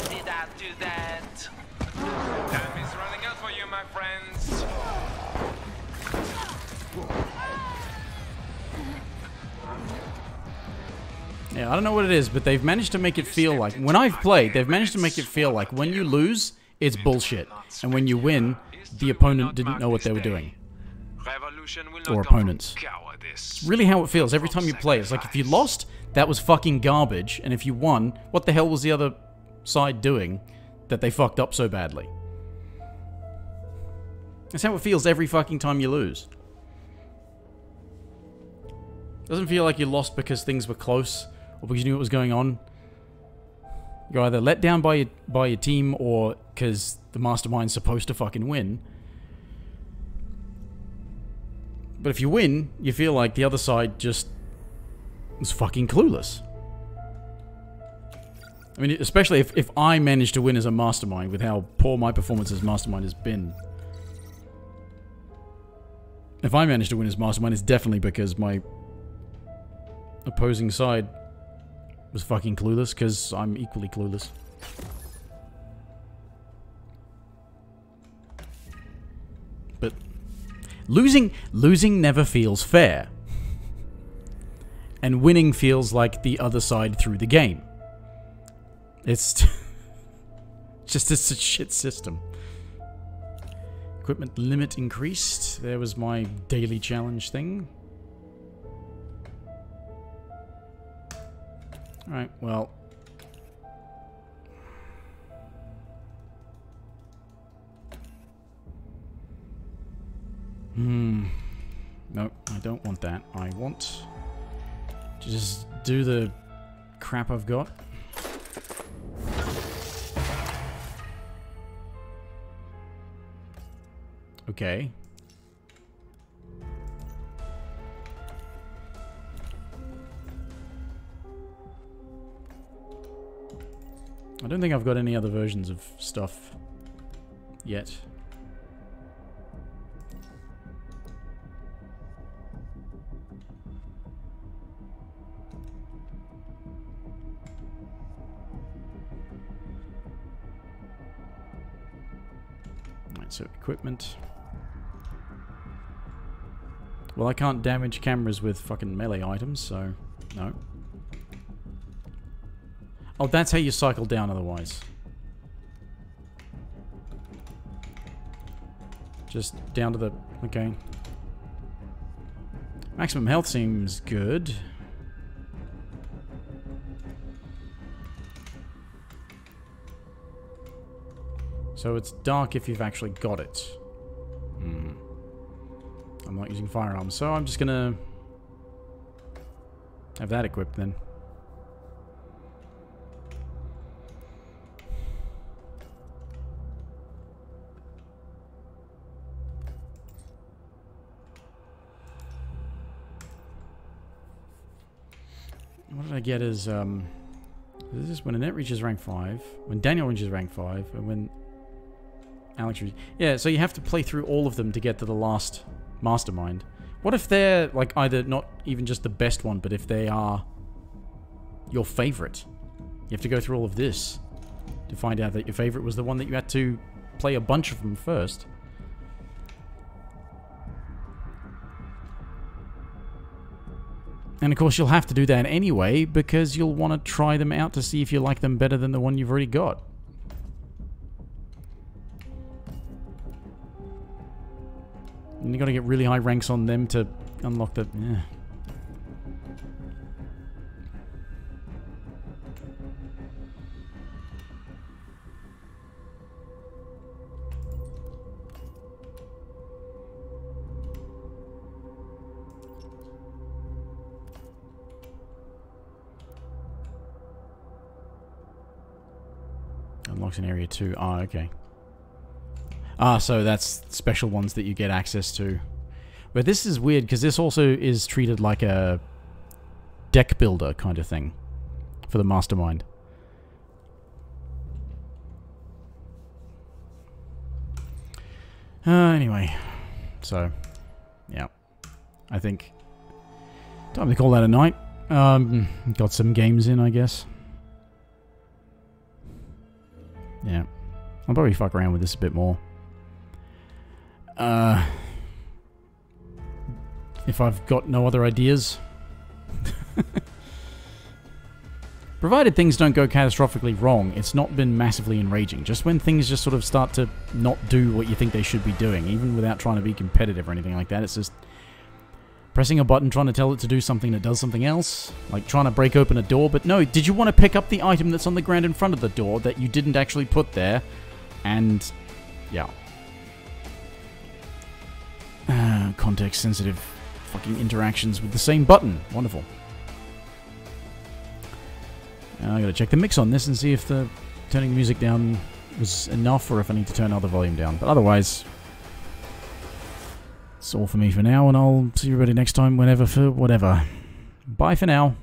Speaker 8: Did I do that? Time is running out for you, my friends.
Speaker 1: Yeah, I don't know what it is, but they've managed to make it feel like... When I've played, they've managed to make it feel like when you lose, it's bullshit. And when you win, the opponent didn't know what they were doing. Or opponents. It's really how it feels every time you play. It's like if you lost, that was fucking garbage. And if you won, what the hell was the other side doing that they fucked up so badly? That's how it feels every fucking time you lose. Doesn't feel like you lost because things were close or because you knew what was going on. You're either let down by your team or because the mastermind's supposed to fucking win. But if you win, you feel like the other side just was fucking clueless. I mean, especially if I managed to win as a mastermind with how poor my performance as mastermind has been. If I managed to win as mastermind, it's definitely because my opposing side was fucking clueless, because I'm equally clueless. But losing never feels fair. And winning feels like the other side threw the game. It's just it's a shit system. Equipment limit increased. There was my daily challenge thing. Alright, well. No, I don't want that. I want to just do the crap I've got. Okay. I don't think I've got any other versions of stuff yet. Alright, so equipment. Well, I can't damage cameras with fucking melee items, so no. Oh, that's how you cycle down otherwise. Just down to the... Okay. Maximum health seems good. So it's dark if you've actually got it. I'm not using firearms, so I'm just gonna have that equipped then. What did I get as, this is when Annette reaches rank 5, when Daniel reaches rank 5, and when Alex reaches... Yeah, so you have to play through all of them to get to the last mastermind. What if they're, like, either not even just the best one, but if they are your favorite? You have to go through all of this to find out that your favorite was the one that you had to play a bunch of them first. And of course you'll have to do that anyway, because you'll want to try them out to see if you like them better than the one you've already got. And you got to get really high ranks on them to unlock the... Unlocks in area 2. Ah, okay. Ah, so that's special ones that you get access to. But this is weird, because this also is treated like a deck builder kind of thing for the Mastermind. Anyway. So, yeah. I think time to call that a night. Got some games in, I guess. Yeah. I'll probably fuck around with this a bit more. If I've got no other ideas. Provided things don't go catastrophically wrong, it's not been massively enraging. Just when things just sort of start to not do what you think they should be doing, even without trying to be competitive or anything like that, it's just pressing a button, trying to tell it to do something that does something else. Like trying to break open a door, but no, did you want to pick up the item that's on the ground in front of the door that you didn't actually put there? And, yeah. Context-sensitive fucking interactions with the same button. Wonderful. I gotta check the mix on this and see if the turning the music down was enough or if I need to turn other volume down. But otherwise, it's all for me for now, and I'll see everybody next time whenever for whatever. Bye for now.